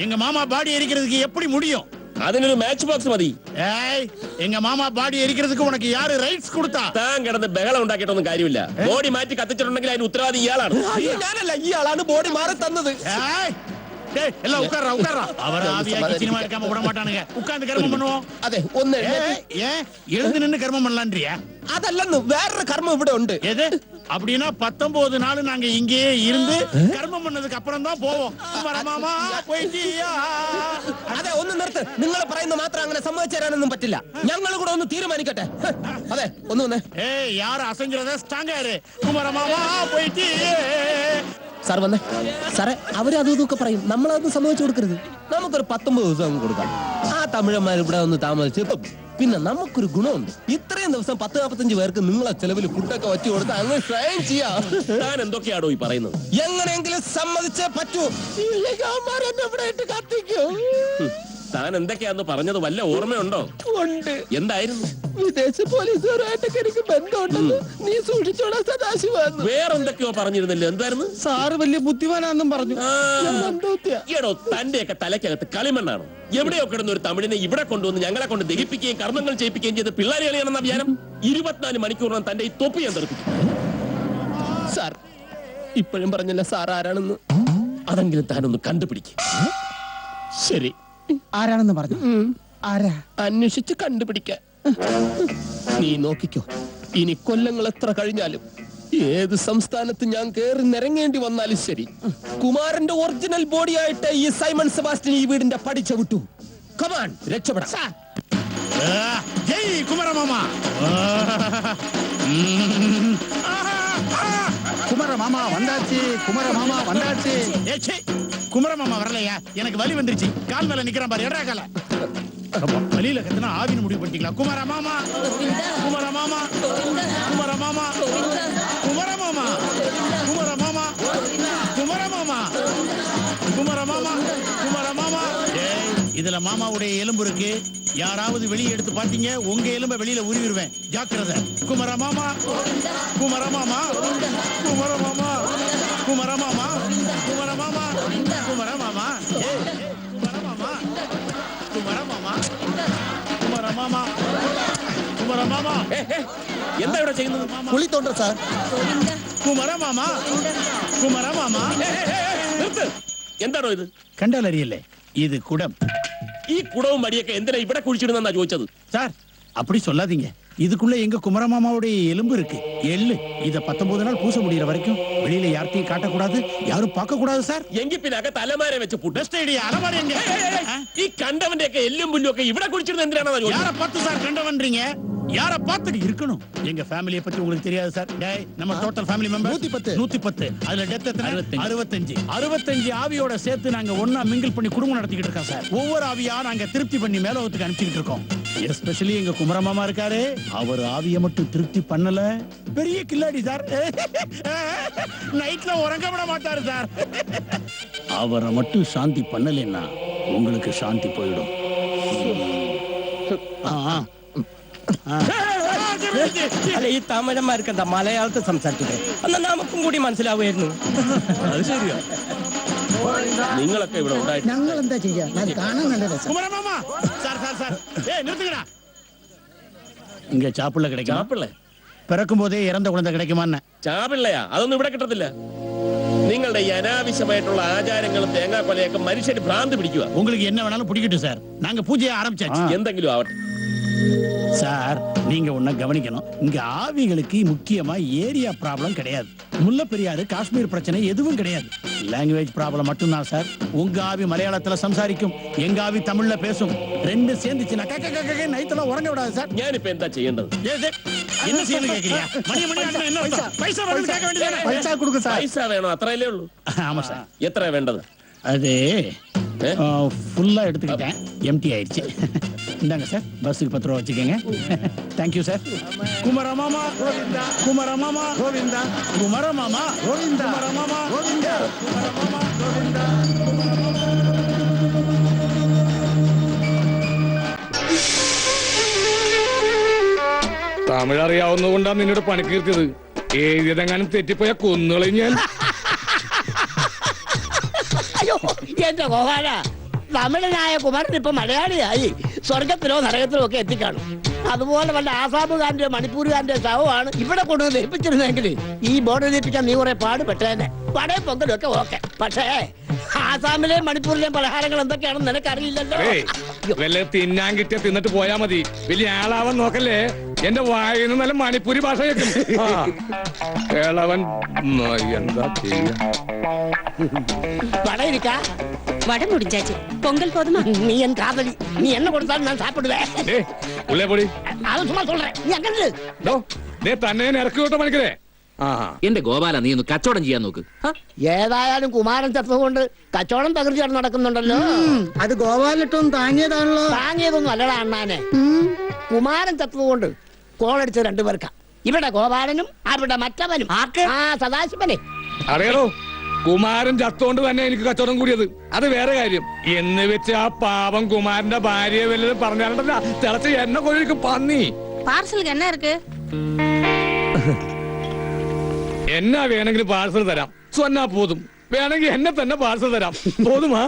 எங்க மாமா பாடி எரிக்கிறதுக்கு எப்படி முடியும்? അതിനൊരു മാച്ച് ബോക്സ് മതി. ஏய், எங்க மாமா பாடி எரிக்கிறதுக்கு உனக்கு யாரு ரைட்ஸ் கொடுத்தா? താൻ കിടന്ന് ബഹളം ഉണ്ടാക്കിയിട്ടൊന്നും കാര്യമില്ല. ബോഡി മാറ്റി കത്തിച്ചിട്ടുണ്ടെങ്കിൽ അതിന് ഉത്തരവാദി ഇയാളാണ്. അയ്യോ, ഞാനല്ല, ഇയാളാണ് ബോഡി മാറി തന്നത്. ஏய், டேய், எல்லாம் உட்கார்றா. அவர் ஆவியாக்கி சினிமா எடுக்காம விட மாட்டானுங்க. உட்கார்ந்து கர்மம் பண்ணுவோம். അതെ, ഒന്ന് ஏன் எழுந்து நின்னு கர்மம் பண்ணலான்றியா? അതല്ലെന്ന്, വേറൊരു കർമ്മം ഇവിടെ ഉണ്ട്. எது? அப்படின்னா 19 நாள் நாங்க இங்கேயே இருந்து கர்மம் பண்ணதுக்கு அப்புறம் தான் போவோம். മാമാ പോയിട്ടിയാ? അതെ, ഒന്ന് നിർത്ത്. നിങ്ങൾ പറയുന്ന മാത്രം അങ്ങനെ സമ്മതിച്ചു തരാനൊന്നും പറ്റില്ല. ഞങ്ങൾ കൂടെ ഒന്ന് തീരുമാനിക്കട്ടെ. അതെ, ഒന്ന് വന്നേ. ஏய், யார் அசைஞ்சிரத ஸ்ட்ராங்கா இரு. മാമാ പോയിട്ടിയേ? സാർ വന്നേ. സാറേ, അവര് അതും ഇതൊക്കെ പറയും, നമ്മളതൊന്നും സമ്മതിച്ചു കൊടുക്കരുത്. നമുക്കൊരു 19 ദിവസം കൊടുക്കാം. ആ തമിഴന്മാർ ഇവിടെ ഒന്ന് താമസിച്ച് പിന്നെ നമുക്കൊരു ഗുണമുണ്ട്. ഇത്രയും ദിവസം 10-45 പേർക്ക് നിങ്ങളെ ചെലവിൽ ഫുഡൊക്കെ വച്ചു കൊടുത്ത് അങ്ങ് ട്രെയിൻ ചെയ്യാം. താൻ എന്തൊക്കെയാണോ ഈ പറയുന്നത്? എങ്ങനെയെങ്കിലും സമ്മതിച്ചേ പറ്റൂ, ഇല്ലെങ്കിൽ അവന്മാരെന്നെ ഇവിടെ ഇട്ട് കത്തിക്കും. താൻ എന്തൊക്കെയാന്ന് പറഞ്ഞത് വല്ല ഓർമ്മയുണ്ടോ? ഉണ്ട്. എന്തായിരുന്നു? വിദേശ പോലീസുകാരായിട്ടൊക്കെ എനിക്ക് ബന്ധമുണ്ടെന്ന് നീ സൂക്ഷിച്ചോളാം സദാശിവന്ന്. വേറെന്തൊക്കെയോ പറഞ്ഞിരുന്നല്ലോ, എന്തായിരുന്നു? സാറ് വലിയ ബുദ്ധിമാനാന്നും പറഞ്ഞു. ഈടോ, തന്റെയൊക്കെ തലക്കകത്ത് കളിമണ്ണാണോ? എവിടെയോ കിടന്ന ഒരു തമിഴിനെ ഇവിടെ കൊണ്ടുവന്ന് ഞങ്ങളെ കൊണ്ട് ദഹിപ്പിക്കുകയും കർമ്മങ്ങൾ ചെയ്യിപ്പിക്കുകയും ചെയ്ത് പിള്ളേരെ കളിയാണെന്ന വ്യാനം 24 മണിക്കൂറിനും തന്റെ ഈ തൊപ്പി ഞാൻ തെറിപ്പിക്കും. സാർ ഇപ്പോഴും പറഞ്ഞല്ല സാർ ആരാണെന്ന്. അതെങ്കിലും താനൊന്ന് കണ്ടുപിടിക്കും. ശരി, ആരാണെന്ന് പറഞ്ഞു? ആരാ? അന്വേഷിച്ച് കണ്ടുപിടിക്കാൻ. നീ നോക്കിക്കോ, ഇനി കൊല്ലങ്ങൾ എത്ര കഴിഞ്ഞാലും ഏത് സംസ്ഥാനത്ത് ഞാൻ കേറി നിരങ്ങേണ്ടി വന്നാലും ശരി, കുമാരന്റെ ഒറിജിനൽ ബോഡിയായിട്ട് ഈ സൈമൺ സെബാസ്റ്റ്യൻ ഈ വീടിന്റെ പഠിച്ച വിട്ടു. കമാൻ, രക്ഷപ്പെടാം. ஜெய் குமரமாமா. குமரமாமா வந்தாச்சு, குமரமாமா வந்தாச்சு. குமரமாமா வரலையா? எனக்கு வலி வந்துருச்சு. கால் மேல நிக்கிறேன் பாரு, எடா கால. வலியில கத்துனா ஆவின்னு முடிவு பண்ணிட்டீங்களா? குமரமாமா, குமரமாமா, குமரமாமா, குமரமாமா, குமரமாமா, குமரமாமா, குமரமாமா, குமரமாமா. இதுல மாமாவுடைய எலும்பு இருக்கு. யாராவது வெளியே எடுத்து பாத்தீங்க, உங்க எலும்ப வெளியில உருவிடுவேன். ஜாக்கிரதை. குமரமாமா, குமரமாமா, குமரமாமா, குமரமாமா, குமரமாமா, குமரமாமா, குமரமாமா, குமரமாமா, குமரமாமா, குமரமாமா. എന്താ ഇവിടെ ചെയ്യുന്നത്? കുളി തോണ്ട സാർ. കുമരമാമാ, കുമരമാമാ. എന്താണോ ഇത്? കണ്ടാലറിയല്ലേ, ഇത് കുടം. ഈ കുടവും മടിയൊക്കെ എന്തിനാ ഇവിടെ കുഴിച്ചിടുന്നാ ചോദിച്ചത്? சார், அப்படி சொல்லாதீங்க. இதுக்குள்ள எங்க குமரமாமாவுடைய எலும்பு இருக்கு, எள்ளு. இத 19 நாள் பூச முடியற வரைக்கும் வெளியில யார்த்தையும் காட்டக்கூடாது, யாரும் பார்க்க கூடாது சார். എങ്കിൽ പിന്നെ അകത്ത് അലമാര വെച്ച് பெஸ்ட் ஐடியா. அலமாரி எங்க? ഈ കണ്ടവന്റെ ഒക്കെ എല്ലും പുല്ലും ഒക്കെ ഇവിടെ കുഴിച്ചിടുന്ന എന്തിനാണെന്നാ ചോദിച്ചത്? யார பார்த்து சார் கண்டவன்றீங்க? யார பார்த்து இருக்கணும். எங்க ஃபேமிலியை பத்தி உங்களுக்கு தெரியாது சார். டேய், நம்ம டோட்டல் ஃபேமிலி மெம்பர் 110. அதுல டெத் எத்தனை? 65 ஆவியோட சேர்த்து நாங்க ஒண்ணா மிங்கிள் பண்ணி குடும்பம் நடத்திக்கிட்டு இருக்கோம் சார். ஒவ்வொரு ஆவியா நாங்க திருப்தி பண்ணி மேலோகத்துக்கு அனுப்பிச்சிட்டு இருக்கோம். எஸ்பெஷலி எங்க குமரமாமா இருக்காரு, அவர் ஆவியை மட்டும் திருப்தி பண்ணல, பெரிய கில்லாடி சார். நைட்ல உறங்க விட மாட்டாரு சார். அவரை மட்டும் சாந்தி பண்ணலைன்னா உங்களுக்கு சாந்தி போயிடும். അല്ല ഈ തമിഴന്മാർക്ക് മലയാളത്തിൽ സംസാരിച്ചത് എന്നാൽ നമുക്കും കൂടി മനസ്സിലാവുമായിരുന്നു. അത് ശരിയാ. നിങ്ങളൊക്കെ ഇവിടെ ഉണ്ടായിട്ട് ഞങ്ങൾ എന്താ ചെയ്യാ? കാണാൻ നല്ല രസം. குமரமாமா சார் சார் சார் ஏய் நிறுத்துங்கடா. இங்க சாப்பிள்ள கிடைக்கும். ചാപ്പിള്ളേ பிறக்கும் போதே இறந்த குழந்தை கிடைக்குமான்னு. ചാപിള്ളയാ അതൊന്നും ഇവിടെ കിട്ടത്തില്ല. നിങ്ങളുടെ ഈ അനാവശ്യമായിട്ടുള്ള ആചാരങ്ങളും തേങ്ങാക്കൊലയൊക്കെ മനുഷ്യന് ഭ്രാന്ത് പിടിക്കുക. உங்களுக்கு என்ன வேணாலும் பிடிக்கட்டும் சார். நாங்க பூஜையை ஆரம்பிச்சாச்சு. എന്തെങ്കിലും ആവട്ടെ. சார் நீங்க ஒண்ணு கவனிக்கணும். இங்க ஆவிகளுக்கு முக்கியமா ஏரியா ப்ராப்ளம் கிடையாது. முல்லை பெரியாறு காஷ்மீர் பிரச்சனை எதுவும் கிடையாது. லாங்குவேஜ் ப்ராப்ளம் மட்டும்தான் சார். உங்க ஆவி மலையாளத்துல சம்சாரிக்கும், எங்க ஆவி தமிழ்ல பேசும். ரெண்டு சேர்ந்துச்சுன்னா நைத்துல உறங்க விடாது சார். ഞാനിപ്പോ എന്താ ചെയ്യേണ്ടത്? என்ன செய்யணும் கேக்குறியா? மணி அண்ணன் என்ன அர்த்தம்? பைசா வேணும்னு கேட்க வேண்டியதானே? പൈസ കൊടുക്കും സാർ. പൈസ വേണോ? അത്രയല്ലേ ഉള്ളൂ. ஆமா சார். എത്രയാ വേണ്ടത്? அது ஃபுல்லா எடுத்துக்கிட்டேன், எம்டி ஆயிடுச்சு. இந்தாங்க சார், பஸ்ஸுக்கு 10 ரூபா வச்சுக்கோங்க. Thank you sir. குமரமாமா கோவிந்தா, குமரமாமா கோவிந்தா, குமரமாமா கோவிந்தா, குமரமாமா கோவிந்தா, குமரமாமா கோவிந்தா. തമിഴ് അറിയാവുന്നതുകൊണ്ടാണ് നിന്നോട് പണിക്കീർത്തിയത്. എഴുതിയതെങ്ങാനും തെറ്റിപ്പോയ കൊന്നുകളെ ഞാൻ. അയ്യോ എന്റെ ഗോപാല, തമിഴനായ കുമാരൻ ഇപ്പൊ മലയാളിയായി സ്വർഗത്തിലോ നരകത്തിലോ ഒക്കെ എത്തിക്കാണും. അതുപോലെ വല്ല ആസാമുകാരന്റെ മണിപ്പൂരുകാരന്റെ ശവമാണ് ഇവിടെ കൊണ്ടുവന്ന് ഏൽപ്പിച്ചിരുന്നെങ്കിൽ ഈ ബോർഡ് ഏൽപ്പിക്കാൻ നീ കുറെ പാടുപെട്ടേനെ. പടയും പൊങ്കലും ഒക്കെ ഓക്കെ, പക്ഷേ ആസാമിലെയും മണിപ്പൂരിലെയും പലഹാരങ്ങൾ എന്തൊക്കെയാണെന്ന് നിനക്കറിയില്ലല്ലോ. വല്ല തിന്നാൻ കിട്ടിയ തിന്നിട്ട് പോയാ മതി. വലിയ ആളാവാൻ നോക്കല്ലേ. എന്റെ വായിൽ നിന്ന് നല്ല മണിപ്പൂരി ഭാഷ കേൾക്കും. കേളവൻ എന്താ ചെയ്യാ? വട ഇരിക്കാ, வடை முடிஞ்சாச்சு. பொங்கல் போதுமா? நீ என் காதலி, நீ என்ன கொடுத்தாலும் நான் சாப்பிடுவேன். ഉള്ളേ പൊടി. அது சும்மா சொல்றேன், நீ அங்கே തന്നെ ഇറക്കി വിട്ടോ പണിക്കരേ. എന്റെ ഗോപാല, നീ ഒന്ന് കച്ചവടം ചെയ്യാൻ നോക്ക്. ഏതായാലും കുമാരൻ ചത്തതുകൊണ്ട് കച്ചവടം തകർച്ചയാണ് നടക്കുന്നുണ്ടല്ലോ. അത് ഗോവാലിട്ടൊന്നും താങ്ങിയതാണല്ലോ. താങ്ങിയതൊന്നും അല്ലടാ അണ്ണാനെ. കുമാരൻ ചത്തതുകൊണ്ട് കോളടിച്ച രണ്ടുപേർക്കാ. ഇവിടെ ഗോപാലനും അവിടെ മറ്റവനും. ആ സദാശിവനെ അറിയാലോ, കുമാരൻ ചത്തോണ്ട് തന്നെ എനിക്ക് കച്ചവടം കൂടിയത്. അത് വേറെ കാര്യം. എന്ന് വെച്ച് ആ പാവം കുമാരന്റെ ഭാര്യയെ വല്ലതും പറഞ്ഞാലുണ്ടല്ല, തിളച്ച് എന്നെ കൊഴിക്കും പന്നി. பார்சலுக்கு என்ன இருக்கு? എന്നാ വേണമെങ്കിലും പാർസൽ തരാം. സ്വന്നാ പോതും. വേണമെങ്കിൽ എന്നെ തന്നെ പാർസൽ തരാം. പോതുമാ?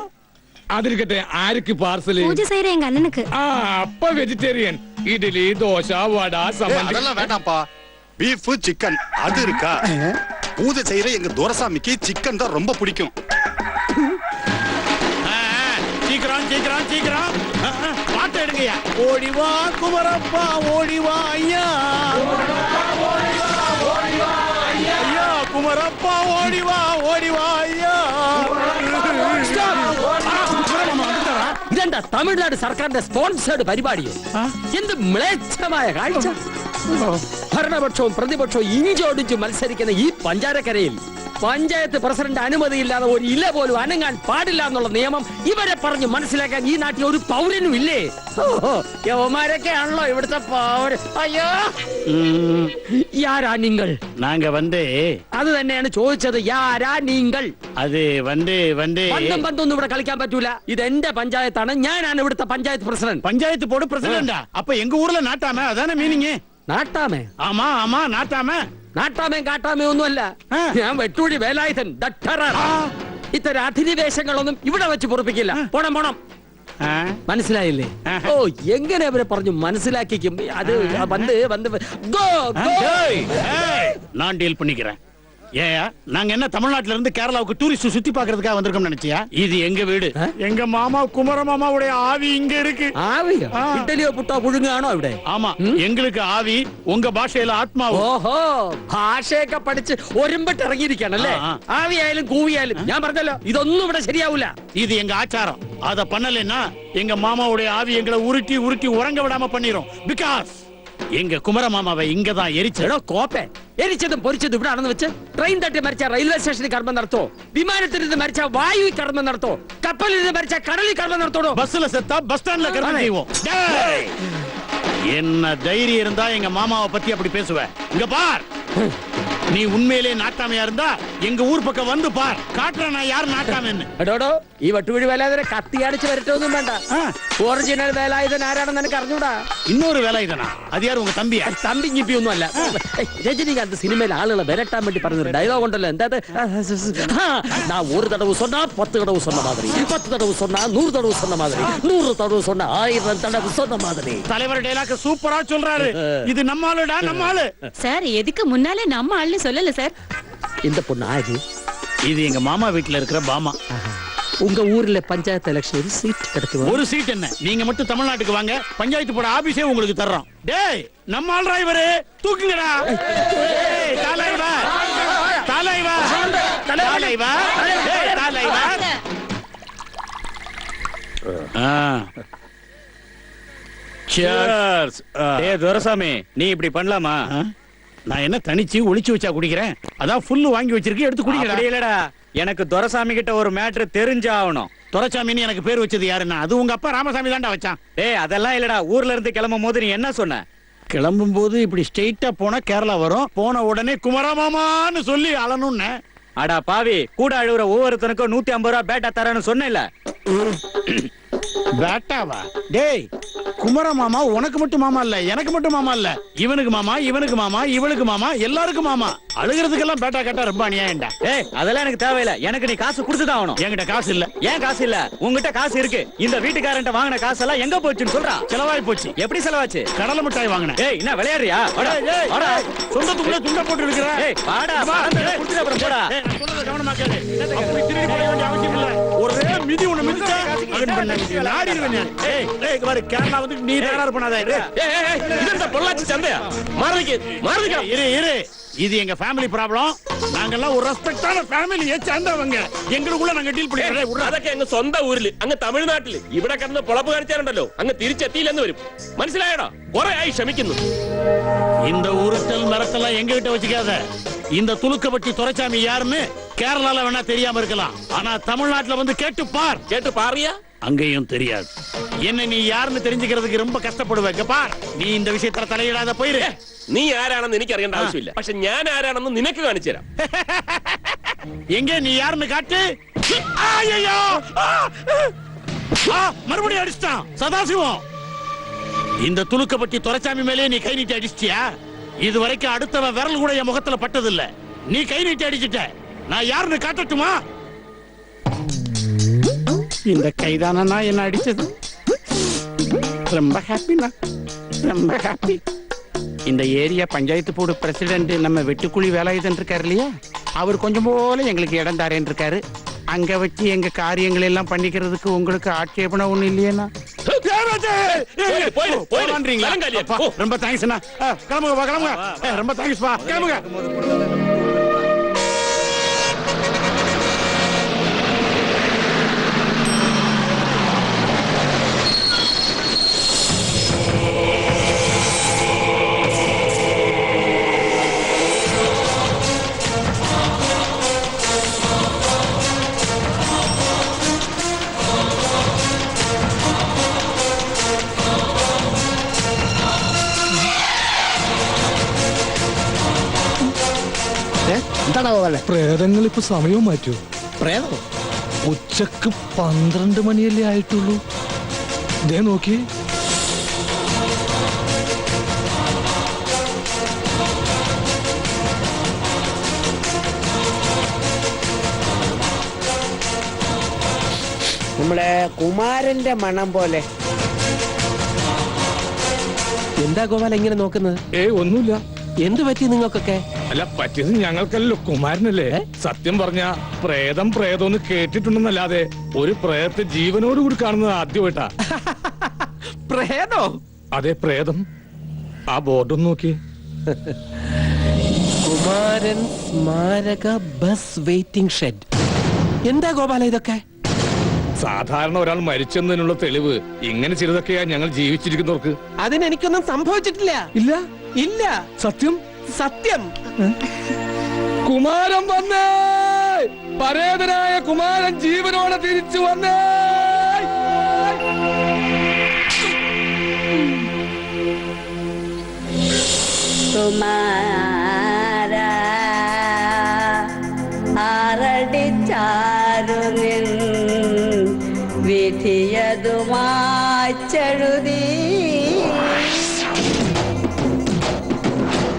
അതിരിക്കട്ടെ, ആർക്ക് പാർസല്? பூஜை செய்யற எங்க அண்ணனுக்கு. ആ, അപ്പ വെജിറ്റേറിയൻ. ഇഡ്ഡലി, ദോശ, വട, സമ്മതി. அதெல்லாம் வேண்டாம்ப்பா. பீஃப் சிக்கன் அது இருக்கா? பூஜை செய்யற எங்க துரசாமிக்கு சிக்கன் தான் ரொம்ப பிடிக்கும். சீக்கிரம் சீக்கிரம் சீக்கிரம் பாட்டு எடுங்கய்யா. ஓடிவா குமரப்பா, ஓடிவா ஐயா. ஐயா குமரப்பா, ஓடிவா ஓடிவா ஐயா. ഇതെന്താ തമിഴ്നാട് സർക്കാരിന്റെ സ്പോൺസേർഡ് പരിപാടിയോ? എന്ത് മ്ലേച്ഛമായ കാഴ്ച! ഭരണപക്ഷവും പ്രതിപക്ഷവും ഇഞ്ചോടിച്ച് മത്സരിക്കുന്ന ഈ പഞ്ചാരക്കരയിൽ പഞ്ചായത്ത് പ്രസിഡന്റ് അനുമതിയില്ലാതെ ഒരു ഇല പോലും അനങ്ങാൻ പാടില്ല എന്നുള്ള നിയമം ഇവരെ പറഞ്ഞ് മനസ്സിലാക്കാൻ ഈ നാട്ടിൽ ഒരു പൗരനും ഇല്ലേ? യവന്മാരൊക്കെയാണല്ലോ ഇവിടുത്തെ പൗരൻ. അയ്യോ, യാരാ നിങ്ങൾ? நாங்க வந்து അത് തന്നെയാണ് ചോദിച്ചത്. യാരാ നിങ്ങൾ? அது வந்து പന്തും പന്തൊന്നും ഇവിടെ കളിക്കാൻ പറ്റൂല. ഇത് എന്റെ പഞ്ചായത്താണ്. ഞാനാണ് ഇവിടുത്തെ പഞ്ചായത്ത് പ്രസിഡന്റ്. பஞ்சாயத்து போர்டு பிரசிடண்டா? அப்ப எங்க ஊர்ல நாட்டாம அதானே மீனிங்? നാട്ടാമേ? ஆமா ஆமா நாட்டாம. നാട്ടാമേ കാട്ടാമേ ഒന്നുമല്ല. ഞാൻ വെട്ടൂഴി വേലായുധൻ, the terror. ഇത്തരം അധിനിവേശങ്ങളൊന്നും ഇവിടെ വെച്ച് പൊറപ്പിക്കില്ല. പോണം പോണം. മനസ്സിലായില്ലേ? ഓ, എങ്ങനെ അവരെ പറഞ്ഞു മനസ്സിലാക്കിക്കും? അത് വന്ന് വന്ന് ഗോ ഗോ. நான் டீல் பண்ணிக்கிறேன். ஏயா, நாங்க என்ன தமிழ்நாட்டுல இருந்து கேரளாவுக்கு டூரிஸ்ட் சுத்தி பாக்குறதுக்காக வந்திருக்கோம் நினைச்சியா? இது எங்க வீடு. எங்க மாமா குமர மாமாவுடைய ஆவி இங்க இருக்கு. ആവിയോ? ഇഡ്ഡലിയോ പുട്ടോ പുഴുങ്ങാണോ ഇവിടെ? ஆமா, எங்களுக்கு ஆவி, உங்க பாஷையில ஆத்மாவு. ഓഹോ, ഭാഷയൊക്കെ പഠിച്ച് ഒരുമ്പിട്ട് ഇറങ്ങിയിരിക്കാണല്ലേ? ആവിയായാലും കൂവിയായാലും ഞാൻ പറഞ്ഞല്ലോ, ഇതൊന്നും ഇവിടെ ശരിയാവൂല. இது எங்க ஆச்சாரம். அத பண்ணலைன்னா எங்க மாமாவுடைய ஆவி எங்களை உருட்டி உருட்டி உறங்க விடாம பண்ணிரும். பிகாஸ் எங்க குமர மாமாவை இங்கதான் எரிச்சடோ കോപ്പേ എരിച്ചതും പൊരിച്ചതും ഇവിടെ ആണെന്ന് വെച്ച് ട്രെയിൻ തട്ടി മരിച്ച റെയിൽവേ സ്റ്റേഷനിൽ കർമ്മം നടത്തോ വിമാനത്തിൽ നിന്ന് മരിച്ച വായുവിൽ കർമ്മം നടത്തോ കപ്പലിൽ നിന്ന് മരിച്ച കടലിൽ കർമ്മം നടത്തോടോ பஸ்ல செத்தா பஸ் ஸ்டாண்ட்ல கர்மம் செய்வோம் டேய்! என்ன தைரியம் இருந்தா எங்க மாமாவை பத்தி அப்படி பேசுவ இங்க பார் நீ உண்மையிலே நாட்டாமையா இருந்தா எங்க ஊர் பக்கம் வந்து பார் காட்டுற நான் யார் நாட்டாமைன்னு എടോടോ ഈ വട്ടുപിടി വേലായുധനെ കത്തിയടിച്ച് വരട്ടൊന്നും വേണ്ട ഒറിജിനൽ വേലായുധൻ ആരാണെന്ന് എനിക്ക് അറിഞ്ഞൂടാ இன்னொரு வேலை இதனா அது யார் உங்க தம்பியா തമ്പി ഞിപ്പി ഒന്നും അല്ല രജനികാന്ത് സിനിമയിൽ ആളുകളെ വരട്ടാൻ വേണ്ടി പറഞ്ഞൊരു ഡയലോഗ് ഉണ്ടല്ലോ എന്താ ഞാൻ ഒരു തടവ് சொன்னா 10 தடவை சொன்ன மாதிரி 10 தடவை சொன்னா 100 தடவை சொன்ன மாதிரி 100 தடவை சொன்னா 1000 தடவை சொன்ன மாதிரி தலைவர் டைலாக் சூப்பரா சொல்றாரு இது நம்ம ஆளுடா நம்ம ஆளு சார் எதுக்கு முன்னாலே நம்ம ஆள்னு சொல்லல சார். இந்த பொண்ணு ஆது இது எங்க மாமா வீட்டுல இருக்கிற பாமா உங்க ஊர்ல பஞ்சாயத்து எலெக்ஷன் ஒரு சீட் கிடைக்கும் ஒரு சீட் என்ன நீங்க மட்டும் தமிழ்நாட்டுக்கு வாங்க பஞ்சாயத்து போட ஆபீஸே உங்களுக்கு தர்றோம் டேய் நம்ம ஆள் டிரைவர் தூக்குங்கடா டேய் தலைவா தலைவா தலைவா டேய் தலைவா சியர்ஸ் டேய் துரசாமி நீ இப்படி பண்ணலாமா நான் என்ன தனிச்சு ஒளிச்சு வச்சா குடிக்கிறேன் அதான் ஃபுல்லு வாங்கி வச்சிருக்கேன் எடுத்து குடிக்கிறேன் அப்படி இல்லடா எனக்கு துரசாமி கிட்ட ஒரு மேட்ரு தெரிஞ்சாகணும் துரசாமின்னு எனக்கு பேர் வச்சது யாருன்னா அது உங்க அப்பா ராமசாமி தான்டா வச்சான் டேய் அதெல்லாம் இல்லடா ஊர்ல இருந்து கிளம்பும் போது நீ என்ன சொன்ன கிளம்பும் போது இப்படி ஸ்ட்ரெயிட்டா போனா கேரளா வரும் போன உடனே குமரமாமான்னு சொல்லி அழணும்னு அடா பாவி கூட அழுகுற ஒவ்வொருத்தனுக்கும் 150 ரூபாய் பேட்டா தரேன்னு சொன்னேன்ல பேட்டாவா டேய் குமர மாமா உனக்கு மட்டும் மாமா இல்ல எனக்கு மட்டும் மாமா இல்ல இவனுக்கு மாமா இவனுக்கு மாமா இவளுக்கு மாமா எல்லாருக்கும் மாமா அழுகிறதுக்கெல்லாம் பேட்டா கேட்டா ரொம்ப அநியாயம்டா ஏய் அதெல்லாம் எனக்கு தேவையில்ல எனக்கு நீ காசு கொடுத்துதான் ஆகணும் என்கிட்ட காசு இல்ல ஏன் காசு இல்ல உங்ககிட்ட காசு இருக்கு இந்த வீட்டுக்காரன்ட்ட வாங்கின காசு எல்லாம் எங்க போச்சுன்னு சொல்றா செலவாய் போச்சு எப்படி செலவாச்சு கடலை மிட்டாய் வாங்கினேன் ஏய் என்ன விளையாடுறியா சொந்தத்துக்குள்ள துண்ட போட்டு இருக்கிற ஏய் வாடா குடுத்து அப்புறம் போடா கவனமா கேளு அப்படி திருடி போக வேண்டிய அவசியம் இல்ல ஒரே மிதி ஒண்ணு மிதிச்சா நாடிடுவேன் ஏய் ஏய் பாரு கேரளா வந்து நீ தயாரா பண்ணாத ஏய் இது பொள்ளாச்சி சந்தையா மாறுதுங்க இரு இது எங்க ஃபேமிலி ப்ராப்ளம் நாங்கெல்லாம் ஒரு ரெஸ்பெக்டான ஃபேமிலியை சேர்ந்தவங்க எங்களுக்குள்ள நாங்க டீல் பண்ணிக்கிறோம் അതൊക്കെ അങ്ങ് സ്വന്തം ഊരില് അങ്ങ് തമിഴ്നാട്ടില് ഇവിടെ കിടന്ന് പൊളപ്പ് കാണിച്ചാലുണ്ടല്ലോ അങ്ങ് തിരിച്ചെത്തിയില്ലെന്ന് വരും മനസ്സിലായടാ കുറെ ആയി ക്ഷമിക്കുന്നു இந்த உருட்டல் மிரட்டலாம் எங்க கிட்ட வச்சுக்காத இந்த துலுக்கப்பட்டி துரைசாமி யாருன்னு கேரளால வேணா தெரியாம இருக்கலாம் ஆனா தமிழ்நாட்டுல வந்து கேட்டு பாரியா அங்கேயும் தெரியாது என்ன நீ யாருன்னு தெரிஞ்சுக்கிறதுக்கு ரொம்ப கஷ்டப்படுவேன் பார் நீ இந்த விஷயத்துல தலையிடாத போயிரு നീ ആരാണെന്ന് എനിക്ക് അറിയേണ്ട ആവശ്യമില്ല പക്ഷെ ഞാൻ ആരാണെന്ന് നിനക്ക് കാണിച്ചു തരാം எங்க நீ யாருன்னு காட்டு ஐயோ மறுபடியும் அடிச்சிட்டான் சதாசிவம் இந்த துலுக்கப்பட்டி துரைசாமி மேலே நீ கை நீட்டி அடிச்சிட்டியா இது வரைக்கும் அடுத்தவன் விரல் கூட என் முகத்துல பட்டது இல்ல நீ கை நீட்டி அடிச்சிட்ட நான் யாருன்னு காட்டட்டுமா இந்த கைதானா என்ன அடிச்சது ரொம்ப ஹாப்பினா ரொம்ப ஹாப்பி இந்த ஏரியா பஞ்சாயத்து போர்டு பிரசிடென்ட் நம்ம வெட்டுக்குழி வேலாயுதன் இருக்காரு இல்லையா அவர் கொஞ்சம் போல எங்களுக்கு இடம் தாரேன் இருக்காரு அங்க வச்சு எங்க காரியங்கள் எல்லாம் பண்ணிக்கிறதுக்கு உங்களுக்கு ஆட்சேபனை ஒண்ணு இல்லையா ரொம்ப தேங்க்ஸ் கிளம்புங்க ரொம்ப தேங்க்ஸ் பா கிளம்புங்க പ്രേതങ്ങൾ ഇപ്പൊ സമയവും മാറ്റൂ പ്രേതം ഉച്ചക്ക് 12 മണിയല്ലേ ആയിട്ടുള്ളൂ ദേ നോക്കി നമ്മുടെ കുമാരന്റെ മണം പോലെ. എന്താ ഗോപാൽ എങ്ങനെ നോക്കുന്നത്? ഒന്നുമില്ല. എന്ത് പറ്റി നിങ്ങൾക്കൊക്കെ? അല്ല പറ്റിയത് ഞങ്ങൾക്കല്ലോ കുമാരനല്ലേ. സത്യം പറഞ്ഞ പ്രേതം പ്രേതോന്ന് കേട്ടിട്ടുണ്ടെന്നല്ലാതെ ഒരു പ്രേതത്തെ ജീവനോട് കൂടി കാണുന്നത് ആദ്യമായിട്ടാ. പ്രേതോ? അതെ പ്രേതം. ആ ബോർഡൊന്ന് നോക്കി. കുമാരൻ സ്മാരക ബസ് വെയിറ്റിംഗ് ഷെഡ്. എന്താ ഗോപാല ഇതൊക്കെ? സാധാരണ ഒരാൾ മരിച്ചെന്നതിനുള്ള തെളിവ് ഇങ്ങനെ ചിലതൊക്കെയാ ഞങ്ങൾ ജീവിച്ചിരിക്കുന്നവർക്ക്. അതിനെനിക്കൊന്നും സംഭവിച്ചിട്ടില്ല. ഇല്ല ഇല്ല. സത്യം സത്യം. കുമാരൻ വന്നേ, പരേതനായ കുമാരൻ ജീവനോടെ തിരിച്ചു വന്നേ. കുമാര ആറടിച്ചാരു നിൻ വിധിയതുമാച്ചെഴുതി.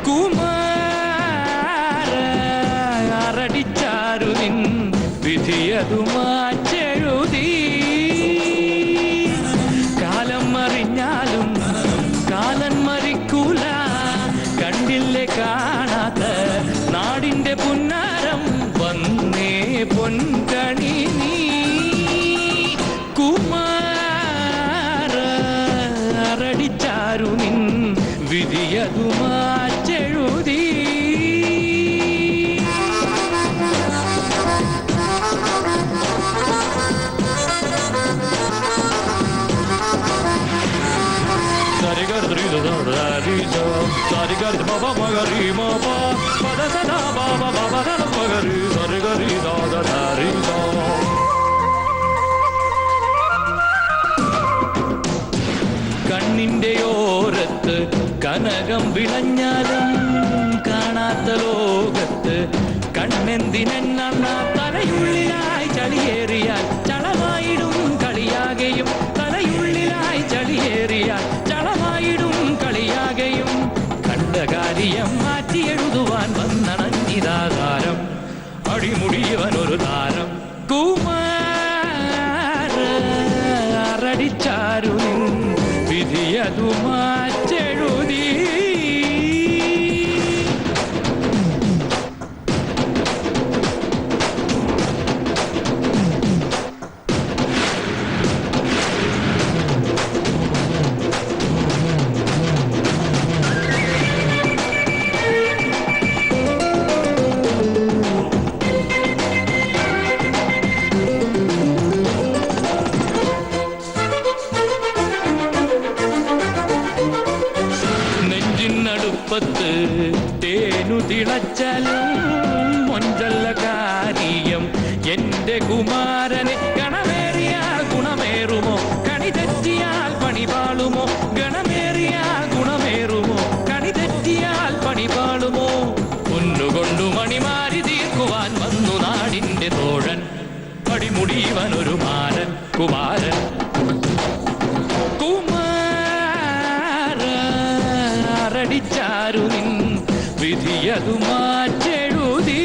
കുമാര ആറടിച്ചാരു നിൻ വിധിയതുമാച്ചെഴുതി. കാലം മറിഞ്ഞാലും കാലൻ മരിക്കൂല, കണ്ടില്ലേ കാണാത്ത നാടിന്റെ പുന്നാരം വന്നേ പൊൻകണി നീ. കുമാര ആറടിച്ചാരു നിൻ വിധിയതുമാച്ചെഴുതി. കണ്ണിന്റെ ഓരത്ത് കനകം വിളഞ്ഞാലും കാണാത്ത ലോകത്ത് കണ്ണെന്തിനെന്ന തലയുള്ളിലായി ചളിയേറിയാൽ ചളമായിടും കളിയാകെയും. തലയുള്ളിലായി ചളിയേറിയാൽ ചളമായിടും കളിയാകെയും. കണ്ട കാര്യം മാറ്റി എഴുതുവാൻ വന്നണഞ്ഞിതാകാരം അടിമുടിയവനൊരു താരം. കുമാര ആറടിച്ചാരു വിധിയതു മാറ്റെഴുതി. നെഞ്ചിനടുപ്പത്ത് തേനു തിളച്ചാലും മൊഞ്ചല്ല കാര്യം. എന്റെ കുമാരനെ ഗണമേറിയാൽ ഗുണമേറുമോ, കണി തെറ്റിയാൽ പണി പാളുമോ. ഗണമേറിയാൽ ഗുണമേറുമോ, കണി തെറ്റിയാൽ പണി പാളുമോ. പൊന്നുകൊണ്ടു മണിമാരി തീർക്കുവാൻ വന്നു നാടിന്റെ തോഴൻ പടിമുടിയവനൊരു മാരൻ. കുമാരൻ ടിച്ചാരു നിൻ വിധിയതു മാറ്റെഴുതി.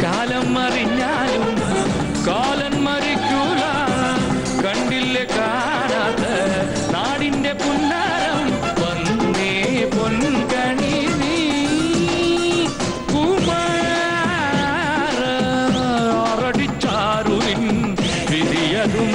കാലം മറിഞ്ഞാലും കാലൻ മരിക്കൂല, കണ്ടില്ലേ കാണാത്ത നാടിന്റെ പുന്നാരം വന്നേ പൊൻകണി നീ. കുമാര ആറടിച്ചാരു നിൻ വിധിയതു